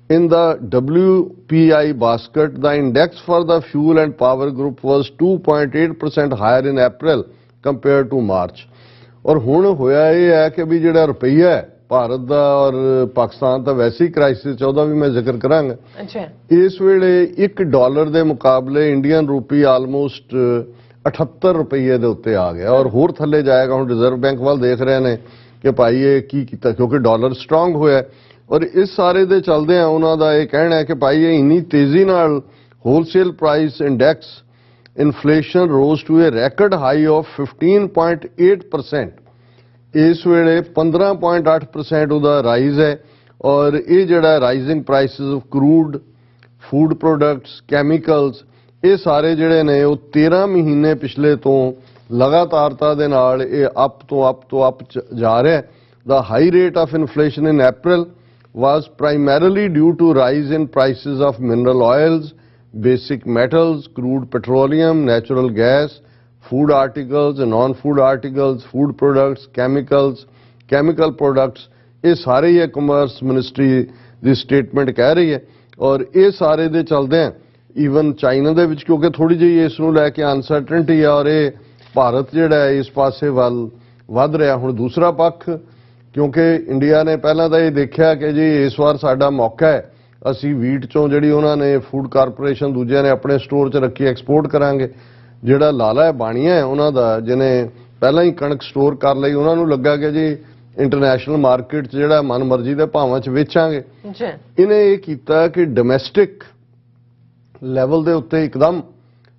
In the WPI basket, the index for the fuel and power group was 2.8% higher in April compared to March. और ਹੁਣ ਹੋਇਆ ਇਹ ਹੈ ਕਿ ਵੀ ਜਿਹੜਾ ਰੁਪਈਆ ਹੈ ਭਾਰਤ ਦਾ ਔਰ ਪਾਕਿਸਤਾਨ ਦਾ ਵੈਸੇ ਹੀ ਕ੍ਰਾਈਸਿਸ ਚ ਉਹਦਾ ਵੀ ਮੈਂ ਜ਼ਿਕਰ ਕਰਾਂਗਾ। ਅੱਛਾ, ਇਸ ਵੇਲੇ $1 ਦੇ ਮੁਕਾਬਲੇ ਇੰਡੀਅਨ ਰੂਪੀ ਆਲਮੋਸਟ 78 ਰੁਪਏ ਦੇ ਉੱਤੇ ਆ ਗਿਆ ਔਰ ਹੋਰ ਥੱਲੇ ਜਾਏਗਾ। ਹੁਣ ਰਿਜ਼ਰਵ ਬੈਂਕ ਵੱਲ ਦੇਖ ਰਹੇ ਨੇ ਕਿ ਭਾਈ ਇਹ ਕੀ ਕੀਤਾ, ਕਿਉਂਕਿ ਡਾਲਰ ਸਟਰੋਂਗ ਹੋਇਆ ਔਰ ਇਸ ਸਾਰੇ ਦੇ ਚੱਲਦੇ ਆ ਉਹਨਾਂ ਦਾ ਇਹ ਕਹਿਣਾ ਹੈ ਕਿ ਭਾਈ ਇਹ ਇੰਨੀ ਤੇਜ਼ੀ ਨਾਲ wholesale price index inflation rose to a record high of 15.8%। ਇਸ ਵੇਲੇ 15.8% ਉਹਦਾ ਰਾਈਜ਼ ਹੈ ਔਰ ਇਹ ਜਿਹੜਾ rising prices of crude, food products, chemicals, ਇਹ ਸਾਰੇ ਜਿਹੜੇ ਨੇ ਉਹ 13 ਮਹੀਨੇ ਪਿਛਲੇ ਤੋਂ ਲਗਾਤਾਰਤਾ ਦੇ ਨਾਲ ਇਹ ਅਪ ਤੋਂ ਅਪ ਜਾ ਰਿਹਾ ਹੈ। The high rate of inflation in April was primarily due to rise in prices of mineral oils, basic metals, crude petroleum, natural gas, food articles and non-food articles, food products, chemicals, chemical products। ਇਹ ਸਾਰੇ ਹੀ ਕਮਰਸ ਮਿਨਿਸਟਰੀ ਦੀ ਸਟੇਟਮੈਂਟ ਕਹਿ ਰਹੀ ਹੈ ਔਰ ਇਹ ਸਾਰੇ ਦੇ ਚੱਲਦੇ ਆ ਈਵਨ ਚਾਈਨਾ ਦੇ ਵਿੱਚ, ਕਿਉਂਕਿ ਥੋੜੀ ਜਿਹੀ ਇਸ ਨੂੰ ਲੈ ਕੇ ਅਨਸਰਟਨਟੀ ਆ ਔਰ ਇਹ ਭਾਰਤ ਜਿਹੜਾ ਹੈ ਇਸ ਪਾਸੇ ਵੱਲ ਵੱਧ ਰਿਹਾ। ਹੁਣ ਦੂਸਰਾ ਪੱਖ, ਕਿਉਂਕਿ ਇੰਡੀਆ ਨੇ ਪਹਿਲਾਂ ਤਾਂ ਇਹ ਦੇਖਿਆ ਕਿ ਜੀ ਇਸ ਵਾਰ ਸਾਡਾ ਮੌਕਾ ਹੈ, ਅਸੀਂ ਵੀਟ ਚੋਂ ਜਿਹੜੀ ਉਹਨਾਂ ਨੇ ਫੂਡ ਕਾਰਪੋਰੇਸ਼ਨ ਦੂਜਿਆਂ ਨੇ ਆਪਣੇ ਸਟੋਰ 'ਚ ਰੱਖੀ ਐਕਸਪੋਰਟ ਕਰਾਂਗੇ। ਜਿਹੜਾ ਲਾਲਾ ਹੈ ਬਾਣੀਆ ਹੈ ਉਹਨਾਂ ਦਾ, ਜਿਹਨੇ ਪਹਿਲਾਂ ਹੀ ਕਣਕ ਸਟੋਰ ਕਰ ਲਈ, ਉਹਨਾਂ ਨੂੰ ਲੱਗਾ ਕਿ ਜੀ ਇੰਟਰਨੈਸ਼ਨਲ ਮਾਰਕੀਟ 'ਚ ਜਿਹੜਾ ਮਨਮਰਜ਼ੀ ਦੇ ਭਾਵਾਂ 'ਚ ਵੇਚਾਂਗੇ। ਇਹਨੇ ਇਹ ਕੀਤਾ ਕਿ ਡੋਮੈਸਟਿਕ ਲੈਵਲ ਦੇ ਉੱਤੇ ਇੱਕਦਮ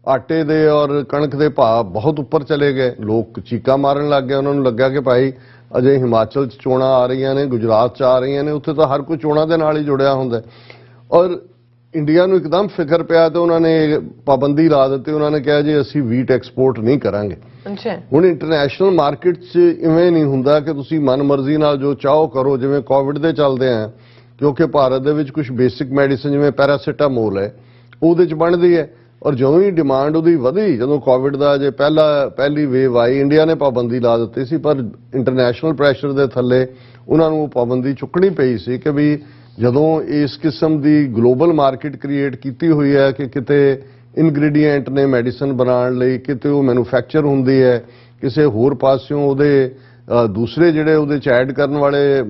ਆਟੇ ਦੇ ਔਰ ਕਣਕ ਦੇ ਭਾਅ ਬਹੁਤ ਉੱਪਰ ਚਲੇ ਗਏ। ਲੋਕ ਚੀਕਾਂ ਮਾਰਨ ਲੱਗ ਗਏ। ਉਹਨਾਂ ਨੂੰ ਲੱਗਾ ਕਿ ਭਾਈ ਅਜੇ ਹਿਮਾਚਲ 'ਚ ਚੋਣਾਂ ਆ ਰਹੀਆਂ ਨੇ, ਗੁਜਰਾਤ 'ਚ ਆ ਰਹੀਆਂ ਨੇ, ਉੱਥੇ ਤਾਂ ਹਰ ਕੋਈ ਚੋਣਾਂ ਦੇ ਨਾਲ ਹੀ ਜੁੜਿਆ ਹੁੰਦਾ ਔਰ ਇੰਡੀਆ ਨੂੰ ਇੱਕਦਮ ਫਿਕਰ ਪਿਆ ਤੇ ਉਹਨਾਂ ਨੇ ਪਾਬੰਦੀ ਲਾ ਦਿੱਤੀ। ਉਹਨਾਂ ਨੇ ਕਿਹਾ ਜੀ ਅਸੀਂ ਵੀਟ ਐਕਸਪੋਰਟ ਨਹੀਂ ਕਰਾਂਗੇ। ਹੁਣ ਇੰਟਰਨੈਸ਼ਨਲ ਮਾਰਕੀਟ 'ਚ ਇਵੇਂ ਨਹੀਂ ਹੁੰਦਾ ਕਿ ਤੁਸੀਂ ਮਨਮਰਜ਼ੀ ਨਾਲ ਜੋ ਚਾਹੋ ਕਰੋ, ਜਿਵੇਂ ਕੋਵਿਡ ਦੇ ਚੱਲਦੇ ਆ, ਕਿਉਂਕਿ ਭਾਰਤ ਦੇ ਵਿੱਚ ਕੁਝ ਬੇਸਿਕ ਮੈਡੀਸਿਨ ਜਿਵੇਂ ਪੈਰਾਸੀਟਾਮੋਲ ਹੈ ਉਹਦੇ 'ਚ ਬਣਦੀ ਹੈ ਔਰ ਜਦੋਂ ਹੀ ਡਿਮਾਂਡ ਉਹਦੀ ਵਧੀ, ਜਦੋਂ ਕੋਵਿਡ ਦਾ ਜੇ ਪਹਿਲੀ ਵੇਵ ਆਈ, ਇੰਡੀਆ ਨੇ ਪਾਬੰਦੀ ਲਾ ਦਿੱਤੀ ਸੀ ਪਰ ਇੰਟਰਨੈਸ਼ਨਲ ਪ੍ਰੈਸ਼ਰ ਦੇ ਥੱਲੇ ਉਹਨਾਂ ਨੂੰ ਪਾਬੰਦੀ ਚੁੱਕਣੀ ਪਈ ਸੀ ਕਿ ਵੀ ਜਦੋਂ ਇਸ ਕਿਸਮ ਦੀ ਗਲੋਬਲ ਮਾਰਕੀਟ ਕ੍ਰੀਏਟ ਕੀਤੀ ਹੋਈ ਹੈ ਕਿ ਕਿਤੇ ਇਨਗਰੀਡੀਐਂਟ ਨੇ ਮੈਡੀਸਨ ਬਣਾਉਣ ਲਈ, ਕਿਤੇ ਉਹ ਮੈਨੂਫੈਕਚਰ ਹੁੰਦੀ ਹੈ, ਕਿਸੇ ਹੋਰ ਪਾਸਿਓਂ ਉਹਦੇ ਦੂਸਰੇ ਜਿਹੜੇ ਉਹਦੇ 'ਚ ਐਡ ਕਰਨ ਵਾਲੇ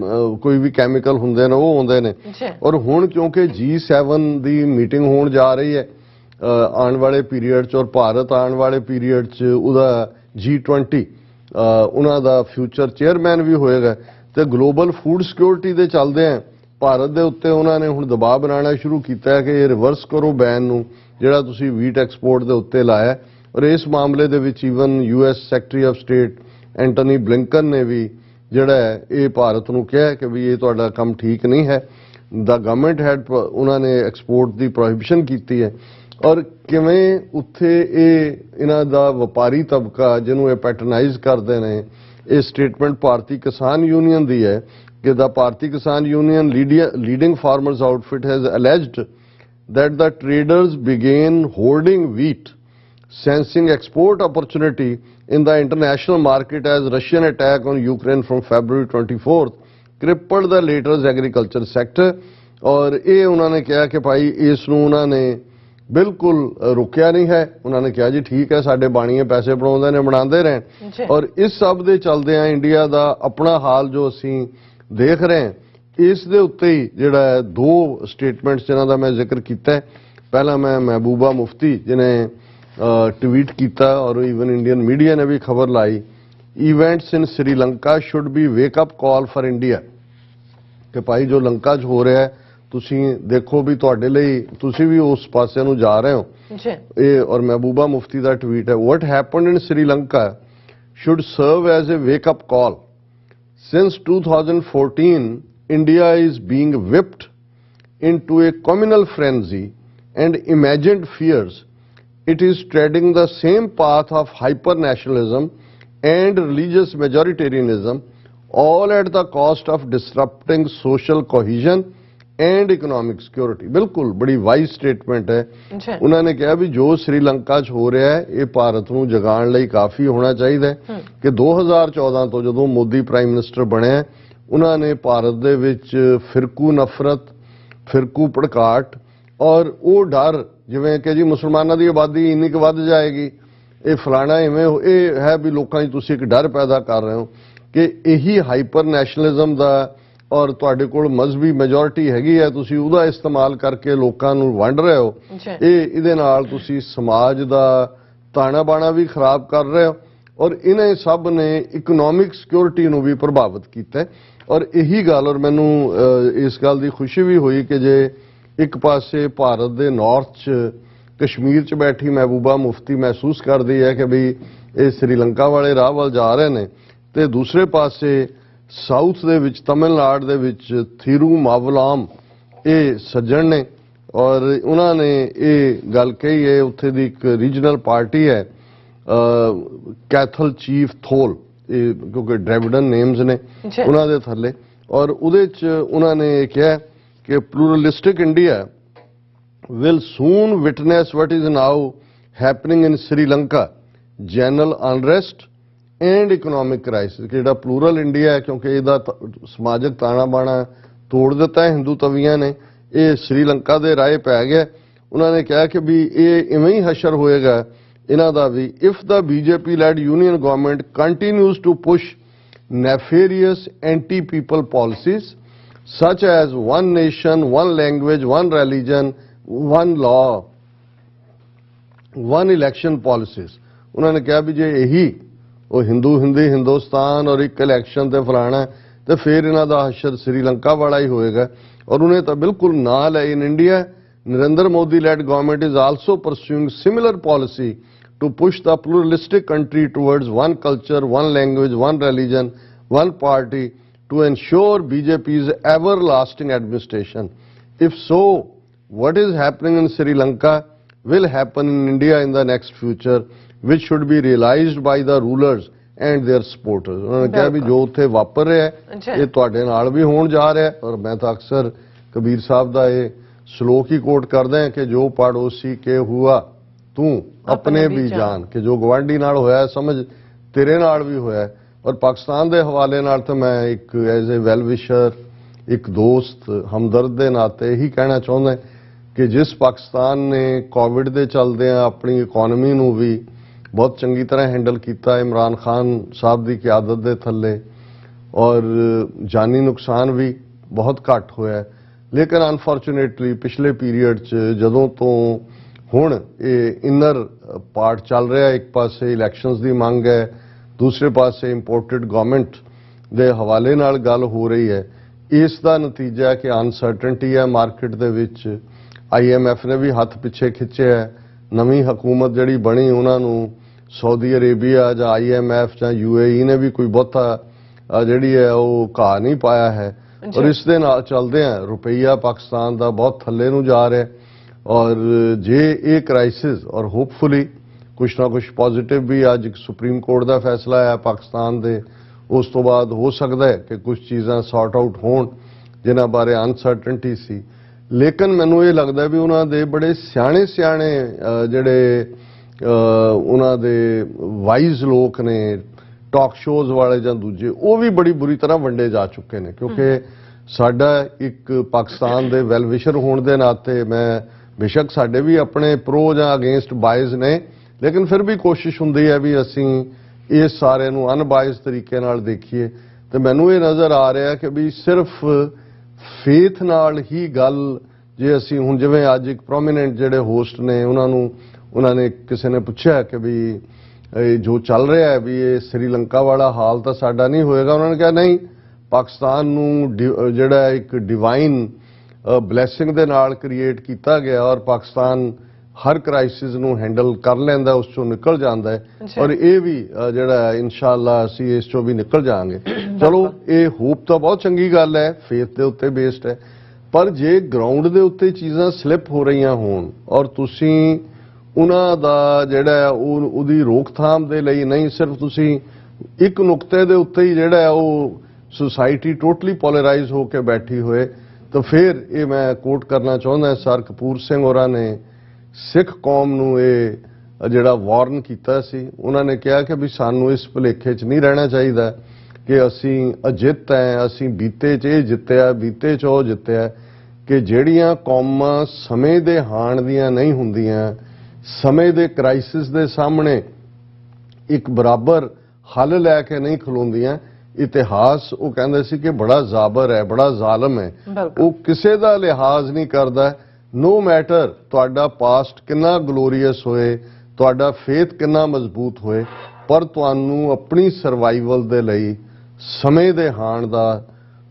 ਕੋਈ ਵੀ ਕੈਮੀਕਲ ਹੁੰਦੇ ਨੇ ਉਹ ਆਉਂਦੇ ਨੇ। ਔਰ ਹੁਣ ਕਿਉਂਕਿ G7 ਦੀ ਮੀਟਿੰਗ ਹੋਣ ਜਾ ਰਹੀ ਹੈ ਆਉਣ ਵਾਲੇ ਪੀਰੀਅਡ 'ਚ ਔਰ ਭਾਰਤ ਆਉਣ ਵਾਲੇ ਪੀਰੀਅਡ 'ਚ ਉਹਦਾ G20 ਉਹਨਾਂ ਦਾ ਫਿਊਚਰ ਚੇਅਰਮੈਨ ਵੀ ਹੋਏਗਾ ਤੇ ਗਲੋਬਲ ਫੂਡ ਸਿਕਿਉਰਿਟੀ ਦੇ ਚੱਲਦੇ ਆ ਭਾਰਤ ਦੇ ਉੱਤੇ ਉਹਨਾਂ ਨੇ ਹੁਣ ਦਬਾਅ ਬਣਾਉਣਾ ਸ਼ੁਰੂ ਕੀਤਾ ਹੈ ਕਿ ਇਹ ਰਿਵਰਸ ਕਰੋ ਬੈਨ ਨੂੰ ਜਿਹੜਾ ਤੁਸੀਂ ਵੀਟ ਐਕਸਪੋਰਟ ਦੇ ਉੱਤੇ ਲਾਇਆ। ਔਰ ਇਸ ਮਾਮਲੇ ਦੇ ਵਿੱਚ even US secretary of state Antony Blinken ਨੇ ਵੀ ਜਿਹੜਾ ਹੈ ਇਹ ਭਾਰਤ ਨੂੰ ਕਿਹਾ ਕਿ ਵੀ ਇਹ ਤੁਹਾਡਾ ਕੰਮ ਠੀਕ ਨਹੀਂ ਹੈ। ਦਾ ਗਵਰਨਮੈਂਟ ਹੈਡ ਉਹਨਾਂ ਨੇ ਐਕਸਪੋਰਟ ਦੀ ਪ੍ਰੋਹਿਬਿਸ਼ਨ ਕੀਤੀ ਹੈ ਔਰ ਕਿਵੇਂ ਉੱਥੇ ਇਹਨਾਂ ਦਾ ਵਪਾਰੀ ਤਬਕਾ ਜਿਹਨੂੰ ਇਹ ਪੈਟਰਨਾਈਜ਼ ਕਰਦੇ ਨੇ, ਇਹ ਸਟੇਟਮੈਂਟ ਭਾਰਤੀ ਕਿਸਾਨ ਯੂਨੀਅਨ ਦੀ ਹੈ ਕਿ the Bharati Kisan Union leading farmers outfit has alleged that the traders began hoarding wheat, sensing export opportunity in the international market as Russian attack on Ukraine from February 24th crippled the latter's agriculture sector। और ये उन्होंने कहा कि भाई इस नूं उन्होंने बिल्कुल रुकिया नहीं है। उन्होंने कहा जी ठीक है साडे बाणीए पैसे बनाउंदे ने बनाते रहें और इस सब दे चलदे इंडिया दा अपना हाल जो असीं देख रहे हैं इस दे उत्ते ही जिहड़ा दो स्टेटमेंट्स जिन्हां दा मैं जिक्र कीता है। पहला मैं महबूबा मुफ्ती जिन्हें ट्वीट किया और इवन इंडियन मीडिया ने भी खबर लाई, events in Sri Lanka should be wake up call for India कि भाई जो लंका च हो रहा है तुसी देखो भी तुहाडे लई तुसी भी उस पासे नूं जा रहे हो। ये और महबूबा मुफ्ती दा ट्वीट है, what happened in Sri Lanka should serve as a wake up call. Since 2014, India is being whipped into a communal frenzy and imagined fears. It is treading the same path of hyper-nationalism and religious majoritarianism, all at the cost of disrupting social cohesion and economic security. बिल्कुल बड़ी वाइज स्टेटमेंट है। उन्होंने कहा भी जो श्रीलंका च हो रहा है ये भारत नूं जगाउण लई काफ़ी होना चाहिए कि 2014 तो जदों मोदी प्राइम मिनिस्टर बने उन्होंने भारत दे विच फिरकू नफरत, फिरकू भड़काहट और वो डर जिवें कि जी मुसलमानों की आबादी इन्नी क वध जाएगी, ये फलाना इवें ये है भी लोगों तुसीं एक डर पैदा कर रहे हो कि यही हाइपर नैशनलिज्म का और तुहाडे कोल मजहबी मैजोरिटी हैगी है, तुसीं उहदा इस्तेमाल करके लोकां नूं वंड रहे हो। इहदे नाल तुसीं समाज दा ताना बाना भी खराब कर रहे हो और इन्हें सब ने इकोनॉमिक सिक्योरिटी नूं भी प्रभावित कीता। और यही गल और मैनू इस गल की खुशी भी हुई कि जे एक पासे भारत दे नॉर्थ च कश्मीर च बैठी महबूबा मुफ्ती महसूस करती है कि भी ये श्रीलंका वाले राह वाल जा रहे हैं, तो दूसरे पासे साउथ दे विच तमिलनाडु दे विच थिरुमावलाम ये सज्जन ने और उन्होंने ये गल कही है। उत्थे दी एक रीजनल पार्टी है कैथल चीफ थोल, क्योंकि ड्रेविडन नेम्स ने उन्होंने थले, और उहदे च उन्होंने कहा कि pluralistic India will soon witness what is now happening in Sri Lanka, general unrest and economic crisis। कि प्लूरल इंडिया है क्योंकि इसका समाजिक ताना बाना तोड़ दिता है हिंदू तवियां ने, ये श्रीलंका के राह पै गया। उन्होंने कहा कि भी ये इवें ही हशर होएगा इन्हां दा भी if the BJP led union government continues to push nefarious anti people policies such as one nation, one language, one religion, one law, one election policies. उन्होंने कहा भी जे यही वो हिंदू हिंदी हिंदुस्तान और एक इलैक्शन ते फलाना तो फिर इन्हां दा हशर श्रीलंका वाला ही होएगा। और उन्हें तो बिल्कुल नाल है। In India Narendra Modi led government is also pursuing similar policy to push the pluralistic country towards one culture, one language, one religion, one party to ensure BJP's everlasting administration. If so, what is happening in Sri Lanka will happen in India in the next future, which should be realized by the rulers and their supporters. उन्होंने कहा भी जो उत्थे वापर रहा है ये तुहाडे नाल भी होण जा रहा है। और मैं तो अक्सर कबीर साहब का ये श्लोक ही कोट करदा है कि जो पड़ोसी के हुआ तू अपने भी जान, कि जो गवांढी नाल होया समझ तेरे नाल भी होया। और पाकिस्तान के हवाले नाल तो मैं एक एज ए वैल विशर, एक दोस्त, हमदर्द के नाते यही कहना चाहता कि जिस पाकिस्तान ने कोविड के चलदे अपनी इकोनॉमी नूं भी बहुत चंगी तरह हैंडल किया इमरान खान साहब की क्यादत के थले, और जानी नुकसान भी बहुत घट होया। लेकिन अनफॉर्चुनेटली पिछले पीरीयड च जदों तो हुण ये इनर पार्ट चल रहा है, एक पासे इलैक्शनस की मंग है, दूसरे पासे इंपोर्टेड गवर्नमेंट के हवाले नाल गल हो रही है। इसका नतीजा है कि अनसर्टनटी है मार्केट दे विच। IMF ने भी हाथ पिछे खिंचे है। नवी हुकूमत जिहड़ी बनी उन्होंने सऊदी अरेबिया या IMF या UAE ने भी कोई बहुता जिहड़ी है वो घा नहीं पाया है। और इस दे नाल चलदे हैं रुपया पाकिस्तान का बहुत थल्ले नूं जा रहा है। और जे ये क्राइसिस और होपफुली कुछ ना कुछ पॉजिटिव भी अज सुप्रीम कोर्ट का फैसला है पाकिस्तान दे, उस तो बाद हो सकता है कि कुछ चीज़ां सॉर्ट आउट होण जिन्हां बारे अनसर्टनटी सी। लेकिन मैनूं ये लगता भी उन्हां दे बड़े सियाणे सियाणे जिहड़े उन्हां दे वाइज लोग ने टॉक शोज़ वाले जां दूजे वो भी बड़ी बुरी तरह वंडे जा चुके हैं। क्योंकि साडा एक पाकिस्तान दे वैल विशर होने के नाते मैं बेशक साडे भी अपने प्रो जां अगेंस्ट बायस ने, लेकिन फिर भी कोशिश हुंदी है भी असीं इस सारे नूं अनबायस तरीके नाल देखीए। तो मैनूं ये नज़र आ रहा है कि भी सिर्फ फेथ नाल ही गल जे असीं हुण जिवें अज एक प्रोमिनेंट जिहड़े होस्ट ने उन्होंने किसी ने पूछा कि भी जो चल रहा है भी ये श्रीलंका वाला हाल तो साडा नहीं होएगा। उन्होंने कहा नहीं, पाकिस्तान नूं जिहड़ा एक डिवाइन ब्लैसिंग दे नाल क्रिएट किया गया और पाकिस्तान हर क्राइसिस नूं हैंडल कर लैंदा, उस चों निकल जांदा है। और ये भी जिहड़ा इंशाअल्लाह असीं इस चों भी निकल जाएंगे। चलो ये होप तो बहुत चंगी गल है, फेथ के उत्ते बेस्ड है, पर जे ग्राउंड के उत्ते चीज़ां स्लिप हो रही होण और तुसीं उन्हां दा जिहड़ा उहदी रोकथाम दे लई नहीं सिर्फ तुसीं एक नुकते दे उत्ते ही जिहड़ा वो सोसाइटी टोटली पोलराइज होकर बैठी होए ਤਾਂ ਫਿਰ ਇਹ ਮੈਂ ਕੋਟ ਕਰਨਾ ਚਾਹੁੰਦਾ, ਸਰ ਕਪੂਰ ਸਿੰਘ ਹੋਰਾਂ ਨੇ ਸਿੱਖ ਕੌਮ ਨੂੰ ਇਹ ਜਿਹੜਾ ਵਾਰਨ ਕੀਤਾ ਸੀ। ਉਹਨਾਂ ਨੇ ਕਿਹਾ ਕਿ ਵੀ ਸਾਨੂੰ ਇਸ ਭੁਲੇਖੇ 'ਚ ਨਹੀਂ ਰਹਿਣਾ ਚਾਹੀਦਾ ਕਿ ਅਸੀਂ ਅਜਿੱਤ ਹੈ, ਅਸੀਂ ਬੀਤੇ 'ਚ ਇਹ ਜਿੱਤਿਆ, ਬੀਤੇ 'ਚ ਉਹ ਜਿੱਤਿਆ, ਕਿ ਜਿਹੜੀਆਂ ਕੌਮਾਂ ਸਮੇਂ ਦੇ ਹਾਣ ਦੀਆਂ ਨਹੀਂ ਹੁੰਦੀਆਂ, ਸਮੇਂ ਦੇ ਕ੍ਰਾਈਸਿਸ ਦੇ ਸਾਹਮਣੇ ਇੱਕ ਬਰਾਬਰ ਹੱਲ ਲੈ ਕੇ ਨਹੀਂ ਖਲੋਂਦੀਆਂ, ਇਤਿਹਾਸ ਉਹ ਕਹਿੰਦੇ ਸੀ ਕਿ ਬੜਾ ਜ਼ਾਬਰ ਹੈ, ਬੜਾ ਜ਼ਾਲਮ ਹੈ, ਉਹ ਕਿਸੇ ਦਾ ਲਿਹਾਜ਼ ਨਹੀਂ ਕਰਦਾ। ਨੋ ਮੈਟਰ ਤੁਹਾਡਾ ਪਾਸਟ ਕਿੰਨਾ ਗਲੋਰੀਅਸ ਹੋਏ, ਤੁਹਾਡਾ ਫੇਥ ਕਿੰਨਾ ਮਜ਼ਬੂਤ ਹੋਏ, ਪਰ ਤੁਹਾਨੂੰ ਆਪਣੀ ਸਰਵਾਈਵਲ ਦੇ ਲਈ ਸਮੇਂ ਦੇ ਹਾਣ ਦਾ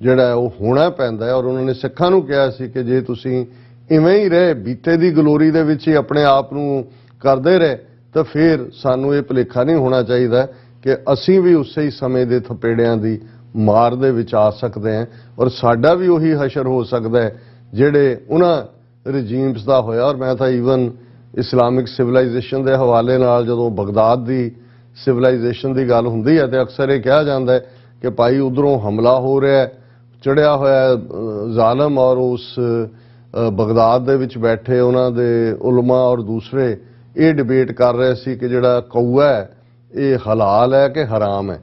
ਜਿਹੜਾ ਉਹ ਹੋਣਾ ਪੈਂਦਾ ਹੈ। ਔਰ ਉਹਨਾਂ ਨੇ ਸਿੱਖਾਂ ਨੂੰ ਕਿਹਾ ਸੀ ਕਿ ਜੇ ਤੁਸੀਂ ਇਵੇਂ ਹੀ ਰਹੇ, ਬੀਤੇ ਦੀ ਗਲੋਰੀ ਦੇ ਵਿੱਚ ਹੀ ਆਪਣੇ ਆਪ ਨੂੰ ਕਰਦੇ ਰਹੇ, ਤਾਂ ਫਿਰ ਸਾਨੂੰ ਇਹ ਭੁਲੇਖਾ ਨਹੀਂ ਹੋਣਾ ਚਾਹੀਦਾ ਕਿ ਅਸੀਂ ਵੀ ਉਸੇ ਹੀ ਸਮੇਂ ਦੇ ਥਪੇੜਿਆਂ ਦੀ ਮਾਰ ਦੇ ਵਿੱਚ ਆ ਸਕਦੇ ਹਾਂ ਔਰ ਸਾਡਾ ਵੀ ਉਹੀ ਹਸ਼ਰ ਹੋ ਸਕਦਾ ਹੈ ਜਿਹੜੇ ਉਹਨਾਂ ਰਜੀਮਸ ਦਾ ਹੋਇਆ। ਔਰ ਮੈਂ ਤਾਂ ਈਵਨ ਇਸਲਾਮਿਕ ਸਿਵਲਾਈਜੇਸ਼ਨ ਦੇ ਹਵਾਲੇ ਨਾਲ ਜਦੋਂ ਬਗਦਾਦ ਦੀ ਸਿਵਲਾਈਜੇਸ਼ਨ ਦੀ ਗੱਲ ਹੁੰਦੀ ਹੈ ਤੇ ਅਕਸਰ ਇਹ ਕਿਹਾ ਜਾਂਦਾ ਹੈ ਕਿ ਭਾਈ ਉਧਰੋਂ ਹਮਲਾ ਹੋ ਰਿਹਾ, ਚੜਿਆ ਹੋਇਆ ਜ਼ਾਲਮ, ਔਰ ਉਸ ਬਗਦਾਦ ਦੇ ਵਿੱਚ ਬੈਠੇ ਉਹਨਾਂ ਦੇ ਉਲਮਾ ਔਰ ਦੂਸਰੇ ਇਹ ਡਿਬੇਟ ਕਰ ਰਹੇ ਸੀ ਕਿ ਜਿਹੜਾ ਕਊਆ ਹੈ ਇਹ ਹਲਾਲ ਹੈ ਕਿ ਹਰਾਮ ਹੈ।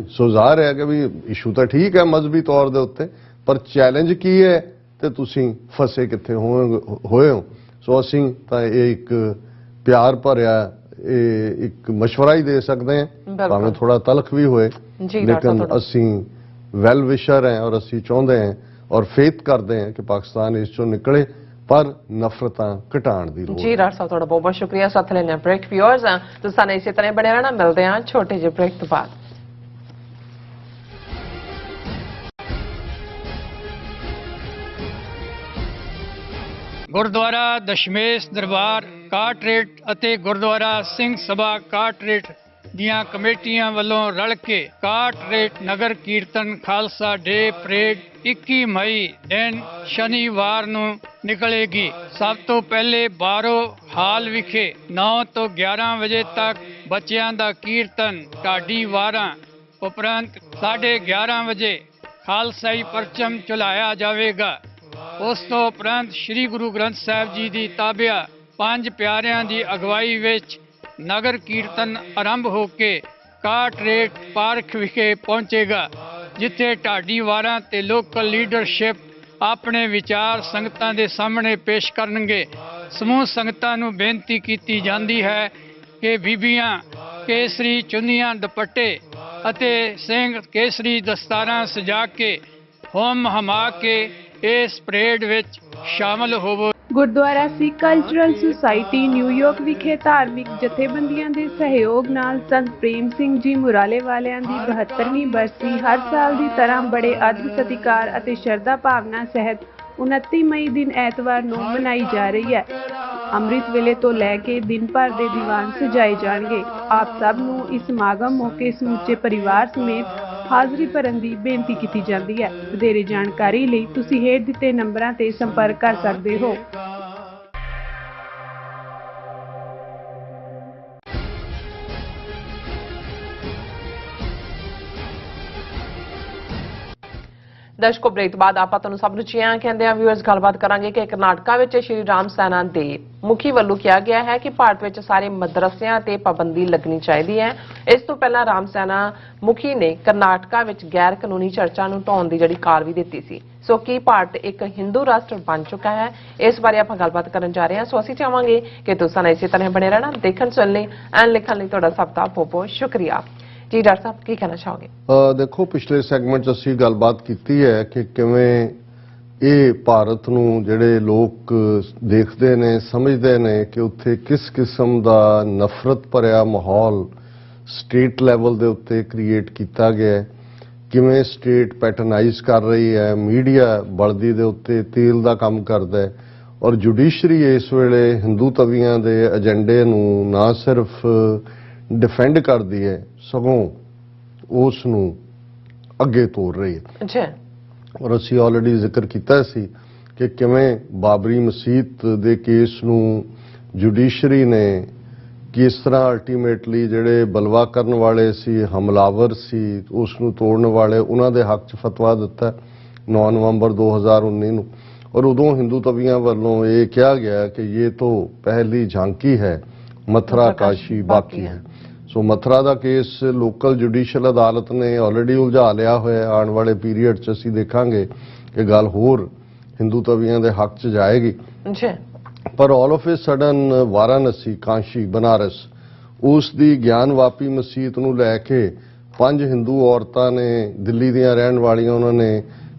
ਸੋ ਜ਼ਾਹਿਰ ਹੈ ਕਿ ਵੀ ਇਸ਼ੂ ਤਾਂ ਠੀਕ ਹੈ ਮਜ਼ਹਬੀ ਤੌਰ ਦੇ ਉੱਤੇ, ਪਰ ਚੈਲੰਜ ਕੀ ਹੈ ਤੇ ਤੁਸੀਂ ਫਸੇ ਕਿੱਥੇ ਹੋਏ ਹੋ। ਸੋ ਅਸੀਂ ਤਾਂ ਇਹ ਇੱਕ ਪਿਆਰ ਭਰਿਆ ਇਹ ਇੱਕ ਮਸ਼ਵਰਾ ਹੀ ਦੇ ਸਕਦੇ ਹਾਂ, ਭਾਵੇਂ ਥੋੜਾ ਤਲਖ ਵੀ ਹੋਏ, ਲੇਕਿਨ ਅਸੀਂ ਵੈਲ ਵਿਸ਼ਰ हैं और ਅਸੀਂ ਚਾਹੁੰਦੇ ਹਾਂ ਔਰ ਫੇਥ ਕਰਦੇ ਹਾਂ ਕਿ ਪਾਕਿਸਤਾਨ ਇਸ ਚੋਂ ਨਿਕਲੇ, ਪਰ ਨਫ਼ਰਤਾਂ ਘਟਾਉਣ ਦੀ ਲੋੜ। ਜੀ ਡਾਕਟਰ ਸਾਹਿਬ ਤੁਹਾਡਾ ਬਹੁਤ ਬਹੁਤ ਸ਼ੁਕਰੀਆ। ਸਾਥ ਲੈਣੇ ਬ੍ਰੇਕ ਵਿਊਅਰਸ ਤੁਸੀਂ ਸਾਨੂੰ ਇਸੇ ਤਰ੍ਹਾਂ ਬਣੇ ਰਹਿਣਾ, ਮਿਲਦੇ ਹਾਂ ਛੋਟੇ ਜਿਹੇ ਬ੍ਰੇਕ ਤੋਂ ਬਾਅਦ। ਗੁਰਦੁਆਰਾ ਦਸ਼ਮੇਸ਼ ਦਰਬਾਰ ਕਾਟਰੇਟ ਅਤੇ ਗੁਰਦੁਆਰਾ ਸਿੰਘ ਸਭਾ ਕਾਟਰੇਟ ਦੀਆਂ ਕਮੇਟੀਆਂ ਵੱਲੋਂ ਰਲ ਕੇ ਕਾਟਰੇਟ ਨਗਰ ਕੀਰਤਨ ਖਾਲਸਾ ਡੇ ਪਰੇਡ 21 ਮਈ ਦਿਨ ਸ਼ਨੀਵਾਰ ਨੂੰ ਨਿਕਲੇਗੀ। ਸਭ ਤੋਂ ਪਹਿਲੇ ਬਾਰੋ ਹਾਲ ਵਿਖੇ 9 ਤੋਂ 11 ਵਜੇ ਤੱਕ ਬੱਚਿਆਂ ਦਾ ਕੀਰਤਨ ਢਾਡੀ ਵਾਰਾਂ ਉਪਰੰਤ 11:30 ਵਜੇ ਖਾਲਸਾਈ ਪਰਚਮ ਚਲਾਇਆ ਜਾਵੇਗਾ। ਉਸ ਤੋਂ ਉਪਰੰਤ ਸ੍ਰੀ ਗੁਰੂ ਗ੍ਰੰਥ ਸਾਹਿਬ ਜੀ ਦੀ ਤਾਬਿਆ ਪੰਜ ਪਿਆਰਿਆਂ ਦੀ ਅਗਵਾਈ ਵਿੱਚ ਨਗਰ ਕੀਰਤਨ ਆਰੰਭ ਹੋ ਕੇ ਕਾਟਰੇਟ ਪਾਰਕ ਵਿਖੇ ਪਹੁੰਚੇਗਾ, ਜਿੱਥੇ ਢਾਡੀ ਵਾਰਾਂ ਤੇ ਲੋਕਲ ਲੀਡਰਸ਼ਿਪ ਆਪਣੇ ਵਿਚਾਰ ਸੰਗਤਾਂ ਦੇ ਸਾਹਮਣੇ ਪੇਸ਼ ਕਰਨਗੇ। ਸਮੂਹ ਸੰਗਤਾਂ ਨੂੰ ਬੇਨਤੀ ਕੀਤੀ ਜਾਂਦੀ ਹੈ ਕਿ ਬੀਬੀਆਂ ਕੇਸਰੀ ਚੁੰਨੀਆਂ ਦੁਪੱਟੇ ਅਤੇ ਸਿੰਘ ਕੇਸਰੀ ਦਸਤਾਰਾਂ ਸਜਾ ਕੇ ਹੋਮ ਹਮਾ ਕੇ ਇਸ ਪਰੇਡ ਵਿੱਚ ਸ਼ਾਮਲ ਹੋਵੋ। ਗੁਰਦੁਆਰਾ ਸਿੱਖ ਕਲਚਰਲ ਸੁਸਾਇਟੀ ਨਿਊਯਾਰਕ ਵਿਖੇ ਧਾਰਮਿਕ ਜਥੇਬੰਦੀਆਂ ਦੇ ਸਹਿਯੋਗ ਨਾਲ ਸੰਤ ਪ੍ਰੇਮ ਸਿੰਘ ਜੀ ਮੁਰਾਲੇ ਵਾਲਿਆਂ ਦੀ 72ਵੀਂ ਬਰਸੀ ਹਰ ਸਾਲ ਦੀ ਤਰ੍ਹਾਂ ਬੜੇ ਆਦਰ ਸਤਿਕਾਰ ਅਤੇ ਸ਼ਰਧਾ ਭਾਵਨਾ ਸਹਿਤ 29 ਮਈ ਦਿਨ ਐਤਵਾਰ ਨੂੰ ਮਨਾਈ ਜਾ ਰਹੀ ਹੈ। ਅੰਮ੍ਰਿਤ ਵੇਲੇ ਤੋਂ ਲੈ ਕੇ ਦਿਨ ਭਰ ਦੇ ਦੀਵਾਨ ਸਜਾਏ ਜਾਣਗੇ। ਆਪ ਸਭ ਨੂੰ ਇਸ ਸਮਾਗਮ ਮੌਕੇ ਸਮੁੱਚੇ ਪਰਿਵਾਰ ਸਮੇਤ ਹਾਜ਼ਰੀ ਭਰਨ ਦੀ ਬੇਨਤੀ ਕੀਤੀ ਜਾਂਦੀ ਹੈ। ਵਧੇਰੇ ਜਾਣਕਾਰੀ ਲਈ ਤੁਸੀਂ ਹੇਠ ਦਿੱਤੇ ਨੰਬਰਾਂ ਤੇ ਸੰਪਰਕ ਕਰ ਸਕਦੇ ਹੋ। ਦਰਸ਼ਕੋ ਬ੍ਰੇਕ ਤੋਂ ਬਾਅਦ ਆਪਾਂ ਤੁਹਾਨੂੰ ਸਭ ਨੂੰ ਚੀਆਂ ਕਹਿੰਦੇ ਆ ਵਿਊਅਰਸ ਗੱਲਬਾਤ ਕਰਾਂਗੇ ਕਿ ਕਰਨਾਟਕਾ ਵਿੱਚ ਸ਼੍ਰੀ ਰਾਮ ਸੈਨਾ ਦੇ ਮੁਖੀ ਵੱਲੋਂ ਕਿਹਾ ਗਿਆ ਹੈ ਕਿ ਭਾਰਤ ਵਿੱਚ ਸਾਰੇ ਮਦਰਸਿਆਂ ਤੇ ਪਾਬੰਦੀ ਲੱਗਣੀ ਚਾਹੀਦੀ ਹੈ। ਇਸ ਤੋਂ ਪਹਿਲਾਂ ਰਾਮ ਸੈਨਾ ਮੁਖੀ ਨੇ ਕਰਨਾਟਕਾ ਵਿੱਚ ਗੈਰ ਕਾਨੂੰਨੀ ਚਰਚਾ ਨੂੰ ਢਾਉਣ ਦੀ ਜਿਹੜੀ ਕਾਲ ਵੀ ਦਿੱਤੀ ਸੀ। ਸੋ ਕੀ ਭਾਰਤ ਇੱਕ ਹਿੰਦੂ ਰਾਸ਼ਟਰ ਬਣ ਚੁੱਕਾ ਹੈ, ਇਸ ਬਾਰੇ ਆਪਾਂ ਗੱਲਬਾਤ ਕਰਨ ਜਾ ਰਹੇ ਹਾਂ। ਸੋ ਅਸੀਂ ਚਾਹਾਂਗੇ ਕਿ ਤੁਸੀਂ ਨਾਲ ਇਸੇ ਤਰ੍ਹਾਂ ਬਣੇ ਰਹਿਣਾ। ਦੇਖਣ ਸੁਣਨ ਲਈ ਐਂਡ ਲਿਖਣ ਲਈ ਤੁਹਾਡਾ ਸਭ ਦਾ ਬਹੁਤ ਬਹੁਤ ਸ਼ੁਕਰੀਆ। ਜੀ ਡਾਕਟਰ ਸਾਹਿਬ ਕੀ ਕਹਿਣਾ ਚਾਹੋਗੇ? ਦੇਖੋ ਪਿਛਲੇ ਸੈਗਮੈਂਟ 'ਚ ਅਸੀਂ ਗੱਲਬਾਤ ਕੀਤੀ ਹੈ ਕਿ ਕਿਵੇਂ ਇਹ ਭਾਰਤ ਨੂੰ ਜਿਹੜੇ ਲੋਕ ਦੇਖਦੇ ਨੇ, ਸਮਝਦੇ ਨੇ ਕਿ ਉੱਥੇ ਕਿਸ ਕਿਸਮ ਦਾ ਨਫ਼ਰਤ ਭਰਿਆ ਮਾਹੌਲ ਸਟੇਟ ਲੈਵਲ ਦੇ ਉੱਤੇ ਕ੍ਰੀਏਟ ਕੀਤਾ ਗਿਆ ਹੈ, ਕਿਵੇਂ ਸਟੇਟ ਪੈਟਰਨਾਈਜ਼ ਕਰ ਰਹੀ ਹੈ, ਮੀਡੀਆ ਬਲਦੀ ਦੇ ਉੱਤੇ ਤੇਲ ਦਾ ਕੰਮ ਕਰਦਾ ਹੈ ਔਰ ਜੁਡੀਸ਼ਰੀ ਇਸ ਵੇਲੇ ਹਿੰਦੂ ਤਵੀਆਂ ਦੇ ਏਜੰਡੇ ਨੂੰ ਨਾ ਸਿਰਫ ਡਿਫੈਂਡ ਕਰਦੀ ਹੈ ਸਗੋਂ ਉਸ ਨੂੰ ਅੱਗੇ ਤੋਰ ਰਹੀ ਹੈ। ਜੀ ਔਰ ਅਸੀਂ ਆਲਰੇਡੀ ਜ਼ਿਕਰ ਕੀਤਾ ਸੀ ਕਿ ਕਿਵੇਂ ਬਾਬਰੀ ਮਸਜਿਦ ਦੇ ਕੇਸ ਨੂੰ ਜੁਡੀਸ਼ਰੀ ਨੇ ਕਿਸ ਤਰ੍ਹਾਂ ਅਲਟੀਮੇਟਲੀ ਜਿਹੜੇ ਬਲਵਾ ਕਰਨ ਵਾਲੇ ਸੀ, ਹਮਲਾਵਰ ਸੀ, ਉਸ ਨੂੰ ਤੋੜਨ ਵਾਲੇ ਉਹਨਾਂ ਦੇ ਹੱਕ 'ਚ ਫਤਵਾ ਦਿੱਤਾ। 9 ਨਵੰਬਰ 2019 ਨੂੰ। और उदों हिंदू तवियां वालों ये कहा गया कि ये तो पहली झांकी है, मथुरा काशी बाकी है। सो मथुरा का केस लोकल जुडिशियल अदालत ने ऑलरेडी उलझा लिया होया। आने वाले पीरीयड च असीं देखांगे कि गल होर हिंदू तवियां दे हक च जाएगी। पर all of a sudden Varanasi, Kashi, Banaras उस दी ज्ञानवापी मसीत नूं लैके 5 हिंदू औरतां ने दिल्ली दीयां रहण वालियां उन्होंने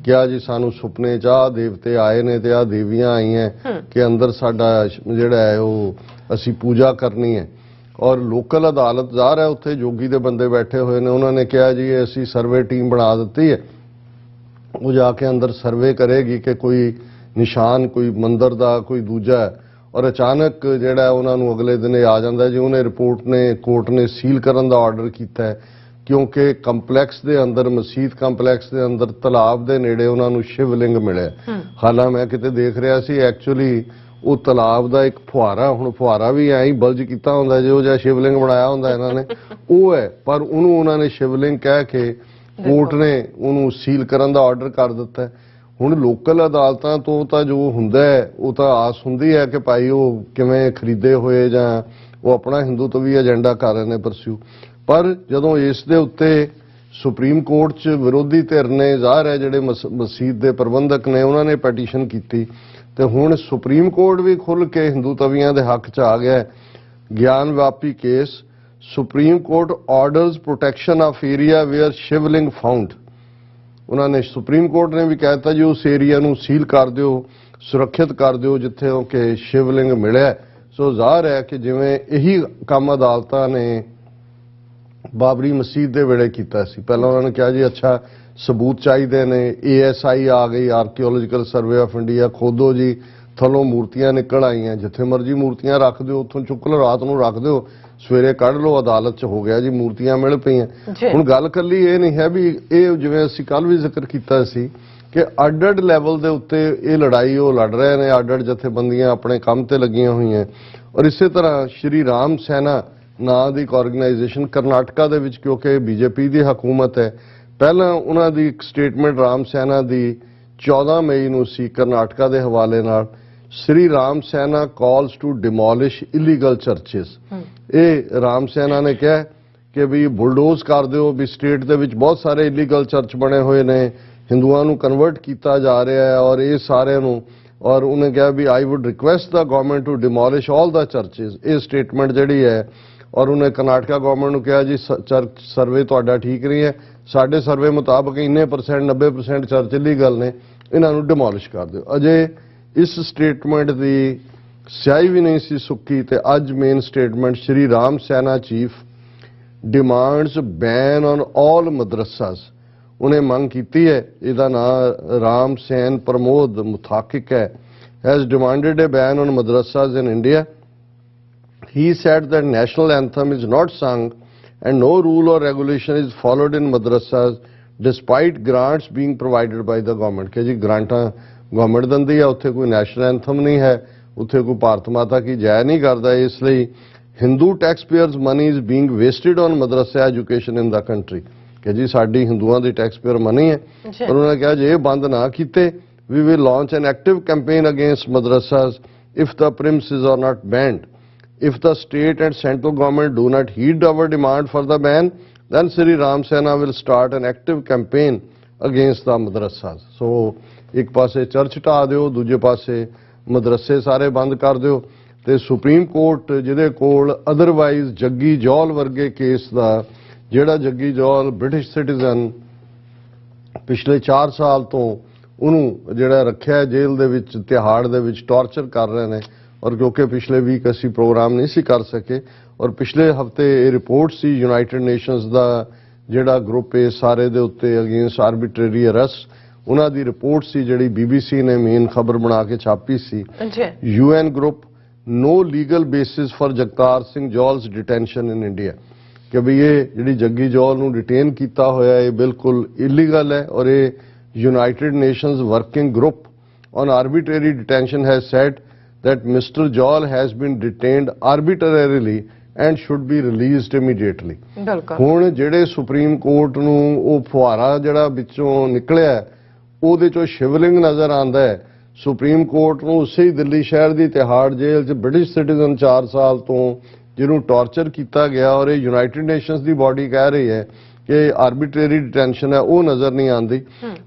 ਕਿਹਾ ਜੀ ਸਾਨੂੰ ਸੁਪਨੇ 'ਚ ਆਹ ਦੇਵਤੇ ਆਏ ਨੇ ਤੇ ਆਹ ਦੇਵੀਆਂ ਆਈਆਂ ਕਿ ਅੰਦਰ ਸਾਡਾ ਜਿਹੜਾ ਹੈ ਉਹ ਅਸੀਂ ਪੂਜਾ ਕਰਨੀ ਹੈ। ਔਰ ਲੋਕਲ ਅਦਾਲਤ ਜ਼ਾਹਰ ਹੈ ਉੱਥੇ ਜੋਗੀ ਦੇ ਬੰਦੇ ਬੈਠੇ ਹੋਏ ਨੇ। ਉਹਨਾਂ ਨੇ ਕਿਹਾ ਜੀ ਅਸੀਂ ਸਰਵੇ ਟੀਮ ਬਣਾ ਦਿੱਤੀ ਹੈ, ਉਹ ਜਾ ਕੇ ਅੰਦਰ ਸਰਵੇ ਕਰੇਗੀ ਕਿ ਕੋਈ ਨਿਸ਼ਾਨ ਕੋਈ ਮੰਦਰ ਦਾ ਕੋਈ ਦੂਜਾ ਹੈ। ਔਰ ਅਚਾਨਕ ਜਿਹੜਾ ਉਹਨਾਂ ਨੂੰ ਅਗਲੇ ਦਿਨ ਆ ਜਾਂਦਾ ਜੀ ਉਹਨੇ ਰਿਪੋਰਟ ਨੇ ਕੋਰਟ ਨੇ ਸੀਲ ਕਰਨ ਦਾ ਆਰਡਰ ਕੀਤਾ ਹੈ क्योंकि ਕੰਪਲੈਕਸ ਦੇ ਅੰਦਰ ਮਸਜਿਦ ਕੰਪਲੈਕਸ ਦੇ ਅੰਦਰ ਤਲਾਬ ਦੇ ਨੇੜੇ ਉਹਨਾਂ ਨੂੰ ਸ਼ਿਵਲਿੰਗ ਮਿਲਿਆ। ਹਾਲਾਂ ਮੈਂ ਕਿਤੇ ਦੇਖ ਰਿਹਾ ਸੀ ਐਕਚੁਅਲੀ ਉਹ ਤਲਾਬ ਦਾ ਇੱਕ ਫੁਹਾਰਾ, ਹੁਣ ਫੁਹਾਰਾ ਵੀ ਐਂ ਹੀ ਬਲਜ ਕੀਤਾ ਹੁੰਦਾ ਜੋ ਜਿਹਾ ਸ਼ਿਵਲਿੰਗ ਬਣਾਇਆ ਹੁੰਦਾ ਇਹਨਾਂ ਨੇ ਉਹ ਹੈ, ਪਰ ਉਹਨੂੰ ਉਹਨਾਂ ਨੇ ਸ਼ਿਵਲਿੰਗ ਕਹਿ ਕੇ ਕੋਰਟ ਨੇ ਉਹਨੂੰ ਸੀਲ ਕਰਨ ਦਾ ਆਰਡਰ ਕਰ ਦਿੱਤਾ। ਹੁਣ ਲੋਕਲ ਅਦਾਲਤਾਂ ਤੋਂ ਤਾਂ ਜੋ ਹੁੰਦਾ ਹੈ ਉਹ ਤਾਂ ਆਸ ਹੁੰਦੀ ਹੈ ਕਿ ਭਾਈ ਉਹ ਕਿਵੇਂ ਖਰੀਦੇ ਹੋਏ ਜਾਂ ਉਹ ਆਪਣਾ ਹਿੰਦੂ ਤੋਂ ਵੀ ਏਜੰਡਾ ਕਰ ਰਹੇ ਨੇ ਪਰਸਿਊ। पर जदों इस दे उत्ते सुप्रीम कोर्ट च विरोधी धिर ने ज़ाहिर है जिहड़े मसीत दे प्रबंधक ने उन्होंने पैटिशन की ते हुण सुप्रीम कोर्ट भी खुल के हिंदू तवियां दे हक च आ गया है। Gyanvapi case, supreme court orders protection of area where Shivling found. उन्होंने सुप्रीम कोर्ट ने भी कहता जी उस एरिया नूं सील कर दिओ, सुरक्षित कर दिओ जिथे कि शिवलिंग मिलिया। सो ज़ाहिर है कि जिवें यही काम अदालतां ने बाबरी मसीत दे वेले कीता सी। पहला उन्होंने कहा जी अच्छा सबूत चाहिए ने, ASI आ गई आर्कियोलॉजिकल सर्वे ऑफ इंडिया, खोदो जी थलों मूर्तियां निकल आई हैं, जिथे मर्जी मूर्तियां रख दो उतों चुक लो, रात नूं रख दो, सवेरे कढ़ लो, अदालत च हो गया जी मूर्तियां मिल पईयां। हुण गल कल्ली ये नहीं है भी ये जिवें असीं कल भी जिक्र कीता सी कि अड लैवल दे उत्ते ये लड़ाई वो लड़ रहे हैं, अड जथेबंदियां अपने काम ते लगियां हुई हैं। और इसे तरह श्री राम सेना ਨਾਂ ਦੀ ਇੱਕ ਆਰਗੇਨਾਈਜੇਸ਼ਨ ਕਰਨਾਟਕਾ ਦੇ ਵਿੱਚ ਕਿਉਂਕਿ ਬੀਜੇਪੀ ਦੀ ਹਕੂਮਤ ਹੈ, ਪਹਿਲਾਂ ਉਹਨਾਂ ਦੀ ਇੱਕ ਸਟੇਟਮੈਂਟ ਰਾਮ ਸੈਨਾ ਦੀ 14 ਮਈ ਨੂੰ ਸੀ ਕਰਨਾਟਕਾ ਦੇ ਹਵਾਲੇ ਨਾਲ, ਸ਼੍ਰੀ ਰਾਮ ਸੈਨਾ ਕਾਲਸ ਟੂ ਡਿਮੋਲਿਸ਼ ਇਲੀਗਲ ਚਰਚਿਸ। ਇਹ ਰਾਮ ਸੈਨਾ ਨੇ ਕਿਹਾ ਕਿ ਵੀ ਬੁਲਡੋਜ਼ ਕਰ ਦਿਓ, ਵੀ ਸਟੇਟ ਦੇ ਵਿੱਚ ਬਹੁਤ ਸਾਰੇ ਇਲੀਗਲ ਚਰਚ ਬਣੇ ਹੋਏ ਨੇ, ਹਿੰਦੂਆਂ ਨੂੰ ਕਨਵਰਟ ਕੀਤਾ ਜਾ ਰਿਹਾ ਹੈ ਔਰ ਇਹ ਸਾਰਿਆਂ ਨੂੰ। ਔਰ ਉਹਨੇ ਕਿਹਾ ਵੀ I would request the government to demolish all the churches. ਇਹ ਸਟੇਟਮੈਂਟ ਜਿਹੜੀ ਹੈ और उन्हें कर्नाटका गवर्नमेंट को कहा जी चर्च सर्वे तुहाडा ठीक नहीं है, साडे सर्वे मुताबिक इन्ने परसेंट 90% चर्च इलीगल ने, इन्हों डिमोलिश कर दो। अजे इस स्टेटमेंट की स्याही भी नहीं सी सुक्की ते अज main statement Shri Ram Sena chief demands ban on all madrasas. उन्हें मंग की है, इसका नाम राम सैन प्रमोद मुथाकिक है, has demanded a ban on madrasas in India. He said that national anthem is not sung and no rule or regulation is followed in madrasas despite grants being provided by the government। कि जी ग्रांटा गवर्नमेंट दिंदी है, उत्थे कोई नेशनल एंथम नहीं है, उत्थे कोई भारत माता की जय नहीं करता, इसलिए Hindu tax payers money is being wasted on madrasa education in the country. कि जी साडी हिंदुओं की टैक्स पेयर मनी है। और उन्होंने कहा जे बंद ना कीते we will launch an active campaign against madrasas if the premises are not banned। If the state and central government do not heed our demand for the ban, then Sri Ram Sena will start an active campaign against the madrasas। So, एक पासे चर्च ढा दिओ, दूजे पासे मदरसे सारे बंद कर दिओ ते सुप्रीम कोर्ट जिहदे कोल अदरवाइज जग्गी जौल वर्गे केस दा जिहड़ा जग्गी जौल ब्रिटिश सिटीजन पिछले 4 साल तो उन्होंने जिहड़ा रखिया जेल दे विच तिहाड़ दे विच टॉर्चर कर रहे हैं। और क्योंकि पिछले वीक असी प्रोग्राम नहीं सी कर सके और पिछले हफ्ते ये रिपोर्ट सी यूनाइटेड नेशनस का जिहड़ा ग्रुप है सारे दे उत्ते अगेंस्ट आर्बिट्रेरी अरेस्ट, उन्हां दी रिपोर्ट सी जिहड़ी BBC ने मेन खबर बना के छापी सी। UN group no legal basis for Jagtar Singh Johal's detention in India. कि भी ये जिहड़ी जग्गी जौल नूं डिटेन किया होया ये बिल्कुल इलीगल है और ये United Nations working group on arbitrary detention has said that Mr. Joel has been detained arbitrarily and should be released immediately। ਹੁਣ ਜਿਹੜੇ ਸੁਪਰੀਮ ਕੋਰਟ ਨੂੰ ਉਹ ਫੁਹਾਰਾ ਜਿਹੜਾ ਵਿੱਚੋਂ ਨਿਕਲਿਆ ਉਹਦੇ ਚੋਂ ਸ਼ਿਵਲਿੰਗ ਨਜ਼ਰ ਆਉਂਦਾ ਹੈ। ਸੁਪਰੀਮ ਕੋਰਟ ਨੂੰ ਉਸੇ ਹੀ ਦਿੱਲੀ ਸ਼ਹਿਰ ਦੀ ਤਿਹਾੜ ਜੇਲ੍ਹ 'ਚ ਬ੍ਰਿਟਿਸ਼ ਸਿਟੀਜ਼ਨ 4 ਸਾਲ ਤੋਂ ਜਿਹਨੂੰ ਟਾਰਚਰ ਕੀਤਾ ਗਿਆ, ਔਰ ਇਹ ਯੂਨਾਈਟਿਡ ਨੇਸ਼ਨਸ ਦੀ ਬਾਡੀ ਕਹਿ ਰਹੀ ਹੈ ਕਿ ਆਰਬਿਟਰੀ ਡਿਟੈਂਸ਼ਨ ਹੈ, ਉਹ ਨਜ਼ਰ ਨਹੀਂ ਆਉਂਦੀ।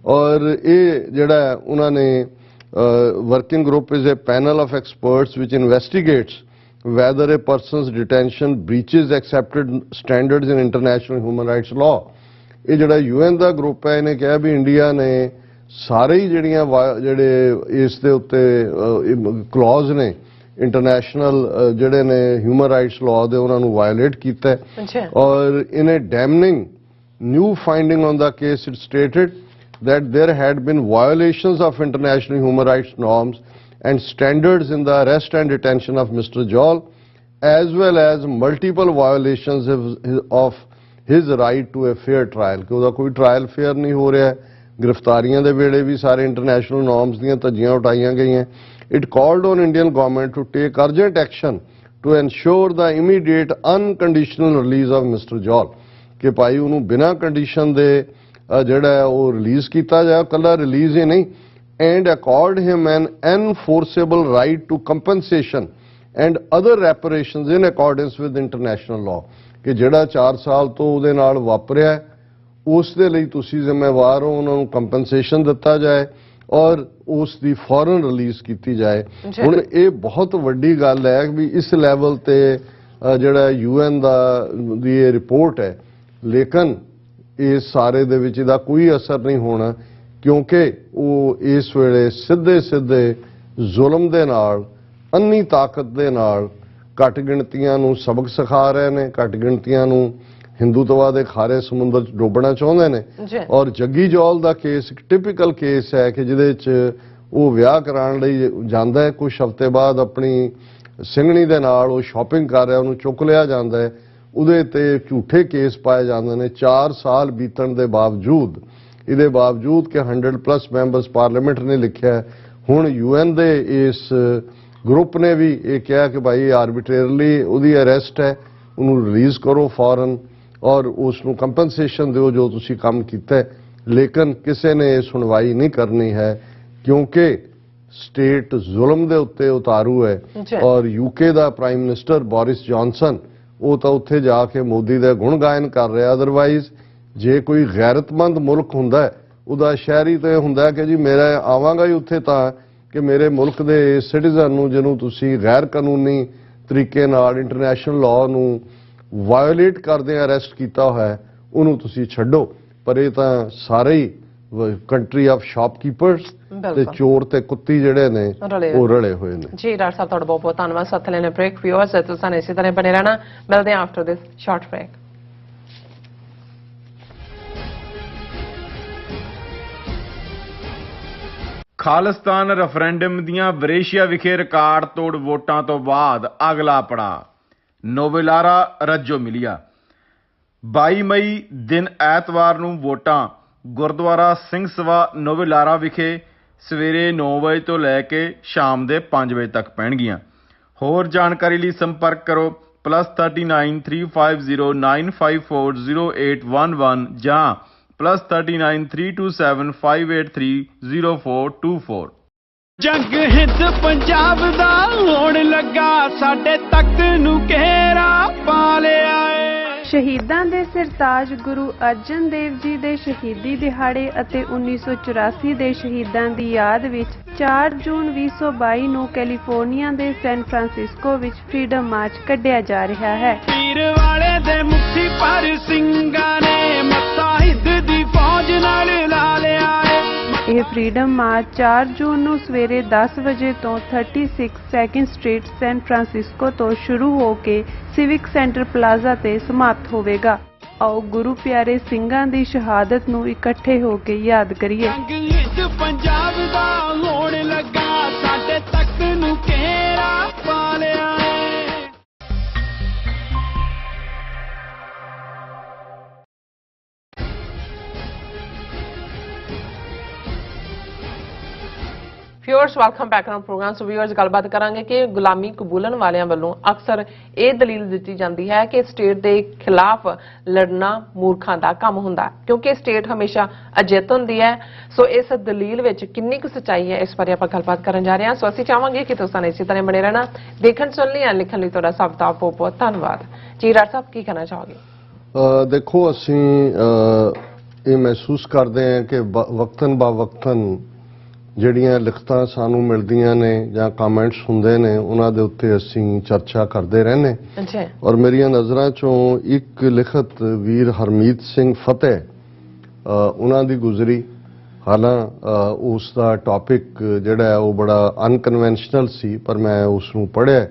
ਔਰ ਇਹ ਜਿਹੜਾ ਉਹਨਾਂ ਨੇ working group is a panel of experts which investigates whether a person's detention breaches accepted standards in international human rights law। ਇਹ ਜਿਹੜਾ ਯੂਐਨ ਦਾ ਗਰੁੱਪ ਹੈ, ਇਹਨੇ ਕਿਹਾ ਵੀ ਇੰਡੀਆ ਨੇ ਸਾਰੇ ਹੀ ਜਿਹੜੇ ਇਸ ਦੇ ਉੱਤੇ ਕਲੌਜ਼ ਨੇ ਇੰਟਰਨੈਸ਼ਨਲ ਜਿਹੜੇ ਨੇ ਹਿਊਮਨ ਰਾਈਟਸ ਲਾਅ ਦੇ, ਉਹਨਾਂ ਨੂੰ ਵਾਇਓਲੇਟ ਕੀਤਾ ਹੈ। ਔਰ ਇਹਨੇ ਡੈਮਨਿੰਗ new finding on the case, it stated that there had been violations of international human rights norms and standards in the arrest and detention of Mr. Jol, as well as multiple violations of his right to a fair trial। कि ਉਹਦਾ ਕੋਈ trial fair नहीं हो रहा है। गिरफ्तारियां दे वेले भी सारे international norms ਦੀਆਂ ਧੱਜੀਆਂ ਉਡਾਈਆਂ ਗਈਆਂ। It called on Indian government to take urgent action to ensure the immediate unconditional release of Mr. Jol। ਕਿ ਭਾਈ ਉਹਨੂੰ ਬਿਨਾਂ ਕੰਡੀਸ਼ਨ ਦੇ ਜਿਹੜਾ ਉਹ ਰਿਲੀਜ਼ ਕੀਤਾ ਜਾਏ, ਕੱਲਾ ਰਿਲੀਜ਼ ਹੀ ਨਹੀਂ, and accord him an enforceable right to compensation and other reparations in accordance with international law. ਕਿ ਜਿਹੜਾ 4 ਸਾਲ ਤੋਂ ਉਹਦੇ ਨਾਲ ਵਾਪਰਿਆ ਉਸ ਦੇ ਲਈ ਤੁਸੀਂ ਜ਼ਿੰਮੇਵਾਰ ਹੋ, ਉਹਨਾਂ ਨੂੰ ਕੰਪਨਸੇਸ਼ਨ ਦਿੱਤਾ ਜਾਏ ਔਰ ਉਸ ਦੀ ਫੌਰਨ ਰਿਲੀਜ਼ ਕੀਤੀ ਜਾਏ। ਹੁਣ ਇਹ ਬਹੁਤ ਵੱਡੀ ਗੱਲ ਹੈ ਵੀ ਇਸ ਲੈਵਲ ਤੇ ਜਿਹੜਾ ਯੂਐਨ ਦੀ ਇਹ ਰਿਪੋਰਟ ਹੈ, ਲੇਕਿਨ ਇਸ ਸਾਰੇ ਦੇ ਵਿੱਚ ਇਹਦਾ ਕੋਈ ਅਸਰ ਨਹੀਂ ਹੋਣਾ ਕਿਉਂਕਿ ਉਹ ਇਸ ਵੇਲੇ ਸਿੱਧੇ ਜ਼ੁਲਮ ਦੇ ਨਾਲ, ਅੰਨੀ ਤਾਕਤ ਦੇ ਨਾਲ ਘੱਟ ਗਿਣਤੀਆਂ ਨੂੰ ਸਬਕ ਸਿਖਾ ਰਹੇ ਨੇ, ਘੱਟ ਗਿਣਤੀਆਂ ਨੂੰ ਹਿੰਦੂਤਵਾ ਦੇ ਖਾਰੇ ਸਮੁੰਦਰ 'ਚ ਡੋਬਣਾ ਚਾਹੁੰਦੇ ਨੇ। ਔਰ ਜੱਗੀ ਜੌਲ ਦਾ ਕੇਸ ਇੱਕ ਟਿਪੀਕਲ ਕੇਸ ਹੈ ਕਿ ਜਿਹਦੇ 'ਚ ਉਹ ਵਿਆਹ ਕਰਾਉਣ ਲਈ ਜਾਂਦਾ ਹੈ, ਕੁਝ ਹਫ਼ਤੇ ਬਾਅਦ ਆਪਣੀ ਸਿੰਘਣੀ ਦੇ ਨਾਲ ਉਹ ਸ਼ਾਪਿੰਗ ਕਰ ਰਿਹਾ, ਉਹਨੂੰ ਚੁੱਕ ਲਿਆ ਜਾਂਦਾ ਹੈ, ਉਹਦੇ ਤੇ ਝੂਠੇ ਕੇਸ ਪਾਏ ਜਾਂਦੇ ਨੇ। 4 ਸਾਲ ਬੀਤਣ ਦੇ ਬਾਵਜੂਦ, ਇਹਦੇ ਬਾਵਜੂਦ ਕਿ 100+ ਮੈਂਬਰਸ ਪਾਰਲੀਮੈਂਟ ਨੇ ਲਿਖਿਆ, ਹੁਣ ਯੂਐਨ ਦੇ ਇਸ ਗਰੁੱਪ ਨੇ ਵੀ ਇਹ ਕਿਹਾ ਕਿ ਭਾਈ ਆਰਬਿਟਰੇਰਲੀ ਉਹਦੀ ਅਰੈਸਟ ਹੈ, ਉਹਨੂੰ ਰਿਲੀਜ਼ ਕਰੋ ਫੌਰਨ ਔਰ ਉਸ ਨੂੰ ਕੰਪਨਸੇਸ਼ਨ ਦਿਓ ਜੋ ਤੁਸੀਂ ਕੰਮ ਕੀਤਾ। ਲੇਕਿਨ ਕਿਸੇ ਨੇ ਇਹ ਸੁਣਵਾਈ ਨਹੀਂ ਕਰਨੀ ਹੈ ਕਿਉਂਕਿ ਸਟੇਟ ਜ਼ੁਲਮ ਦੇ ਉੱਤੇ ਉਤਾਰੂ ਹੈ। ਔਰ ਯੂਕੇ ਦਾ ਪ੍ਰਾਈਮ ਮਿਨਿਸਟਰ ਬੋਰਿਸ ਜੌਨਸਨ ਉਹ ਤਾਂ ਉੱਥੇ ਜਾ ਕੇ ਮੋਦੀ ਦਾ ਗੁਣ ਗਾਇਨ ਕਰ ਰਿਹਾ। ਅਦਰਵਾਈਜ਼ ਜੇ ਕੋਈ ਗੈਰਤਮੰਦ ਮੁਲਕ ਹੁੰਦਾ ਹੈ, ਉਹਦਾ ਸ਼ਹਿਰੀ ਤੇ ਹੁੰਦਾ ਕਿ ਜੀ ਮੇਰਾ ਆਵਾਂਗਾ ਹੀ ਉੱਥੇ ਤਾਂ ਕਿ ਮੇਰੇ ਮੁਲਕ ਦੇ ਸਿਟੀਜ਼ਨ ਨੂੰ ਜਿਹਨੂੰ ਤੁਸੀਂ ਗੈਰ ਕਾਨੂੰਨੀ ਤਰੀਕੇ ਨਾਲ ਇੰਟਰਨੈਸ਼ਨਲ ਲਾਅ ਨੂੰ ਵਾਇਓਲੇਟ ਕਰਦੇ ਅਰੈਸਟ ਕੀਤਾ ਹੋਇਆ, ਉਹਨੂੰ ਤੁਸੀਂ ਛੱਡੋ। ਪਰ ਇਹ ਤਾਂ ਸਾਰੇ ਹੀ ਕੰਟਰੀ ਆਫ ਸ਼ਾਪਕੀਪਰਸ ਤੇ ਚੋਰ ਤੇ ਕੁੱਤੀ ਜਿਹੜੇ ਨੇ ਉਹ ਰਲੇ ਹੋਏ ਨੇ। ਜੀ ਡਾਕਟਰ ਸਾਹਿਬ ਤੁਹਾਡਾ ਬਹੁਤ ਬਹੁਤ ਧੰਨਵਾਦ। ਸਾਥ ਲੈਣੇ ਬ੍ਰੇਕ ਵਿਊਅਰਸ ਤੁਸੀਂ ਇਸੇ ਤਰ੍ਹਾਂ ਬਣੇ ਰਹਿਣਾ। ਮਿਲਦੇ ਹਾਂ after this short break. Khalistan referendum ਦੀਆਂ ਵਰੇਸ਼ੀਆ ਵਿਖੇ ਰਿਕਾਰਡ ਤੋੜ ਵੋਟਾਂ ਤੋਂ ਬਾਅਦ ਅਗਲਾ ਪੜਾਅ ਨੋਵੇਲਾਰਾ ਰੱਜੋ ਮਿਲਿਆ। 22 ਮਈ ਦਿਨ ਐਤਵਾਰ ਨੂੰ ਵੋਟਾਂ ਗੁਰਦੁਆਰਾ ਸਿੰਘ ਸਭਾ ਨੋਵੇਲਾਰਾ ਵਿਖੇ ਸਵੇਰੇ 9 ਵਜੇ ਤੋਂ ਲੈ ਕੇ ਸ਼ਾਮ ਦੇ 5 ਵਜੇ ਤੱਕ ਪੈਣਗੀਆਂ। ਹੋਰ ਜਾਣਕਾਰੀ ਲਈ ਸੰਪਰਕ ਕਰੋ +39 350 9540811 ਜਾਂ +39 327 583 0424। ਜੰਗ ਹਿੰਦ ਪੰਜਾਬ ਦਾ ਹੋਣ ਲੱਗਾ, ਸਾਡੇ ਤਖਤ ਨੂੰ ਘੇਰਾ ਪਾ ਲਿਆ ਏ। ਸ਼ਹੀਦਾਂ ਦੇ ਸਿਰਤਾਜ ਗੁਰੂ ਅਰਜਨ ਦੇਵ ਜੀ ਦੇ ਸ਼ਹੀਦੀ ਦਿਹਾੜੇ ਅਤੇ 1984 ਦੇ ਸ਼ਹੀਦਾਂ ਦੀ ਯਾਦ ਵਿੱਚ 4 ਜੂਨ 2022 ਨੂੰ ਕੈਲੀਫੋਰਨੀਆ ਦੇ ਸੈਨ ਫਰਾਂਸਿਸਕੋ ਵਿੱਚ ਫਰੀडम ਮਾਰਚ ਕੱਢਿਆ ਜਾ ਰਿਹਾ ਹੈ। ਪੀਰ ਵਾਲੇ ਦੇ ਮੁਖੀ ਪਰ ਸਿੰਘਾਂ ਨੇ ਮੱਥਾ ਹਿੰਦ ਦੀ ਫੌਜ ਨਾਲ ਲਾ ਲਿਆ ਏ। ਇਹ ਫਰੀडम ਮਾਰਚ 4 ਜੂਨ ਨੂੰ ਸਵੇਰੇ 10 ਵਜੇ ਤੋਂ 36 2nd ਸਟਰੀਟ ਸੈਨ ਫਰਾਂਸਿਸਕੋ ਤੋਂ ਸ਼ੁਰੂ ਹੋ ਕੇ ਸਿਵਿਕ ਸੈਂਟਰ ਪਲਾਜ਼ਾ ਤੇ ਸਮਾਪਤ ਹੋਵੇਗਾ। ਆਓ ਗੁਰੂ ਪਿਆਰੇ ਸਿੰਘਾਂ ਦੀ ਸ਼ਹਾਦਤ ਨੂੰ ਇਕੱਠੇ ਹੋ ਕੇ ਯਾਦ ਕਰੀਏ। ਜੰਗ ਹਿੰਦ ਪੰਜਾਬ ਦਾ ਹੋਣ ਲੱਗਾ, ਸਾਡੇ ਤਖਤ ਨੂੰ ਘੇਰਾ ਪਾ ਲਿਆ ਏ। Viewers welcome back to programme. So viewers ਗੱਲਬਾਤ ਕਰਾਂਗੇ ਕਿ ਗੁਲਾਮੀ ਕਬੂਲਣ ਵਾਲਿਆਂ ਵੱਲੋਂ ਅਕਸਰ ਇਹ ਦਲੀਲ ਦਿੱਤੀ ਜਾਂਦੀ ਹੈ ਕਿ ਸਟੇਟ ਦੇ ਖਿਲਾਫ ਲੜਨਾ ਮੂਰਖਾਂ ਦਾ ਕੰਮ ਹੁੰਦਾ ਹੈ ਕਿਉਂਕਿ ਸਟੇਟ ਹਮੇਸ਼ਾ ਅਜਿੱਤ ਹੁੰਦੀ ਹੈ। ਸੋ ਇਸ ਦਲੀਲ ਵਿੱਚ ਕਿੰਨੀ ਕੁ ਸੱਚਾਈ ਹੈ, ਇਸ ਬਾਰੇ ਆਪਾਂ ਗੱਲਬਾਤ ਕਰਨ ਜਾ ਰਹੇ ਹਾਂ। ਸੋ ਅਸੀਂ ਚਾਹਾਂਗੇ ਕਿ ਤੁਸੀਂ ਇਸੇ ਤਰ੍ਹਾਂ ਬਣੇ ਰਹਿਣਾ। ਦੇਖਣ ਸੁਣਨ ਲਈ ਲਿਖਣ ਲਈ ਤੁਹਾਡਾ ਸਭ ਦਾ ਬਹੁਤ ਬਹੁਤ ਧੰਨਵਾਦ ਜੀ। ਰਾਜ ਸਾਹਿਬ ਕੀ ਕਹਿਣਾ ਚਾਹੋਗੇ? ਦੇਖੋ ਅਸੀਂ ਇਹ ਮਹਿਸੂਸ ਕਰਦੇ ਹਾਂ ਕਿ ਵਕਤਨ ਬਾ ਵਕਤਨ ਜਿਹੜੀਆਂ ਲਿਖਤਾਂ ਸਾਨੂੰ ਮਿਲਦੀਆਂ ਨੇ ਜਾਂ ਕਮੈਂਟਸ ਹੁੰਦੇ ਨੇ ਉਹਨਾਂ ਦੇ ਉੱਤੇ ਅਸੀਂ ਚਰਚਾ ਕਰਦੇ ਰਹਿੰਦੇ। ਅੱਛਾ। ਔਰ ਮੇਰੀਆਂ ਨਜ਼ਰਾਂ ਚੋਂ ਇੱਕ ਲਿਖਤ ਵੀਰ ਹਰਮੀਤ ਸਿੰਘ ਫਤਿਹ ਉਹਨਾਂ ਦੀ ਗੁਜ਼ਰੀ। ਹਾਲਾਂ ਉਸ ਦਾ ਟੌਪਿਕ ਜਿਹੜਾ ਉਹ ਬੜਾ ਅਨਕਨਵੈਨਸ਼ਨਲ ਸੀ ਪਰ ਮੈਂ ਉਸ ਨੂੰ ਪੜ੍ਹਿਆ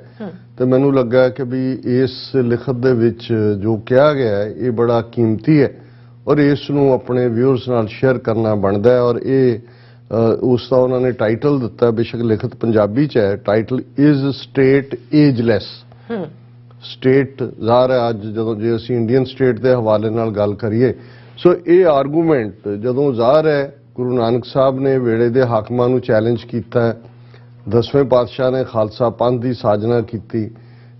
ਤੇ ਮੈਨੂੰ ਲੱਗਾ ਕਿ ਵੀ ਇਸ ਲਿਖਤ ਦੇ ਵਿੱਚ ਜੋ ਕਿਹਾ ਗਿਆ ਹੈ ਇਹ ਬੜਾ ਕੀਮਤੀ ਹੈ ਔਰ ਇਸ ਨੂੰ ਆਪਣੇ ਵਿਊਅਰਸ ਨਾਲ ਸ਼ੇਅਰ ਕਰਨਾ ਬਣਦਾ ਹੈ। ਔਰ ਇਹ ਉਸ ਦਾ ਉਹਨਾਂ ਨੇ ਟਾਈਟਲ ਦਿੱਤਾ, ਬੇਸ਼ੱਕ ਲਿਖਤ ਪੰਜਾਬੀ ਚ ਹੈ, ਟਾਈਟਲ ਇਜ਼ ਸਟੇਟ ਏਜਲੈਸ। ਸਟੇਟ ਜ਼ਾਹਰ ਹੈ ਅੱਜ ਜਦੋਂ ਜੇ ਅਸੀਂ ਇੰਡੀਅਨ ਸਟੇਟ ਦੇ ਹਵਾਲੇ ਨਾਲ ਗੱਲ ਕਰੀਏ ਸੋ ਇਹ ਆਰਗੂਮੈਂਟ ਜਦੋਂ ਜ਼ਾਹਰ ਹੈ ਗੁਰੂ ਨਾਨਕ ਸਾਹਿਬ ਨੇ ਵੇਲੇ ਦੇ ਹਾਕਮਾਂ ਨੂੰ ਚੈਲੰਜ ਕੀਤਾ, 10ਵੇਂ ਪਾਤਸ਼ਾਹ ਨੇ ਖਾਲਸਾ ਪੰਥ ਦੀ ਸਾਜਨਾ ਕੀਤੀ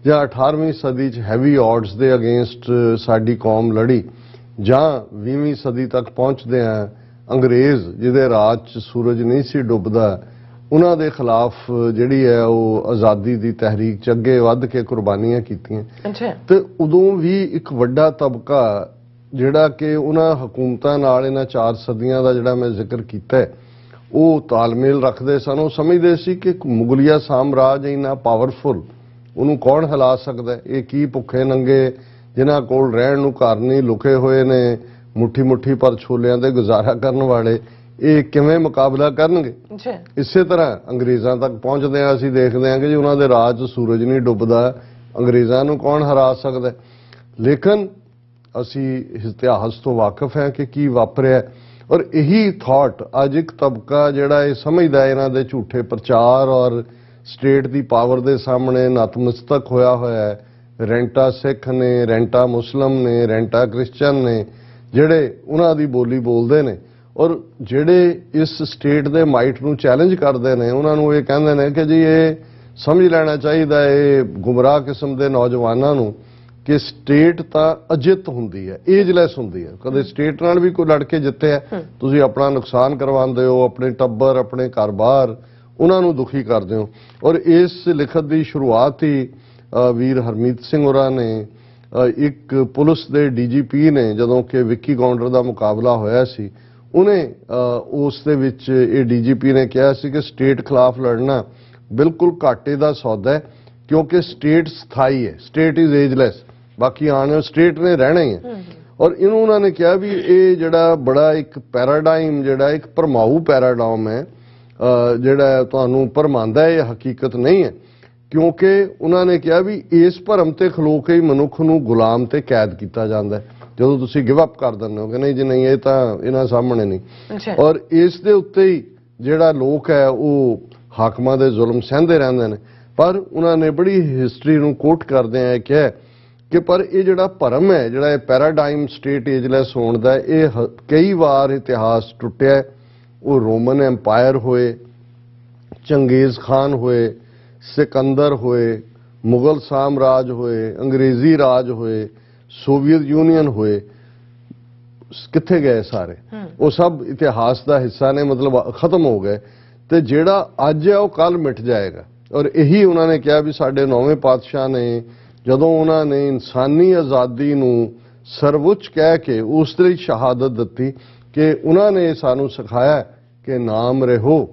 ਜਾਂ 18ਵੀਂ ਸਦੀ ਚ ਹੈਵੀ ਆਡਸ ਦੇ ਅਗੇਂਸਟ ਸਾਡੀ ਕੌਮ ਲੜੀ ਜਾਂ 20ਵੀਂ ਸਦੀ ਤੱਕ ਪਹੁੰਚਦੇ ਆ ਅੰਗਰੇਜ਼ ਜਿਹਦੇ ਰਾਜ 'ਚ ਸੂਰਜ ਨਹੀਂ ਸੀ ਡੁੱਬਦਾ ਉਹਨਾਂ ਦੇ ਖਿਲਾਫ ਜਿਹੜੀ ਹੈ ਉਹ ਆਜ਼ਾਦੀ ਦੀ ਤਹਿਰੀਕ 'ਚ ਅੱਗੇ ਵੱਧ ਕੇ ਕੁਰਬਾਨੀਆਂ ਕੀਤੀਆਂ। ਤੇ ਉਦੋਂ ਵੀ ਇੱਕ ਵੱਡਾ ਤਬਕਾ ਜਿਹੜਾ ਕਿ ਉਹਨਾਂ ਹਕੂਮਤਾਂ ਨਾਲ ਇਹਨਾਂ 4 ਸਦੀਆਂ ਦਾ ਜਿਹੜਾ ਮੈਂ ਜ਼ਿਕਰ ਕੀਤਾ ਉਹ ਤਾਲਮੇਲ ਰੱਖਦੇ ਸਨ। ਉਹ ਸਮਝਦੇ ਸੀ ਕਿ ਮੁਗਲਿਆ ਸਾਮਰਾਜ ਇੰਨਾ ਪਾਵਰਫੁਲ ਉਹਨੂੰ ਕੌਣ ਹਿਲਾ ਸਕਦਾ, ਇਹ ਕੀ ਭੁੱਖੇ ਨੰਗੇ ਜਿਨ੍ਹਾਂ ਕੋਲ ਰਹਿਣ ਨੂੰ ਘਰ ਨਹੀਂ, ਲੁਕੇ ਹੋਏ ਨੇ, ਮੁੱਠੀ ਮੁੱਠੀ ਪਰ ਛੋਲਿਆਂ ਦੇ ਗੁਜ਼ਾਰਾ ਕਰਨ ਵਾਲੇ, ਇਹ ਕਿਵੇਂ ਮੁਕਾਬਲਾ ਕਰਨਗੇ। ਇਸੇ ਤਰ੍ਹਾਂ ਅੰਗਰੇਜ਼ਾਂ ਤੱਕ ਪਹੁੰਚਦੇ ਆ ਅਸੀਂ ਦੇਖਦੇ ਹਾਂ ਕਿ ਜੀ ਉਹਨਾਂ ਦੇ ਰਾਜ ਸੂਰਜ ਨਹੀਂ ਡੁੱਬਦਾ, ਅੰਗਰੇਜ਼ਾਂ ਨੂੰ ਕੌਣ ਹਰਾ ਸਕਦਾ। ਲੇਕਿਨ ਅਸੀਂ ਇਤਿਹਾਸ ਤੋਂ ਵਾਕਿਫ ਹਾਂ ਕਿ ਕੀ ਵਾਪਰਿਆ ਔਰ ਇਹੀ ਥਾਟ ਅੱਜ ਇੱਕ ਤਬਕਾ ਜਿਹੜਾ ਇਹ ਸਮਝਦਾ ਇਹਨਾਂ ਦੇ ਝੂਠੇ ਪ੍ਰਚਾਰ ਔਰ ਸਟੇਟ ਦੀ ਪਾਵਰ ਦੇ ਸਾਹਮਣੇ ਨਤਮਸਤਕ ਹੋਇਆ ਹੋਇਆ ਹੈ। ਰੈਂਟਾ ਸਿੱਖ ਨੇ, ਰੈਂਟਾ ਮੁਸਲਮ ਨੇ, ਰੈਂਟਾ ਕ੍ਰਿਸਚਨ ਨੇ ਜਿਹੜੇ ਉਹਨਾਂ ਦੀ ਬੋਲੀ ਬੋਲਦੇ ਨੇ ਔਰ ਜਿਹੜੇ ਇਸ ਸਟੇਟ ਦੇ ਮਾਈਟ ਨੂੰ ਚੈਲੰਜ ਕਰਦੇ ਨੇ ਉਹਨਾਂ ਨੂੰ ਇਹ ਕਹਿੰਦੇ ਨੇ ਕਿ ਜੀ ਇਹ ਸਮਝ ਲੈਣਾ ਚਾਹੀਦਾ ਇਹ ਗੁੰਮਰਾਹ ਕਿਸਮ ਦੇ ਨੌਜਵਾਨਾਂ ਨੂੰ ਕਿ ਸਟੇਟ ਤਾਂ ਅਜਿੱਤ ਹੁੰਦੀ ਹੈ, ਏਜਲੈਸ ਹੁੰਦੀ ਹੈ। ਕਦੇ ਸਟੇਟ ਨਾਲ ਵੀ ਕੋਈ ਲੜ ਕੇ ਜਿੱਤਿਆ ਤੁਸੀਂ ਆਪਣਾ ਨੁਕਸਾਨ ਕਰਵਾਉਂਦੇ ਹੋ, ਆਪਣੇ ਟੱਬਰ, ਆਪਣੇ ਘਰ-ਬਾਰ ਉਹਨਾਂ ਨੂੰ ਦੁਖੀ ਕਰਦੇ ਹੋ। ਔਰ ਇਸ ਲਿਖਤ ਦੀ ਸ਼ੁਰੂਆਤ ਹੀ ਵੀਰ ਹਰਮੀਤ ਸਿੰਘ ਹੋਰਾਂ ਨੇ ਇੱਕ ਪੁਲਿਸ ਦੇ ਡੀਜੀਪੀ ਨੇ ਜਦੋਂ ਕਿ ਵਿੱਕੀ ਗੌਂਡਰ ਦਾ ਮੁਕਾਬਲਾ ਹੋਇਆ ਸੀ ਉਹਨੇ ਉਸ ਦੇ ਵਿੱਚ ਇਹ ਡੀਜੀਪੀ ਨੇ ਕਿਹਾ ਸੀ ਕਿ ਸਟੇਟ ਖਿਲਾਫ ਲੜਨਾ ਬਿਲਕੁਲ ਘਾਟੇ ਦਾ ਸੌਦਾ ਹੈ ਕਿਉਂਕਿ ਸਟੇਟ ਸਥਾਈ ਹੈ, ਸਟੇਟ ਇਜ਼ ਏਜਲੈਸ, ਬਾਕੀ ਆਉਣ ਸਟੇਟ ਨੇ ਰਹਿਣਾ ਹੀ ਹੈ। ਔਰ ਇਹਨੂੰ ਉਹਨਾਂ ਨੇ ਕਿਹਾ ਵੀ ਇਹ ਜਿਹੜਾ ਬੜਾ ਇੱਕ ਪੈਰਾਡਾਈਮ ਜਿਹੜਾ ਇੱਕ ਭਰਮਾਊ ਪੈਰਾਡਾਈਮ ਹੈ ਜਿਹੜਾ ਤੁਹਾਨੂੰ ਭਰਮਾਉਂਦਾ ਹੈ, ਇਹ ਹਕੀਕਤ ਨਹੀਂ ਹੈ ਕਿਉਂਕਿ ਉਹਨਾਂ ਨੇ ਕਿਹਾ ਵੀ ਇਸ ਭਰਮ ਤੇ ਖਲੋ ਕੇ ਹੀ ਮਨੁੱਖ ਨੂੰ ਗੁਲਾਮ ਤੇ ਕੈਦ ਕੀਤਾ ਜਾਂਦਾ ਜਦੋਂ ਤੁਸੀਂ ਗਿਵ ਅਪ ਕਰ ਦਿੰਦੇ ਹੋ ਕਿ ਨਹੀਂ ਜੀ ਨਹੀਂ ਇਹ ਤਾਂ ਇਹਨਾਂ ਸਾਹਮਣੇ ਨਹੀਂ। ਔਰ ਇਸ ਦੇ ਉੱਤੇ ਹੀ ਜਿਹੜਾ ਲੋਕ ਹੈ ਉਹ ਹਾਕਮਾਂ ਦੇ ਜ਼ੁਲਮ ਸਹਿੰਦੇ ਰਹਿੰਦੇ ਨੇ। ਪਰ ਉਹਨਾਂ ਨੇ ਬੜੀ ਹਿਸਟਰੀ ਨੂੰ ਕੋਟ ਕਰਦੇ ਆ ਕਿਹਾ ਕਿ ਪਰ ਇਹ ਜਿਹੜਾ ਭਰਮ ਹੈ, ਜਿਹੜਾ ਇਹ ਪੈਰਾਡਾਈਮ ਸਟੇਟ ਏਜਲੈਸ ਹੋਣ ਦਾ, ਇਹ ਕਈ ਵਾਰ ਇਤਿਹਾਸ ਟੁੱਟਿਆ। ਉਹ ਰੋਮਨ ਐਮਪਾਇਰ ਹੋਏ, ਚੰਗੇਜ਼ ਖਾਨ ਹੋਏ, ਸਿਕੰਦਰ ਹੋਏ, ਮੁਗਲ ਸਾਮਰਾਜ ਹੋਏ, ਅੰਗਰੇਜ਼ੀ ਰਾਜ ਹੋਏ, ਸੋਵੀਅਤ ਯੂਨੀਅਨ ਹੋਏ, ਕਿੱਥੇ ਗਏ ਸਾਰੇ? ਉਹ ਸਭ ਇਤਿਹਾਸ ਦਾ ਹਿੱਸਾ ਨੇ, ਮਤਲਬ ਖਤਮ ਹੋ ਗਏ। ਤੇ ਜਿਹੜਾ ਅੱਜ ਹੈ ਉਹ ਕੱਲ ਮਿਟ ਜਾਏਗਾ। ਔਰ ਇਹੀ ਉਹਨਾਂ ਨੇ ਕਿਹਾ ਵੀ ਸਾਡੇ 9ਵੇਂ ਪਾਤਸ਼ਾਹ ਨੇ ਜਦੋਂ ਉਹਨਾਂ ਨੇ ਇਨਸਾਨੀ ਆਜ਼ਾਦੀ ਨੂੰ ਸਰਵਉੱਚ ਕਹਿ ਕੇ ਉਸ ਲਈ ਸ਼ਹਾਦਤ ਦਿੱਤੀ ਕਿ ਉਹਨਾਂ ਨੇ ਸਾਨੂੰ ਸਿਖਾਇਆ ਕਿ ਨਾਮ ਰਹੋ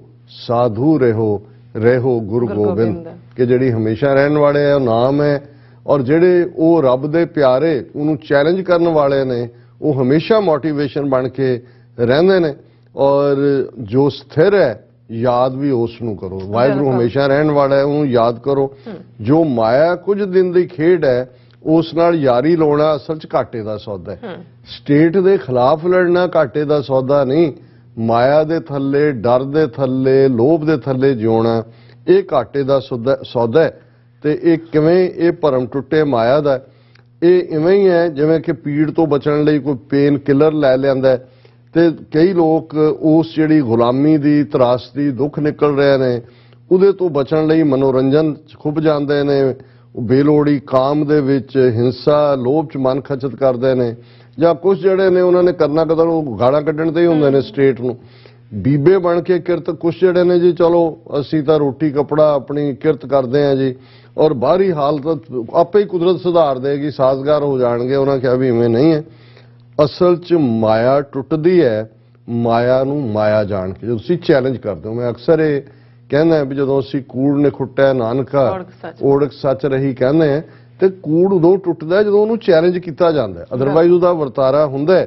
ਸਾਧੂ ਰਹੋ, ਰਹੋ ਗੁਰੂ ਗੋਬਿੰਦ, ਕਿ ਜਿਹੜੀ ਹਮੇਸ਼ਾ ਰਹਿਣ ਵਾਲੇ ਹੈ ਉਹ ਨਾਮ ਹੈ। ਔਰ ਜਿਹੜੇ ਉਹ ਰੱਬ ਦੇ ਪਿਆਰੇ ਉਹਨੂੰ ਚੈਲੰਜ ਕਰਨ ਵਾਲੇ ਨੇ ਉਹ ਹਮੇਸ਼ਾ ਮੋਟੀਵੇਸ਼ਨ ਬਣ ਕੇ ਰਹਿੰਦੇ ਨੇ। ਔਰ ਜੋ ਸਥਿਰ ਹੈ ਯਾਦ ਵੀ ਉਸ ਨੂੰ ਕਰੋ, ਵਾਹਿਗੁਰੂ ਹਮੇਸ਼ਾ ਰਹਿਣ ਵਾਲਾ ਹੈ ਉਹਨੂੰ ਯਾਦ ਕਰੋ। ਜੋ ਮਾਇਆ ਕੁਝ ਦਿਨ ਦੀ ਖੇਡ ਹੈ ਉਸ ਨਾਲ ਯਾਰੀ ਲਾਉਣਾ ਅਸਲ 'ਚ ਘਾਟੇ ਦਾ ਸੌਦਾ ਹੈ। ਸਟੇਟ ਦੇ ਖਿਲਾਫ ਲੜਨਾ ਘਾਟੇ ਦਾ ਸੌਦਾ ਨਹੀਂ, ਮਾਇਆ ਦੇ ਥੱਲੇ, ਡਰ ਦੇ ਥੱਲੇ, ਲੋਭ ਦੇ ਥੱਲੇ ਜਿਉਣਾ ਇਹ ਘਾਟੇ ਦਾ ਸੌਦਾ ਹੈ। ਤੇ ਇਹ ਕਿਵੇਂ ਇਹ ਭਰਮ ਟੁੱਟੇ ਮਾਇਆ ਦਾ, ਇਹ ਇਵੇਂ ਹੀ ਹੈ ਜਿਵੇਂ ਕਿ ਪੀੜ ਤੋਂ ਬਚਣ ਲਈ ਕੋਈ ਪੇਨ ਕਿਲਰ ਲੈ ਲੈਂਦਾ ਤੇ ਕਈ ਲੋਕ ਉਸ ਜਿਹੜੀ ਗੁਲਾਮੀ ਦੀ ਤਰਾਸਦੀ ਦੁੱਖ ਨਿਕਲ ਰਹੇ ਨੇ ਉਹਦੇ ਤੋਂ ਬਚਣ ਲਈ ਮਨੋਰੰਜਨ 'ਚ ਖੁੱਭ ਜਾਂਦੇ ਨੇ, ਬੇਲੋੜੀ ਕਾਮ ਦੇ ਵਿੱਚ ਹਿੰਸਾ ਲੋਭ 'ਚ ਮਨ ਖਚਤ ਕਰਦੇ ਨੇ, ਜਾਂ ਕੁਝ ਜਿਹੜੇ ਨੇ ਉਹਨਾਂ ਨੇ ਕਰਨਾ ਕਦਰ ਉਹ ਗਾਲਾਂ ਕੱਢਣ ਤੇ ਹੀ ਹੁੰਦੇ ਨੇ ਸਟੇਟ ਨੂੰ। ਬੀਬੇ ਬਣ ਕੇ ਕਿਰਤ ਕੁਝ ਜਿਹੜੇ ਨੇ ਜੀ ਚਲੋ ਅਸੀਂ ਤਾਂ ਰੋਟੀ ਕੱਪੜਾ ਆਪਣੀ ਕਿਰਤ ਕਰਦੇ ਆ ਜੀ, ਔਰ ਬਾਹਰੀ ਹਾਲਤ ਆਪੇ ਹੀ ਕੁਦਰਤ ਸੁਧਾਰ ਦੇਗੀ, ਸਾਜ਼ਗਾਰ ਹੋ ਜਾਣਗੇ। ਉਹਨਾਂ ਕਿਹਾ ਵੀ ਇਵੇਂ ਨਹੀਂ ਹੈ, ਅਸਲ 'ਚ ਮਾਇਆ ਟੁੱਟਦੀ ਹੈ ਮਾਇਆ ਨੂੰ ਮਾਇਆ ਜਾਣ ਕੇ। ਜਦੋਂ ਤੁਸੀਂ ਚੈਲੰਜ ਕਰਦੇ ਹੋ, ਮੈਂ ਅਕਸਰ ਇਹ ਕਹਿੰਦਾ ਵੀ ਜਦੋਂ ਅਸੀਂ ਕੂੜ ਨੇ ਖੁੱਟਿਆ ਨਾਨਕਾ ਓੜਕ ਸੱਚ ਰਹੀ ਕਹਿੰਦੇ ਆ, ਤੇ ਕੂੜ ਉਦੋਂ ਟੁੱਟਦਾ ਜਦੋਂ ਉਹਨੂੰ ਚੈਲੰਜ ਕੀਤਾ ਜਾਂਦਾ, ਅਦਰਵਾਈਜ਼ ਉਹਦਾ ਵਰਤਾਰਾ ਹੁੰਦਾ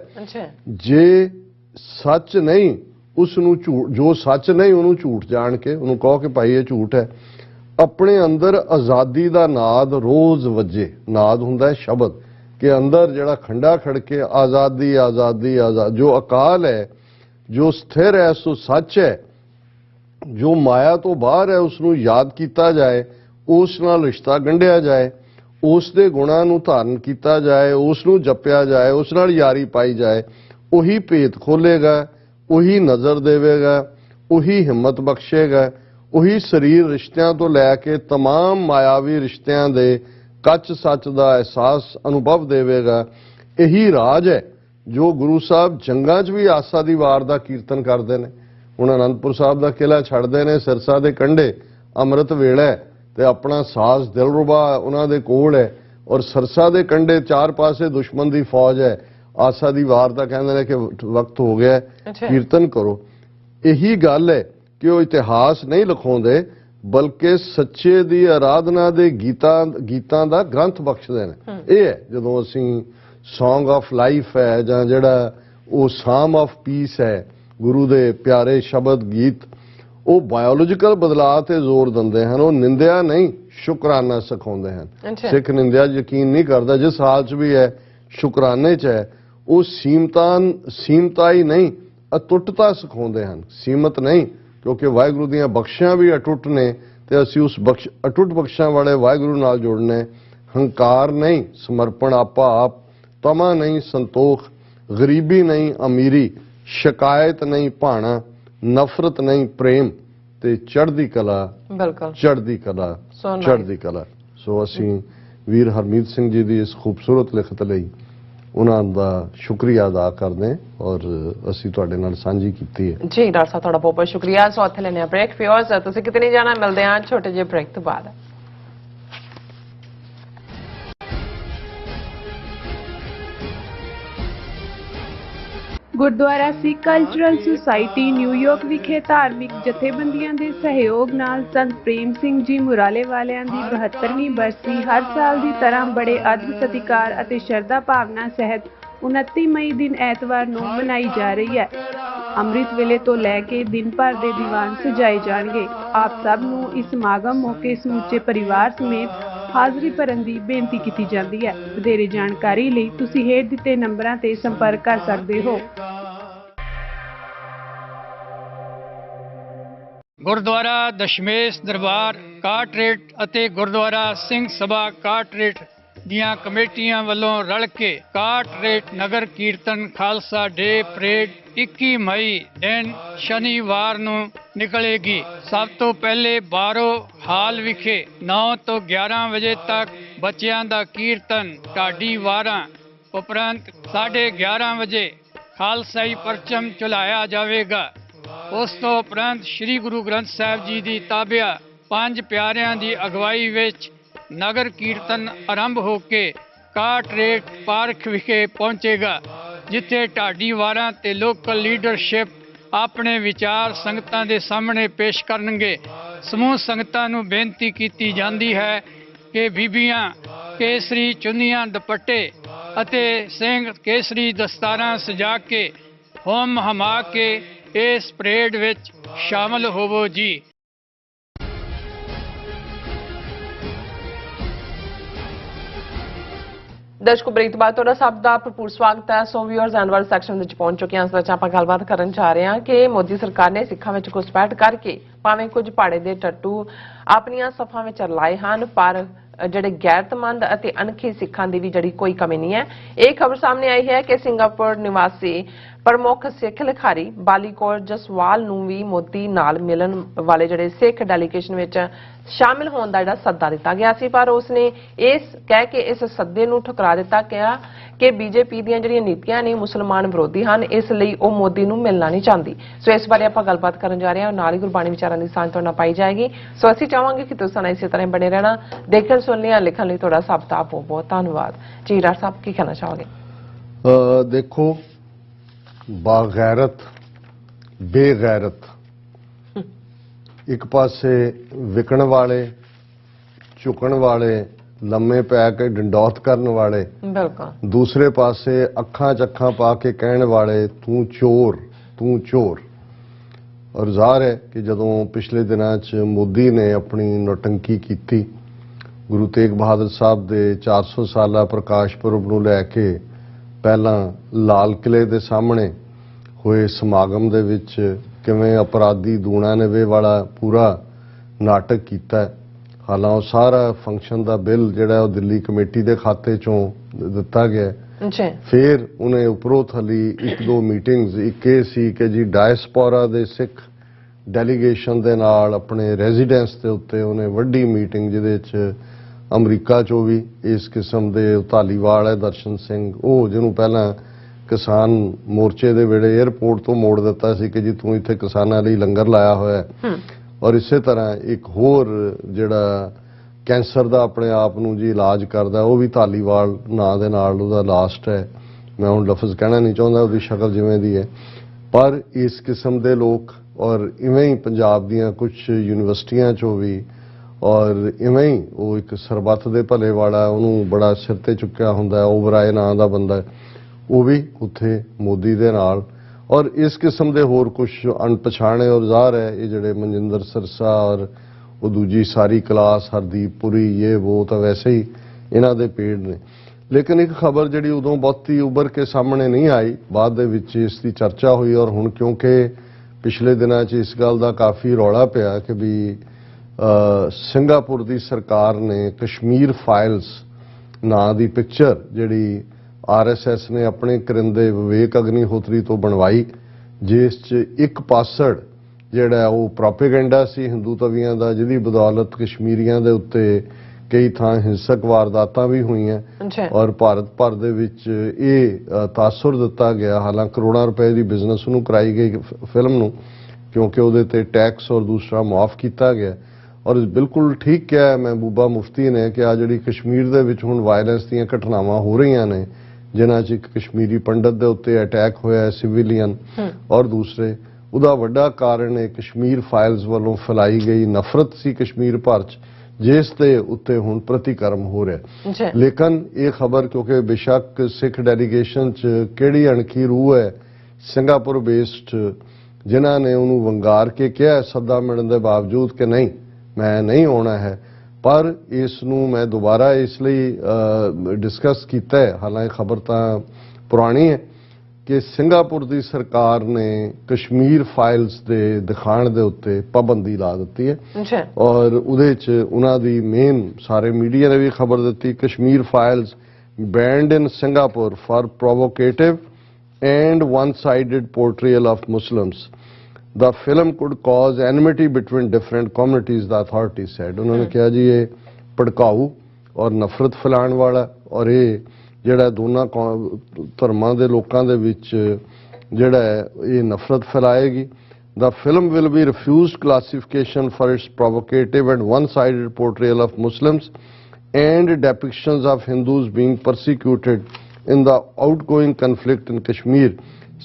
ਜੇ ਸੱਚ ਨਹੀਂ ਉਸ ਨੂੰ ਝੂਠ, ਜੋ ਸੱਚ ਨਹੀਂ ਉਹਨੂੰ ਝੂਠ ਜਾਣ ਕੇ ਉਹਨੂੰ ਕਹੋ ਕਿ ਭਾਈ ਇਹ ਝੂਠ ਹੈ। ਆਪਣੇ ਅੰਦਰ ਆਜ਼ਾਦੀ ਦਾ ਨਾਦ ਰੋਜ਼ ਵੱਜੇ, ਨਾਦ ਹੁੰਦਾ ਹੈ ਸ਼ਬਦ, ਕਿ ਅੰਦਰ ਜਿਹੜਾ ਖੰਡਾ ਖੜਕੇ ਆਜ਼ਾਦੀ ਆਜ਼ਾਦੀ ਆਜ਼ਾਦ, ਜੋ ਅਕਾਲ ਹੈ ਜੋ ਸਥਿਰ ਹੈ ਸੋ ਸੱਚ ਹੈ, ਜੋ ਮਾਇਆ ਤੋਂ ਬਾਹਰ ਹੈ ਉਸ ਨੂੰ ਯਾਦ ਕੀਤਾ ਜਾਏ, ਉਸ ਨਾਲ ਰਿਸ਼ਤਾ ਗੰਢਿਆ ਜਾਏ, ਉਸ ਦੇ ਗੁਣਾਂ ਨੂੰ ਧਾਰਨ ਕੀਤਾ ਜਾਏ, ਉਸ ਨੂੰ ਜਪਿਆ ਜਾਏ, ਉਸ ਨਾਲ ਯਾਰੀ ਪਾਈ ਜਾਏ, ਉਹੀ ਭੇਤ ਖੋਲੇਗਾ, ਉਹੀ ਨਜ਼ਰ ਦੇਵੇਗਾ, ਉਹੀ ਹਿੰਮਤ ਬਖਸ਼ੇਗਾ, ਉਹੀ ਸਰੀਰ ਰਿਸ਼ਤਿਆਂ ਤੋਂ ਲੈ ਕੇ तमाम ਮਾਇਆਵੀ ਰਿਸ਼ਤਿਆਂ ਦੇ ਕੱਚ ਸੱਚ ਦਾ ਅਹਿਸਾਸ ਅਨੁਭਵ ਦੇਵੇਗਾ। ਇਹੀ ਰਾਜ ਹੈ ਜੋ ਗੁਰੂ ਸਾਹਿਬ ਜੰਗਾਂ 'ਚ ਵੀ ਆਸਾ ਦੀ ਵਾਰ ਦਾ ਕੀਰਤਨ ਕਰਦੇ ਨੇ। ਹੁਣ ਅਨੰਦਪੁਰ ਸਾਹਿਬ ਦਾ ਕਿਲ੍ਹਾ ਛੱਡਦੇ ਨੇ, ਸਿਰਸਾ ਦੇ ਕੰਢੇ ਅੰਮ੍ਰਿਤ ਵੇਲਾ ਤੇ ਆਪਣਾ ਸਾਜ਼ ਦਿਲਰੁਬਾ ਉਹਨਾਂ ਦੇ ਕੋਲ ਹੈ, ਔਰ ਸਿਰਸਾ ਦੇ ਕੰਢੇ ਚਾਰ ਪਾਸੇ ਦੁਸ਼ਮਣ ਦੀ ਫੌਜ ਹੈ। ਆਸਾ ਦੀ ਵਾਰ ਦਾ ਕਹਿੰਦੇ ਨੇ ਕਿ ਵਕਤ ਹੋ ਗਿਆ, ਕੀਰਤਨ ਕਰੋ। ਇਹੀ ਗੱਲ ਹੈ ਕਿ ਉਹ ਇਤਿਹਾਸ ਨਹੀਂ ਲਿਖਾਉਂਦੇ ਬਲਕਿ ਸੱਚੇ ਦੀ ਆਰਾਧਨਾ ਦੇ ਗੀਤਾਂ ਦਾ ਗ੍ਰੰਥ ਬਖਸ਼ਦੇ ਨੇ। ਇਹ ਹੈ ਜਦੋਂ ਅਸੀਂ ਸੌਂਗ ਆਫ ਲਾਈਫ ਹੈ ਜਾਂ ਜਿਹੜਾ ਉਹ ਸਾਮ ਆਫ ਪੀਸ ਹੈ, ਗੁਰੂ ਦੇ ਪਿਆਰੇ ਸ਼ਬਦ ਗੀਤ, ਉਹ ਬਾਇਓਲੋਜੀਕਲ ਬਦਲਾਅ ਤੇ ਜ਼ੋਰ ਦਿੰਦੇ ਹਨ। ਉਹ ਨਿੰਦਿਆ ਨਹੀਂ ਸ਼ੁਕਰਾਨਾ ਸਿਖਾਉਂਦੇ ਹਨ। ਸਿੱਖ ਨਿੰਦਿਆ ਯਕੀਨ ਨਹੀਂ ਕਰਦਾ, ਜਿਸ ਹਾਲ 'ਚ ਵੀ ਹੈ ਸ਼ੁਕਰਾਨੇ 'ਚ ਹੈ। ਉਹ ਸੀਮਤਾਈ ਨਹੀਂ ਅਟੁੱਟਤਾ ਸਿਖਾਉਂਦੇ ਹਨ, ਸੀਮਤ ਨਹੀਂ, ਕਿਉਂਕਿ ਵਾਹਿਗੁਰੂ ਦੀਆਂ ਬਖਸ਼ਾਂ ਵੀ ਅਟੁੱਟ ਨੇ ਤੇ ਅਸੀਂ ਉਸ ਅਟੁੱਟ ਬਖਸ਼ਾਂ ਵਾਲੇ ਵਾਹਿਗੁਰੂ ਨਾਲ ਜੁੜਨੇ। ਹੰਕਾਰ ਨਹੀਂ ਸਮਰਪਣ ਆਪਾ ਆਪ, ਤਮਾ ਨਹੀਂ ਸੰਤੋਖ, ਗਰੀਬੀ ਨਹੀਂ ਅਮੀਰੀ, ਸ਼ਿਕਾਇਤ ਨਹੀਂ ਭਾਣਾ, ਨਫ਼ਰਤ ਨਹੀਂ ਪ੍ਰੇਮ, ਤੇ ਚੜ੍ਹਦੀ ਕਲਾ, ਬਿਲਕੁਲ ਚੜ੍ਹਦੀ ਕਲਾ, ਚੜ੍ਹਦੀ ਕਲਾ। ਸੋ ਅਸੀਂ ਵੀਰ ਹਰਮੀਤ ਸਿੰਘ ਜੀ ਦੀ ਇਸ ਖੂਬਸੂਰਤ ਲਿਖਤ ਲਈ ਉਹਨਾਂ ਦਾ ਸ਼ੁਕਰੀਆ ਅਦਾ ਕਰਦੇ ਔਰ ਅਸੀਂ ਤੁਹਾਡੇ ਨਾਲ ਸਾਂਝੀ ਕੀਤੀ ਹੈ। ਜੀ ਡਾਕਟਰ ਸਾਹਿਬ ਤੁਹਾਡਾ ਬਹੁਤ ਬਹੁਤ ਸ਼ੁਕਰੀਆ। ਸੋ ਇੱਥੇ ਲੈਣੇ ਆ ਬ੍ਰੇਕ। ਫਿਓਰਸ ਤੁਸੀਂ ਕਿਤੇ ਨਹੀਂ ਜਾਣਾ, ਮਿਲਦੇ ਆ ਛੋਟੇ ਜਿਹੇ ਬ੍ਰੇਕ ਤੋਂ ਬਾਅਦ। ਗੁਰਦੁਆਰਾ ਸਿੱਖ ਕਲਚਰਲ ਸੁਸਾਇਟੀ ਨਿਊਯਾਰਕ ਵਿਖੇ ਧਾਰਮਿਕ ਜਥੇਬੰਦੀਆਂ ਦੇ ਸਹਿਯੋਗ ਨਾਲ ਸੰਤ ਪ੍ਰੇਮ ਸਿੰਘ ਜੀ ਮੁਰਾਲੇ ਵਾਲਿਆਂ ਦੀ 72ਵੀਂ ਬਰਸੀ ਹਰ ਸਾਲ ਦੀ ਤਰ੍ਹਾਂ ਬੜੇ ਆਦਰ ਸਤਿਕਾਰ ਅਤੇ ਸ਼ਰਧਾ ਭਾਵਨਾ ਸਹਿਤ 29 ਮਈ ਦਿਨ ਐਤਵਾਰ ਨੂੰ ਮਨਾਈ ਜਾ ਰਹੀ ਹੈ। ਅੰਮ੍ਰਿਤ ਵੇਲੇ ਤੋਂ ਲੈ ਕੇ ਦਿਨ ਭਰ ਦੇ ਦੀਵਾਨ ਸਜਾਏ ਜਾਣਗੇ। ਆਪ ਸਭ ਨੂੰ ਇਸ ਸਮਾਗਮ ਮੌਕੇ ਸਮੁੱਚੇ ਪਰਿਵਾਰ ਸਮੇਤ ਹਾਜ਼ਰੀ ਭਰਨ ਦੀ ਬੇਨਤੀ ਕੀਤੀ ਜਾਂਦੀ ਹੈ। ਵਧੇਰੇ ਜਾਣਕਾਰੀ ਲਈ ਤੁਸੀਂ ਹੇਠ ਦਿੱਤੇ ਨੰਬਰਾਂ ਤੇ ਸੰਪਰਕ ਕਰ ਸਕਦੇ ਹੋ। ਗੁਰਦੁਆਰਾ ਦਸ਼ਮੇਸ਼ ਦਰਬਾਰ ਕਾਟਰੇਟ ਅਤੇ ਗੁਰਦੁਆਰਾ ਸਿੰਘ ਸਭਾ ਕਾਟਰੇਟ ਦੀਆਂ ਕਮੇਟੀਆਂ ਵੱਲੋਂ ਰਲ ਕੇ ਕਾਟਰੇਟ ਨਗਰ ਕੀਰਤਨ ਖਾਲਸਾ ਡੇ ਪਰੇਡ 21 ਮਈ ਦਿਨ ਸ਼ਨੀਵਾਰ ਨੂੰ ਨਿਕਲੇਗੀ। ਸਭ ਤੋਂ ਪਹਿਲੇ ਬਾਰੋ ਹਾਲ ਵਿਖੇ 9 ਤੋਂ 11 ਵਜੇ ਤੱਕ ਬੱਚਿਆਂ ਦਾ ਕੀਰਤਨ ਢਾਡੀ ਵਾਰਾਂ ਉਪਰੰਤ 11:30 ਵਜੇ ਖਾਲਸਾਈ ਪਰਚਮ ਚਲਾਇਆ ਜਾਵੇਗਾ। ਉਸ ਤੋਂ ਉਪਰੰਤ ਸ੍ਰੀ ਗੁਰੂ ਗ੍ਰੰਥ ਸਾਹਿਬ ਜੀ ਦੀ ਤਾਬਿਆ 5 ਪਿਆਰਿਆਂ ਦੀ ਅਗਵਾਈ ਵਿੱਚ ਨਗਰ ਕੀਰਤਨ ਆਰੰਭ ਹੋ ਕੇ ਕਾਟਰੇਟ ਪਾਰਕ ਵਿਖੇ ਪਹੁੰਚੇਗਾ, ਜਿੱਥੇ ਢਾਡੀ ਵਾਰਾਂ ਤੇ ਲੋਕਲ ਲੀਡਰਸ਼ਿਪ ਆਪਣੇ ਵਿਚਾਰ ਸੰਗਤਾਂ ਦੇ ਸਾਹਮਣੇ ਪੇਸ਼ ਕਰਨਗੇ। ਸਮੂਹ ਸੰਗਤਾਂ ਨੂੰ ਬੇਨਤੀ ਕੀਤੀ ਜਾਂਦੀ ਹੈ ਕਿ ਬੀਬੀਆਂ ਕੇਸਰੀ ਚੁੰਨੀਆਂ ਦੁਪੱਟੇ ਅਤੇ ਸਿੰਘ ਕੇਸਰੀ ਦਸਤਾਰਾਂ ਸਜਾ ਕੇ ਹੋਮ ਹਮਾ ਕੇ ਇਸ ਪਰੇਡ ਵਿੱਚ ਸ਼ਾਮਲ ਹੋਵੋ ਜੀ। ਦਰਸ਼ਕੋ ਬ੍ਰੇਕ ਤੋਂ ਬਾਅਦ ਤੁਹਾਡਾ ਸਭ ਦਾ ਭਰਪੂਰ ਸਵਾਗਤ ਹੈ। ਸੋ ਵਿਊਅਰਸ ਐਂਡ ਵਰਡ ਸੈਕਸ਼ਨ ਵਿੱਚ ਪਹੁੰਚ ਚੁੱਕੇ ਹਾਂ। ਇਸ ਵਿੱਚ ਆਪਾਂ ਗੱਲਬਾਤ ਕਰਨ ਜਾ ਰਹੇ ਹਾਂ ਕਿ ਮੋਦੀ ਸਰਕਾਰ ਨੇ ਸਿੱਖਾਂ ਵਿੱਚ ਘੁਸਪੈਠ ਕਰਕੇ ਭਾਵੇਂ ਕੁਝ ਪਾੜੇ ਦੇ ਟੱਟੂ ਆਪਣੀਆਂ ਸਫਾਂ ਵਿੱਚ ਲਾਏ ਹਨ, ਪਰ ਜਿਹੜੇ ਗੈਰਤਮੰਦ ਅਤੇ ਅਣਖੀ ਸਿੱਖਾਂ ਦੀ ਵੀ ਜਿਹੜੀ ਕੋਈ ਕਮੀ ਨਹੀਂ ਹੈ। ਇਹ ਖਬਰ ਸਾਹਮਣੇ ਆਈ ਹੈ ਕਿ ਸਿੰਗਾਪੁਰ ਨਿਵਾਸੀ ਪ੍ਰਮੁੱਖ ਸਿੱਖ ਲਿਖਾਰੀ ਬਾਲੀ ਕੌਰ ਜਸਵਾਲ ਨੂੰ ਵੀ ਮੋਦੀ ਨਾਲ ਮਿਲਣ ਵਾਲੇ ਜਿਹੜੇ ਸਿੱਖ ਡੈਲੀਗੇਸ਼ਨ ਵਿੱਚ ਸ਼ਾਮਿਲ ਹੋਣ ਦਾ ਜਿਹੜਾ ਸੱਦਾ ਦਿੱਤਾ ਗਿਆ ਸੀ, ਪਰ ਉਸਨੇ ਇਸ ਕਹਿ ਕੇ ਇਸ ਸੱਦੇ ਨੂੰ ਠੁਕਰਾ ਦਿੱਤਾ, ਕਿਹਾ ਕਿ ਬੀਜੇਪੀ ਦੀਆਂ ਜਿਹੜੀਆਂ ਨੀਤੀਆਂ ਨੇ ਮੁਸਲਮਾਨ ਵਿਰੋਧੀ ਹਨ, ਇਸ ਲਈ ਉਹ ਮੋਦੀ ਨੂੰ ਮਿਲਣਾ ਨਹੀਂ ਚਾਹੁੰਦੀ। ਸੋ ਇਸ ਬਾਰੇ ਆਪਾਂ ਗੱਲਬਾਤ ਕਰਨ ਜਾ ਰਹੇ ਹਾਂ, ਨਾਲ ਹੀ ਗੁਰਬਾਣੀ ਵਿਚਾਰਾਂ ਦੀ ਸਾਂਝ ਤੁਹਾਡੇ ਨਾਲ ਪਾਈ ਜਾਏਗੀ। ਸੋ ਅਸੀਂ ਚਾਹਾਂਗੇ ਕਿ ਤੁਸੀਂ ਨਾਲ ਇਸੇ ਤਰ੍ਹਾਂ ਬਣੇ ਰਹਿਣਾ। ਦੇਖਣ ਸੁਣਨ ਲਿਖਣ ਲਈ ਤੁਹਾਡਾ ਸਭ ਦਾ ਬਹੁਤ ਬਹੁਤ ਧੰਨਵਾਦ ਜੀ। ਡਾਕਟਰ ਸਾਹਿਬ ਕੀ ਕਹਿਣਾ ਚਾਹੋਗੇ? देखो, बागैरत बेगैरत एक पासे विकण वाले, झुकण वाले, लम्मे पै के डंडौत करने वाले, बिल्कुल दूसरे पासे अखां च पा के कहने वाले तू चोर तू चोर। और ज़ाहिर है कि जदों पिछले दिनों च मोदी ने अपनी नौटंकी की गुरु तेग बहादुर साहब के 400 साला प्रकाश पुरब नूं लैके पहला लाल किले के सामने होए समागम दे विच किवें अपराधी दूणा नेवे वाला पूरा नाटक कीता है। हालांकि सारा फंक्शन का बिल जिहड़ा वो दिल्ली कमेटी के खाते चों दिता गया। फिर उन्हें उपरों थली एक दो मीटिंग्स एक ये सी कि जी डायस्पोरा दे सिख डेलीगेशन दे नाल अपने रेजिडेंस के उत्ते उन्हें वड्डी मीटिंग जिहदे च अमरीका चो भी इस किस्म के धालीवाल है दर्शन सिंह, वो जिन्होंने पहला किसान मोर्चे के वेले एयरपोर्ट तो मोड़ दिता सी कि जी तू इत्थे किसानां लई लंगर लाया होया है। और इसे तरह एक होर जिहड़ा कैंसर का अपने आप नूं जी इलाज करदा वो भी धालीवाल नां दे नाल उहदा लास्ट है। मैं हुण लफ्ज़ कहना नहीं चाहुंदा, उहदी शक्ल जिवें दी है, पर इस किस्म के लोग और इवें ही पंजाब दीयां कुछ यूनिवर्सिटियां चो भी और इवें ही वो एक सरबत दे भले वाला उन्होंने बड़ा सिर ते चुक्या हुंदा है, ओबराय नां दा बंदा है, वो भी उत्थे मोदी दे नाल और इस किस्म के होर कुछ अनपछाणे। और ज़ाहिर है ये जिहड़े मनजिंदर सिरसा और वो दूजी सारी क्लास हरदीप पुरी ये वो तो वैसे ही इन्हां दे पेड़ ने। लेकिन एक खबर जिहड़ी उदों बहुती उभर के सामने नहीं आई, बाद दे विच इसकी चर्चा हुई और हुण क्योंकि पिछले दिनों च इस गल का काफ़ी रौला पिया कि भी सिंगापुर की सरकार ने कश्मीर फाइल्स नां दी पिक्चर जिहड़ी RSS ने अपने करिंदे विवेक अग्निहोत्री तो बनवाई, जिस च एक पासड़ जिहड़ा वो प्रोपेगेंडा सी हिंदू तवियां दा, जिहदी बदौलत कश्मीरियां दे उत्ते कई थां हिंसक वारदातां भी हुईयां और भारत भर दे विच ये तासुर दिता गया। हालांकि करोड़ों रुपए की बिजनेस नूं कराई गई फिल्म नूं, क्योंकि उहदे ते टैक्स और दूसरा मुआफ किया गया। और बिल्कुल ठीक किया है महबूबा मुफ्ती ने कि आ जिहड़ी कश्मीर दे विच हुण वायलेंस दीयां घटनावां हो रही ने, जिन्हां च एक कश्मीरी पंडित दे उत्ते अटैक होया है सिविलियन और दूसरे उहदा वड्डा कारण है कश्मीर फाइल्स वालों फैलाई गई नफरत सी कश्मीर भर च, जिस दे उत्ते हुण प्रतिकर्म हो रहा। लेकिन ये खबर क्योंकि बेशक सिख डेलीगेशन च किहड़ी अणखी रूह है सिंगापुर बेस्ड जिन्हां ने उन्होंने वंगार के कहा सदा मिलने के बावजूद कि नहीं मैं नहीं होना है, पर इसनूं मैं दोबारा इसलिए डिस्कस किया है। हालांकि खबर तो पुरानी है कि सिंगापुर की सरकार ने कश्मीर फाइल्स के दिखाण दे उत्ते पाबंदी ला दी है और उहदे च उन्हां दी मेन सारे मीडिया ने भी खबर दी Kashmir Files banned in Singapore for provocative and one sided portrayal of Muslims. The film could cause enmity between different communities, the authorities said. उन्होंने कहा जी ये भड़काऊ और नफरत फैलाने वाला और ये जिहड़ा दोनों धर्मां दे लोकां दे विच जिहड़ा ये नफरत फैलाएगी। The film will be refused classification for its provocative and one-sided portrayal of Muslims and depictions of Hindus being persecuted in the outgoing conflict in Kashmir,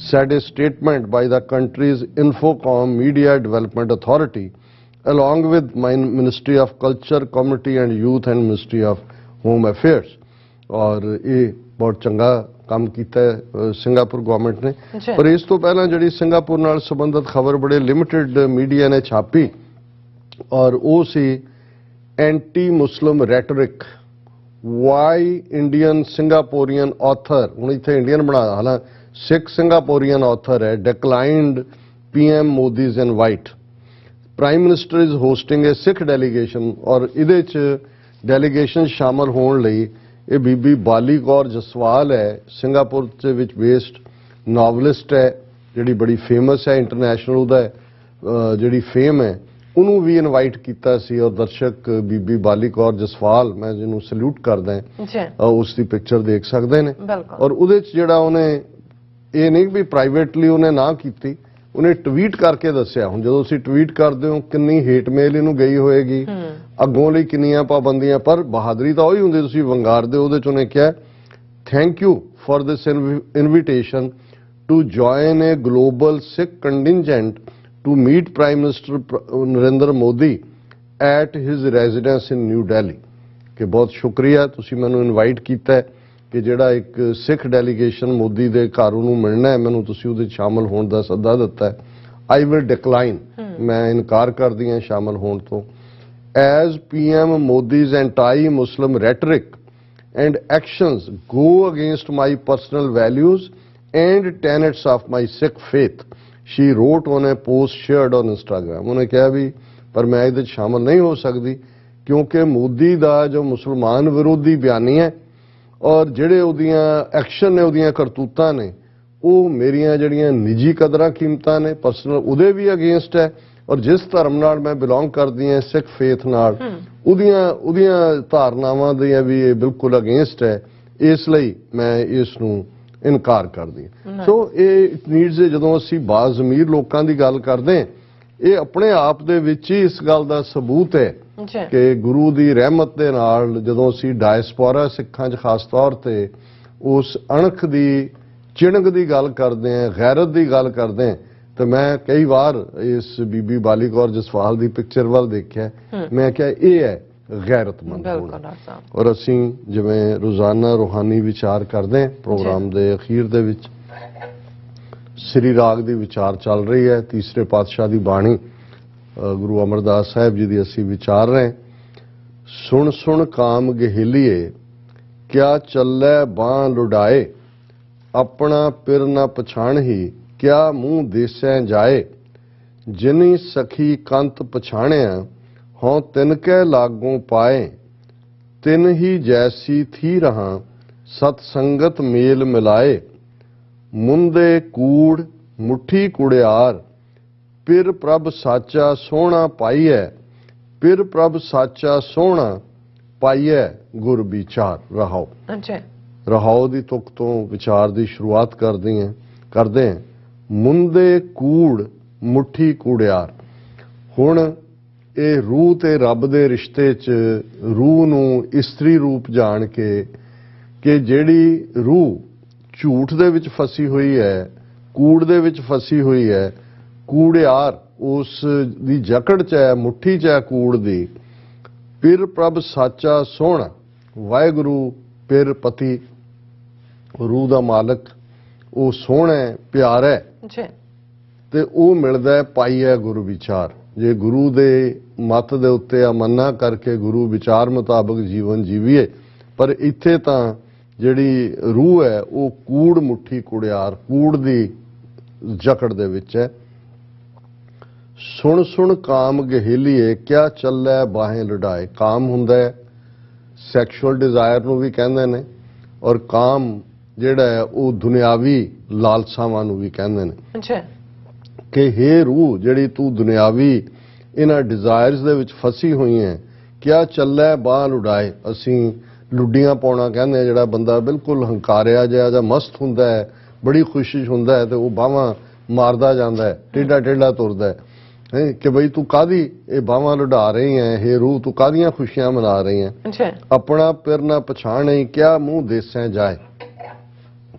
said a statement by the country's Infocom Media Development Authority, along with Ministry of Culture, Community and Youth and Ministry of Home Affairs. और ये बहुत चंगा काम किया है सिंगापुर गवर्नमेंट ने। पर इस तो पहला जी सिंगापुर नाल संबंधित खबर बड़े लिमिटेड मीडिया ने छापी और वो सी एंटी मुस्लिम रेटरिक वाई इंडियन सिंगापोरियन ऑथर, हूँ इतने इंडियन बना हालांकि सिख सिंगापोरियन ऑथर है, declined PM Modi's invite. Prime minister is hosting a Sikh delegation और इहदे च डेलीगेशन शामिल होने लई ये बीबी बाली कौर जसवाल है सिंगापुर विच बेस्ड नॉवलिस्ट है ਜਿਹੜੀ बड़ी फेमस है इंटरनेशनल ਉਹਦਾ ਜਿਹੜੀ फेम है ਉਹਨੂੰ ਵੀ ਇਨਵਾਈਟ ਕੀਤਾ ਸੀ ਔਰ ਦਰਸ਼ਕ ਬੀਬੀ ਬਾਲੀ ਕੌਰ ਜਸਵਾਲ ਮੈਂ ਜਿਹਨੂੰ ਸਲੂਟ ਕਰਦਾ ਹਾਂ ਉਸ ਦੀ ਪਿਕਚਰ ਦੇਖ ਸਕਦੇ ਨੇ ਔਰ ਉਹਦੇ ਚ ਜਿਹੜਾ ਉਹਨੇ ਇਹ ਨਹੀਂ ਵੀ ਪ੍ਰਾਈਵੇਟਲੀ ਉਹਨੇ ਨਾ ਕੀਤੀ ਉਹਨੇ ਟਵੀਟ ਕਰਕੇ ਦੱਸਿਆ ਹੁਣ ਜਦੋਂ ਤੁਸੀਂ ਟਵੀਟ ਕਰਦੇ ਹੋ ਕਿੰਨੀ ਹੇਟ ਮੇਲ ਇਹਨੂੰ ਗਈ ਹੋਏਗੀ ਅੱਗੋਂ ਲਈ ਕਿੰਨੀਆਂ ਪਾਬੰਦੀਆਂ ਪਰ ਬਹਾਦਰੀ ਤਾਂ ਉਹੀ ਹੁੰਦੀ ਤੁਸੀਂ ਵੰਗਾਰਦੇ ਉਹਦੇ ਚ ਉਹਨੇ ਕਿਹਾ thank you for this invitation to join a global Sikh contingent to meet Prime Minister Narendra Modi at his residence in New Delhi ਕਿ ਬਹੁਤ ਸ਼ੁਕਰੀਆ ਤੁਸੀਂ ਮੈਨੂੰ ਇਨਵਾਈਟ ਕੀਤਾ ਹੈ ਕਿ ਜਿਹੜਾ ਇੱਕ ਸਿੱਖ ਡੈਲੀਗੇਸ਼ਨ ਮੋਦੀ ਦੇ ਘਰ ਨੂੰ ਮਿਲਣਾ ਹੈ ਮੈਨੂੰ ਤੁਸੀਂ ਉਹਦੇ ਸ਼ਾਮਲ ਹੋਣ ਦਾ ਸੱਦਾ ਦਿੱਤਾ ਹੈ ਆਈ ਵਿਲ ਡਿਕਲਾਈਨ ਮੈਂ ਇਨਕਾਰ ਕਰਦੀ ਹਾਂ ਸ਼ਾਮਲ ਹੋਣ ਤੋਂ as PM Modi's anti-Muslim rhetoric and actions go against my personal values and tenets of my Sikh faith she wrote on a post shared on Instagram ਉਹਨੇ ਕਿਹਾ ਵੀ ਪਰ ਮੈਂ ਇਹਦੇ ਸ਼ਾਮਲ ਨਹੀਂ ਹੋ ਸਕਦੀ ਕਿਉਂਕਿ ਮੋਦੀ ਦਾ ਜੋ ਮੁਸਲਮਾਨ ਵਿਰੋਧੀ ਬਿਆਨੀ ਹੈ ਔਰ ਜਿਹੜੇ ਉਹਦੀਆਂ ਐਕਸ਼ਨ ਨੇ ਉਹਦੀਆਂ ਕਰਤੂਤਾਂ ਨੇ ਉਹ ਮੇਰੀਆਂ ਜਿਹੜੀਆਂ ਨਿੱਜੀ ਕਦਰਾਂ ਕੀਮਤਾਂ ਨੇ ਪਰਸਨਲ ਉਹਦੇ ਵੀ ਅਗੇਂਸਟ ਹੈ ਔਰ ਜਿਸ ਧਰਮ ਨਾਲ ਮੈਂ ਬਿਲੋਂਗ ਕਰਦੀ ਹਾਂ ਸਿੱਖ ਫੇਥ ਨਾਲ ਉਹਦੀਆਂ ਧਾਰਨਾਵਾਂ ਦੀਆਂ ਵੀ ਇਹ ਬਿਲਕੁਲ ਅਗੇਂਸਟ ਹੈ ਇਸ ਲਈ ਮੈਂ ਇਸ ਨੂੰ ਇਨਕਾਰ ਕਰਦੀ ਸੋ ਇਹ ਨੀਡਸ ਜਦੋਂ ਅਸੀਂ ਬਾਜ਼ਮੀਰ ਲੋਕਾਂ ਦੀ ਗੱਲ ਕਰਦੇ ਹਾਂ ਇਹ ਆਪਣੇ ਆਪ ਦੇ ਵਿੱਚ ਹੀ ਇਸ ਗੱਲ ਦਾ ਸਬੂਤ ਹੈ ਕਿ ਗੁਰੂ ਦੀ ਰਹਿਮਤ ਦੇ ਨਾਲ ਜਦੋਂ ਅਸੀਂ ਡਾਇਸਪੋਰਾ ਸਿੱਖਾਂ 'ਚ ਖਾਸ ਤੌਰ ਤੇ ਉਸ ਅਣਖ ਦੀ ਚਿਣਗ ਦੀ ਗੱਲ ਕਰਦੇ ਹਾਂ ਗੈਰਤ ਦੀ ਗੱਲ ਕਰਦੇ ਹਾਂ ਤਾਂ ਮੈਂ ਕਈ ਵਾਰ ਇਸ ਬੀਬੀ ਬਾਲੀ ਕੌਰ ਜਸਵਾਲ ਦੀ ਪਿਕਚਰ ਵੱਲ ਦੇਖਿਆ ਮੈਂ ਕਿਹਾ ਇਹ ਹੈ ਗੈਰਤਮੰਦ ਔਰ ਅਸੀਂ ਜਿਵੇਂ ਰੋਜ਼ਾਨਾ ਰੂਹਾਨੀ ਵਿਚਾਰ ਕਰਦੇ ਹਾਂ ਪ੍ਰੋਗਰਾਮ ਦੇ ਅਖੀਰ ਦੇ ਵਿੱਚ ਸ੍ਰੀ ਰਾਗ ਦੀ ਵਿਚਾਰ ਚੱਲ ਰਹੀ ਹੈ ਤੀਸਰੇ ਪਾਤਸ਼ਾਹ ਦੀ ਬਾਣੀ ਗੁਰੂ ਅਮਰਦਾਸ ਸਾਹਿਬ ਜੀ ਦੀ ਅਸੀਂ ਵਿਚਾਰ ਰਹੇ ਸੁਣ ਸੁਣ ਕਾਮ ਗਹਿਲੀਏ ਕਿਆ ਚੱਲੇ ਬਾਹ ਲੁਡਾਏ ਆਪਣਾ ਪਿਰ ਨਾ ਪਛਾਣਹੀ ਕਿਆ ਮੂੰਹ ਦੇਸੈ ਜਾਏ ਜਿਨੀ ਸਖੀ ਕੰਤ ਪਛਾਣਿਆ ਹੋਂ ਤਿਨਕੇ ਲਾਗੋਂ ਪਾਏ ਤਿਨ ਹੀ ਜੈਸੀ ਥੀ ਰਹਾ ਸਤ ਸੰਗਤ ਮੇਲ ਮਿਲਾਏ ਮੁੰਦੇ ਕੂੜ ਮੁੱਠੀ ਕੁੜਿਆਰ ਪਿਰ ਪ੍ਰਭ ਸਾਚਾ ਸੋਹਣਾ ਪਾਈਐ ਪਿਰ ਪ੍ਰਭ ਸਾਚਾ ਸੋਹਣਾ ਪਾਈਐ ਗੁਰ ਵਿਚਾਰ ਰਹਾਓ ਰਹਾਓ ਦੀ ਤੁਕ ਤੋਂ ਵਿਚਾਰ ਦੀ ਸ਼ੁਰੂਆਤ ਕਰਦੇ ਹਾਂ ਮੁੰਦੇ ਕੂੜ ਮੁੱਠੀ ਕੁੜਿਆਰ ਹੁਣ ਇਹ ਰੂਹ ਤੇ ਰੱਬ ਦੇ ਰਿਸ਼ਤੇ 'ਚ ਰੂਹ ਨੂੰ ਇਸਤਰੀ ਰੂਪ ਜਾਣ ਕੇ ਕਿ ਜਿਹੜੀ ਰੂਹ ਝੂਠ ਦੇ ਵਿੱਚ ਫਸੀ ਹੋਈ ਹੈ ਕੂੜ ਦੇ ਵਿੱਚ ਫਸੀ ਹੋਈ ਹੈ ਕੂੜਿਆਰ ਉਸ ਦੀ ਜਕੜ 'ਚ ਹੈ ਮੁੱਠੀ 'ਚ ਹੈ ਕੂੜ ਦੀ ਪਿਰ ਪ੍ਰਭ ਸਾਚਾ ਸੋਹਣਾ ਵਾਹਿਗੁਰੂ ਪਿਰ ਪਤੀ ਰੂਹ ਦਾ ਮਾਲਕ ਉਹ ਸੋਹਣਾ ਹੈ ਪਿਆਰਾ ਹੈ ਤੇ ਉਹ ਮਿਲਦਾ ਹੈ ਪਾਈਐ ਗੁਰੂ ਵਿਚਾਰ ਜੇ ਗੁਰੂ ਦੇ ਮੱਤ ਦੇ ਉੱਤੇ ਅਮੰਨਾ ਕਰਕੇ ਗੁਰੂ ਵਿਚਾਰ ਮੁਤਾਬਕ ਜੀਵਨ ਜੀਵੀਏ ਪਰ ਇੱਥੇ ਤਾਂ ਜਿਹੜੀ ਰੂਹ ਹੈ ਉਹ ਕੂੜ ਮੁੱਠੀ ਕੁੜਿਆਰ ਕੂੜ ਦੀ ਜਕੜ ਦੇ ਵਿੱਚ ਹੈ ਸੁਣ ਸੁਣ ਕਾਮ ਗਹਿਲੀਏ ਕਿਆ ਚੱਲੇ ਬਾਹੇ ਲੁਡਾਏ ਕਾਮ ਹੁੰਦਾ ਹੈ ਸੈਕਸ਼ੂਅਲ ਡਿਜ਼ਾਇਰ ਨੂੰ ਵੀ ਕਹਿੰਦੇ ਨੇ ਔਰ ਕਾਮ ਜਿਹੜਾ ਹੈ ਉਹ ਦੁਨਿਆਵੀ ਲਾਲਸਾਵਾਂ ਨੂੰ ਵੀ ਕਹਿੰਦੇ ਨੇ ਕਿ ਹੇ ਰੂਹ ਜਿਹੜੀ ਤੂੰ ਦੁਨਿਆਵੀ ਇਹਨਾਂ ਡਿਜ਼ਾਇਰਸ ਦੇ ਵਿੱਚ ਫਸੀ ਹੋਈ ਹੈ ਕਿਆ ਚੱਲੇ ਬਾਹ ਲੁਡਾਏ ਅਸੀਂ ਲੁੱਡੀਆਂ ਪਾਉਣਾ ਕਹਿੰਦੇ ਆ ਜਿਹੜਾ ਬੰਦਾ ਬਿਲਕੁਲ ਹੰਕਾਰਿਆ ਜਿਹਾ ਜਾਂ ਮਸਤ ਹੁੰਦਾ ਹੈ ਬੜੀ ਖੁਸ਼ੀ ਹੁੰਦਾ ਹੈ ਤੇ ਉਹ ਬਾਹਾਂ ਮਾਰਦਾ ਜਾਂਦਾ ਹੈ ਟੇਢਾ ਟੇਢਾ ਤੁਰਦਾ ਹੈ ਕਿ ਬਈ ਤੂੰ ਕਾਦੀ ਇਹ ਬਾਹਾਂ ਲੁਡਾ ਰਹੀ ਹੈ ਹੇ ਰੂਹ ਤੂੰ ਕਾਦੀਆਂ ਖੁਸ਼ੀਆਂ ਮਨਾ ਰਹੀ ਹੈ ਆਪਣਾ ਪਿਰ ਨਾ ਪਛਾਣੇ ਕਿਆ ਮੂੰਹ ਦੇਸੈ ਜਾਏ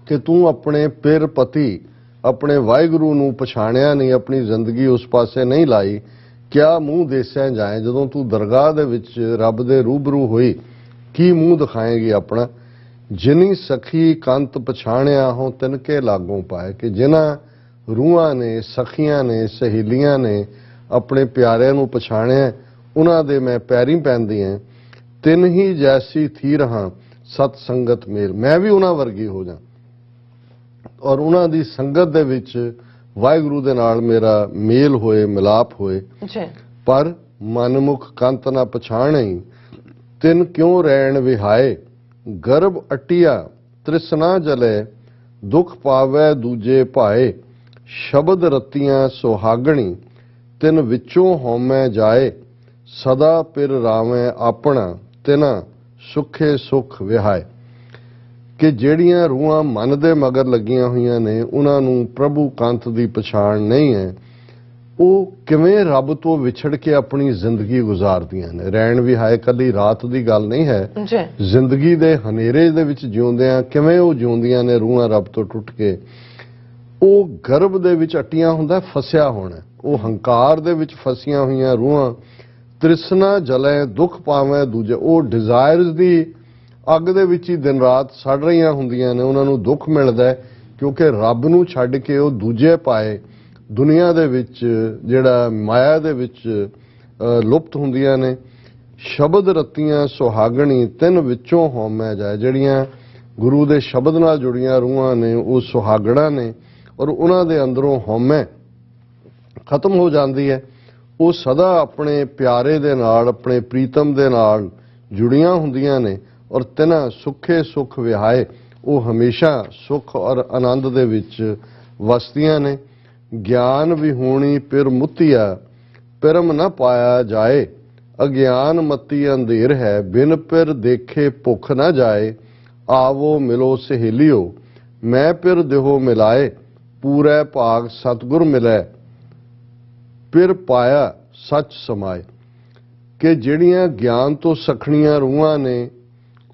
ਕਿ ਤੂੰ ਆਪਣੇ ਪਿਰ ਪਤੀ ਆਪਣੇ ਵਾਹਿਗੁਰੂ ਨੂੰ ਪਛਾਣਿਆ ਨਹੀਂ ਆਪਣੀ ਜ਼ਿੰਦਗੀ ਉਸ ਪਾਸੇ ਨਹੀਂ ਲਾਈ ਕਿਆ ਮੂੰਹ ਦੇਸੈ ਜਾਏ ਜਦੋਂ ਤੂੰ ਦਰਗਾਹ ਦੇ ਵਿੱਚ ਰੱਬ ਦੇ ਰੂਬਰੂ ਹੋਈ ਕੀ ਮੂੰਹ ਦਿਖਾਏਗੀ ਆਪਣਾ ਜਿਨੀ ਸਖੀ ਕੰਤ ਪਛਾਣਿਆ ਹੋ ਤਿਨਕੇ ਲਾਗੋਂ ਪਾਏ ਕਿ ਜਿਨ੍ਹਾਂ ਰੂਹਾਂ ਨੇ ਸਖੀਆਂ ਨੇ ਸਹੇਲੀਆਂ ਨੇ ਆਪਣੇ ਪਿਆਰਿਆਂ ਨੂੰ ਪਛਾਣਿਆ ਉਹਨਾਂ ਦੇ ਮੈਂ ਪੈਰੀਂ ਪੈਂਦੀਆਂ ਤਿੰਨ ਹੀ ਜੈਸੀ ਥੀ ਰਹਾ ਸਤ ਸੰਗਤ ਮੇਲ ਮੈਂ ਵੀ ਉਹਨਾਂ ਵਰਗੀ ਹੋ ਜਾ ਔਰ ਉਹਨਾਂ ਦੀ ਸੰਗਤ ਦੇ ਵਿੱਚ ਵਾਹਿਗੁਰੂ ਦੇ ਨਾਲ ਮੇਰਾ ਮੇਲ ਹੋਏ ਮਿਲਾਪ ਹੋਏ ਪਰ ਮਨਮੁਖ ਕੰਤ ਨਾ ਪਛਾਣਈ ਤਿੰਨ ਕਿਉਂ ਰਹਿਣ ਵਿਹਾਏ ਗਰਭ ਅਟਿਆ ਤ੍ਰਿਸ਼ਨਾ ਜਲੇ ਦੁਖ ਪਾਵੈ ਦੂਜੇ ਭਾਏ ਸ਼ਬਦ ਰਤੀਆਂ ਸੁਹਾਗਣੀ ਤਿਨ ਵਿੱਚੋਂ ਹਉਮੈ ਜਾਏ ਸਦਾ ਪਿਰ ਰਾਵੈ ਆਪਣਾ ਤਿਨਾ ਸੁਖੇ ਸੁਖ ਵਿਹਾਏ। ਕਿ ਜਿਹੜੀਆਂ ਰੂਹਾਂ ਮਨ ਦੇ ਮਗਰ ਲੱਗੀਆਂ ਹੋਈਆਂ ਨੇ ਉਹਨਾਂ ਨੂੰ ਪ੍ਰਭੂ ਕੰਤ ਦੀ ਪਛਾਣ ਨਹੀਂ ਹੈ, ਉਹ ਕਿਵੇਂ ਰੱਬ ਤੋਂ ਵਿਛੜ ਕੇ ਆਪਣੀ ਜ਼ਿੰਦਗੀ ਗੁਜ਼ਾਰਦੀਆਂ ਨੇ। ਰਹਿਣ ਵਿਹਾਏ ਕਦੀ ਰਾਤ ਦੀ ਗੱਲ ਨਹੀਂ ਹੈ, ਜ਼ਿੰਦਗੀ ਦੇ ਹਨੇਰੇ ਦੇ ਵਿੱਚ ਜਿਉਂਦਿਆਂ ਕਿਵੇਂ ਉਹ ਜਿਉਂਦੀਆਂ ਨੇ ਰੂਹਾਂ ਰੱਬ ਤੋਂ ਟੁੱਟ ਕੇ। ਉਹ ਗਰਭ ਦੇ ਵਿੱਚ ਅਟੀਆਂ ਹੁੰਦਾ ਫਸਿਆ ਹੋਣਾ, ਉਹ ਹੰਕਾਰ ਦੇ ਵਿੱਚ ਫਸੀਆਂ ਹੋਈਆਂ ਰੂਹਾਂ ਤ੍ਰਿਸ਼ਨਾ ਜਲੇ ਦੁੱਖ ਪਾਵੇਂ ਦੂਜੇ, ਉਹ ਡਿਜ਼ਾਇਰਸ ਦੀ ਅੱਗ ਦੇ ਵਿੱਚ ਹੀ ਦਿਨ ਰਾਤ ਸੜ ਰਹੀਆਂ ਹੁੰਦੀਆਂ ਨੇ। ਉਹਨਾਂ ਨੂੰ ਦੁੱਖ ਮਿਲਦਾ ਹੈ ਕਿਉਂਕਿ ਰੱਬ ਨੂੰ ਛੱਡ ਕੇ ਉਹ ਦੂਜੇ ਪਾਏ ਦੁਨੀਆ ਦੇ ਵਿੱਚ ਜਿਹੜਾ ਮਾਇਆ ਦੇ ਵਿੱਚ ਲੁਪਤ ਹੁੰਦੀਆਂ ਨੇ। ਸ਼ਬਦ ਰਤੀਆਂ ਸੁਹਾਗਣੀ ਤਿੰਨ ਵਿੱਚੋਂ ਹਉਮੈ ਜਾਏ। ਜਿਹੜੀਆਂ ਗੁਰੂ ਦੇ ਸ਼ਬਦ ਨਾਲ ਜੁੜੀਆਂ ਰੂਹਾਂ ਨੇ ਉਹ ਸੁਹਾਗਣਾ ਨੇ ਔਰ ਉਹਨਾਂ ਦੇ ਅੰਦਰੋਂ ਹਉਮੈ ਖਤਮ ਹੋ ਜਾਂਦੀ ਹੈ। ਉਹ ਸਦਾ ਆਪਣੇ ਪਿਆਰੇ ਦੇ ਨਾਲ ਆਪਣੇ ਪ੍ਰੀਤਮ ਦੇ ਨਾਲ ਜੁੜੀਆਂ ਹੁੰਦੀਆਂ ਨੇ ਔਰ ਤਿਨਾ ਸੁਖੇ ਸੁਖ ਵਿਹਾਏ, ਉਹ ਹਮੇਸ਼ਾ ਸੁਖ ਔਰ ਆਨੰਦ ਦੇ ਵਿੱਚ ਵਸਦੀਆਂ ਨੇ। ਗਿਆਨ ਵਿਹੂਣੀ ਪਿਰ ਮੁੱਤੀਆ ਪਿਰਮ ਨਾ ਪਾਇਆ ਜਾਏ, ਅਗਿਆਨ ਮਤੀ ਅੰਧੇਰ ਹੈ ਬਿਨ ਪਿਰ ਦੇਖੇ ਭੁੱਖ ਨਾ ਜਾਏ। ਆਵੋ ਮਿਲੋ ਸਹੇਲਿਓ ਮੈਂ ਪਿਰ ਦੇਹੋ ਮਿਲਾਏ, ਪੂਰੇ ਭਾਗ ਸਤਿਗੁਰ ਮਿਲੈ ਪਿਰ ਪਾਇਆ ਸੱਚ ਸਮਾਏ। ਕਿ ਜਿਹੜੀਆਂ ਗਿਆਨ ਤੋਂ ਸਖਣੀਆਂ ਰੂਹਾਂ ਨੇ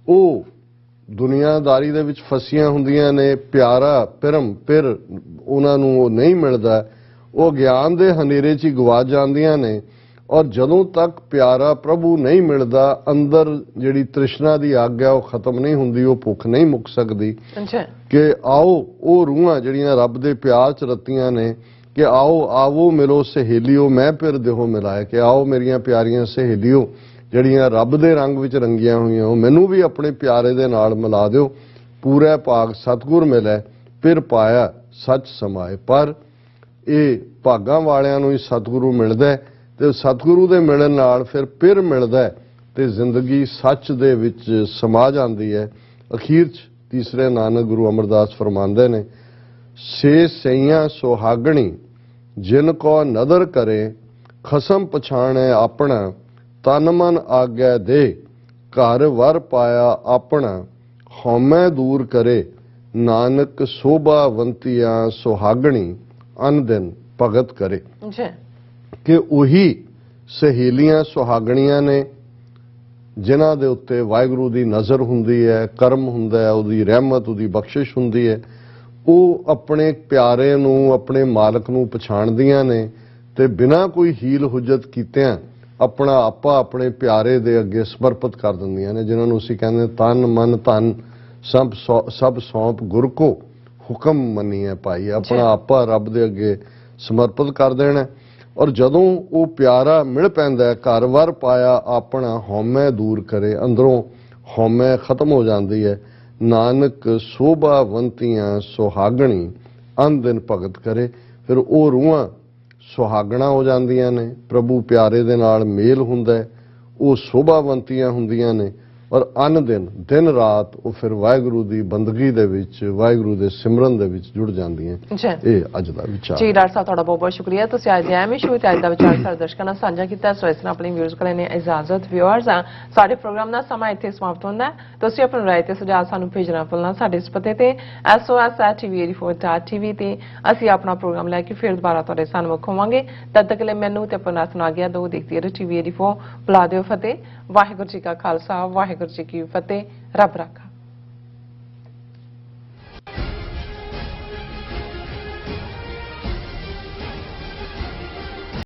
ਉਹ ਦੁਨੀਆਦਾਰੀ ਦੇ ਵਿੱਚ ਫਸੀਆਂ ਹੁੰਦੀਆਂ ਨੇ, ਪਿਆਰਾ ਪਿਰਮ ਪਿਰ ਉਹਨਾਂ ਨੂੰ ਉਹ ਨਹੀਂ ਮਿਲਦਾ, ਉਹ ਗਿਆਨ ਦੇ ਹਨੇਰੇ 'ਚ ਹੀ ਗਵਾ ਜਾਂਦੀਆਂ ਨੇ। ਔਰ ਜਦੋਂ ਤੱਕ ਪਿਆਰਾ ਪ੍ਰਭੂ ਨਹੀਂ ਮਿਲਦਾ ਅੰਦਰ ਜਿਹੜੀ ਤ੍ਰਿਸ਼ਨਾ ਦੀ ਅੱਗ ਹੈ ਉਹ ਖਤਮ ਨਹੀਂ ਹੁੰਦੀ, ਉਹ ਭੁੱਖ ਨਹੀਂ ਮੁੱਕ ਸਕਦੀ। ਕਿ ਆਓ ਉਹ ਰੂਹਾਂ ਜਿਹੜੀਆਂ ਰੱਬ ਦੇ ਪਿਆਰ 'ਚ ਰਤੀਆਂ ਨੇ ਕਿ ਆਓ ਆਵੋ ਮਿਲੋ ਸਹੇਲਿਓ ਮੈਂ ਪਿਰ ਦੇਹੋ ਮਿਲਾਏ। ਕਿ ਆਓ ਮੇਰੀਆਂ ਪਿਆਰੀਆਂ ਸਹੇਲਿਓ ਜਿਹੜੀਆਂ ਰੱਬ ਦੇ ਰੰਗ ਵਿੱਚ ਰੰਗੀਆਂ ਹੋਈਆਂ ਉਹ ਮੈਨੂੰ ਵੀ ਆਪਣੇ ਪਿਆਰੇ ਦੇ ਨਾਲ ਮਿਲਾ ਦਿਓ। ਪੂਰੇ ਭਾਗ ਸਤਿਗੁਰ ਮਿਲੈ ਪਿਰ ਪਾਇਆ ਸੱਚ ਸਮਾਏ। ਪਰ ਇਹ ਭਾਗਾਂ ਵਾਲਿਆਂ ਨੂੰ ਹੀ ਸਤਿਗੁਰੂ ਮਿਲਦਾ ਤੇ ਸਤਿਗੁਰੂ ਦੇ ਮਿਲਣ ਨਾਲ ਫਿਰ ਪਿਰ ਮਿਲਦਾ ਤੇ ਜ਼ਿੰਦਗੀ ਸੱਚ ਦੇ ਵਿੱਚ ਸਮਾ ਜਾਂਦੀ ਹੈ। ਅਖੀਰ 'ਚ ਤੀਸਰੇ ਨਾਨਕ ਗੁਰੂ ਅਮਰਦਾਸ ਫਰਮਾਉਂਦੇ ਨੇ, ਸੇ ਸਈਆਂ ਸੁਹਾਗਣੀ ਜਿਨ ਕੋ ਨਦਰ ਕਰੇ ਖਸਮ ਪਛਾਣੈ ਆਪਣਾ, ਤਨ ਮਨ ਆਗੈ ਦੇ ਘਰ ਵਰ ਪਾਇਆ ਆਪਣਾ, ਹਉਮੈ ਦੂਰ ਕਰੇ ਨਾਨਕ ਸੋਭਾਵੰਤੀਆਂ ਸੁਹਾਗਣੀ ਅਨ ਦਿਨ ਭਗਤ ਕਰੇ। ਕਿ ਉਹੀ ਸਹੇਲੀਆਂ ਸੁਹਾਗਣੀਆਂ ਨੇ ਜਿਨ੍ਹਾਂ ਦੇ ਉੱਤੇ ਵਾਹਿਗੁਰੂ ਦੀ ਨਜ਼ਰ ਹੁੰਦੀ ਹੈ, ਕਰਮ ਹੁੰਦਾ ਹੈ, ਉਹਦੀ ਰਹਿਮਤ ਉਹਦੀ ਬਖਸ਼ਿਸ਼ ਹੁੰਦੀ ਹੈ। ਉਹ ਆਪਣੇ ਪਿਆਰੇ ਨੂੰ ਆਪਣੇ ਮਾਲਕ ਨੂੰ ਪਛਾਣਦੀਆਂ ਨੇ ਤੇ ਬਿਨਾਂ ਕੋਈ ਹੀਲ ਹੁਜਤ ਕੀਤਿਆਂ ਆਪਣਾ ਆਪਾ ਆਪਣੇ ਪਿਆਰੇ ਦੇ ਅੱਗੇ ਸਮਰਪਿਤ ਕਰ ਦਿੰਦੀਆਂ ਨੇ, ਜਿਨ੍ਹਾਂ ਨੂੰ ਅਸੀਂ ਕਹਿੰਦੇ ਤਨ ਮਨ ਧਨ ਸਭ ਸੌਂਪ ਗੁਰ ਕੋ ਹੁਕਮ ਮੰਨੀਏ ਭਾਈ। ਆਪਣਾ ਆਪਾ ਰੱਬ ਦੇ ਅੱਗੇ ਸਮਰਪਿਤ ਕਰ ਦੇਣਾ ਔਰ ਜਦੋਂ ਉਹ ਪਿਆਰਾ ਮਿਲ ਪੈਂਦਾ ਘਰ ਵਰ ਪਾਇਆ ਆਪਣਾ, ਹਉਮੈ ਦੂਰ ਕਰੇ, ਅੰਦਰੋਂ ਹਉਮੈ ਖਤਮ ਹੋ ਜਾਂਦੀ ਹੈ। ਨਾਨਕ ਸੋਭਾਵੰਤੀਆਂ ਸੁਹਾਗਣੀ ਅਨ ਦਿਨ ਭਗਤ ਕਰੇ। ਫਿਰ ਉਹ ਰੂਹਾਂ ਸੁਹਾਗਣਾ ਹੋ ਜਾਂਦੀਆਂ ਨੇ, ਪ੍ਰਭੂ ਪਿਆਰੇ ਦੇ ਨਾਲ ਮੇਲ ਹੁੰਦਾ ਹੈ, ਉਹ ਸੋਭਾਵੰਤੀਆਂ ਹੁੰਦੀਆਂ ਨੇ ਔਰ ਅਨ ਦਿਨ ਰਾਤ ਉਹ ਫਿਰ ਵਾਹਿਗੁਰੂ ਦੀ ਬੰਦਗੀ ਦੇ ਵਿੱਚ ਵਾਹਿਗੁਰੂ ਦੇ ਸਿਮਰਨ ਦੇ ਵਿੱਚ ਜੁੜ ਜਾਂਦੀਆਂ। ਇਹ ਅੱਜ ਦਾ ਵਿਚਾਰ ਜੀ। ਡਾਕਟਰ ਸਾਹਿਬ ਤੁਹਾਡਾ ਬਹੁਤ ਬਹੁਤ ਸ਼ੁਕਰੀਆ, ਤੁਸੀਂ ਅੱਜ ਦੇ ਐਵੇਂ ਸ਼ੋਅ ਤੇ ਅੱਜ ਦਾ ਵਿਚਾਰ ਸਾਡੇ ਦਰਸ਼ਕਾਂ ਨਾਲ ਸਾਂਝਾ ਕੀਤਾ। ਸੋ ਇਸ ਤਰ੍ਹਾਂ ਆਪਣੇ ਵਿਊਅਰਸ ਕੋਲ ਨੇ ਇਜਾਜ਼ਤ। ਵਿਊਅਰਸ ਸਾਡੇ ਪ੍ਰੋਗਰਾਮ ਦਾ ਸਮਾਂ ਇੱਥੇ ਸਮਾਪਤ ਹੁੰਦਾ ਹੈ। ਤੁਸੀਂ ਆਪਣੀ ਰਾਏ ਤੇ ਸੁਝਾਅ ਸਾਨੂੰ ਭੇਜਣਾ ਭੁੱਲਣਾ ਸਾਡੇ ਇਸ ਪਤੇ ਤੇ sos@tv84.tv ਤੇ ਅਸੀਂ ਆਪਣਾ ਪ੍ਰੋਗਰਾਮ ਲੈ ਕੇ ਫਿਰ ਦੁਬਾਰਾ ਤੁਹਾਡੇ ਸਾਹਮਣੇ ਹੋਵਾਂਗੇ। ਤਦ ਤੱਕ ਲਈ ਮੈਨੂੰ ਤੇ ਆਪਣਾ ਸੁਣਾ ਗਿਆ ਦੋ ਦੇਖਦੀ ਰਹੋ TV84। ਬੁਲਾ ਦਿਓ ਫਤਿਹ। ਵਾਹਿਗੁਰੂ ਜੀ ਕਾ ਖਾਲਸਾ ਵਾਹਿਗੁਰੂ ਜੀ ਕੀ ਫਤਿਹ। ਰੱਬ ਰਾਖਾ।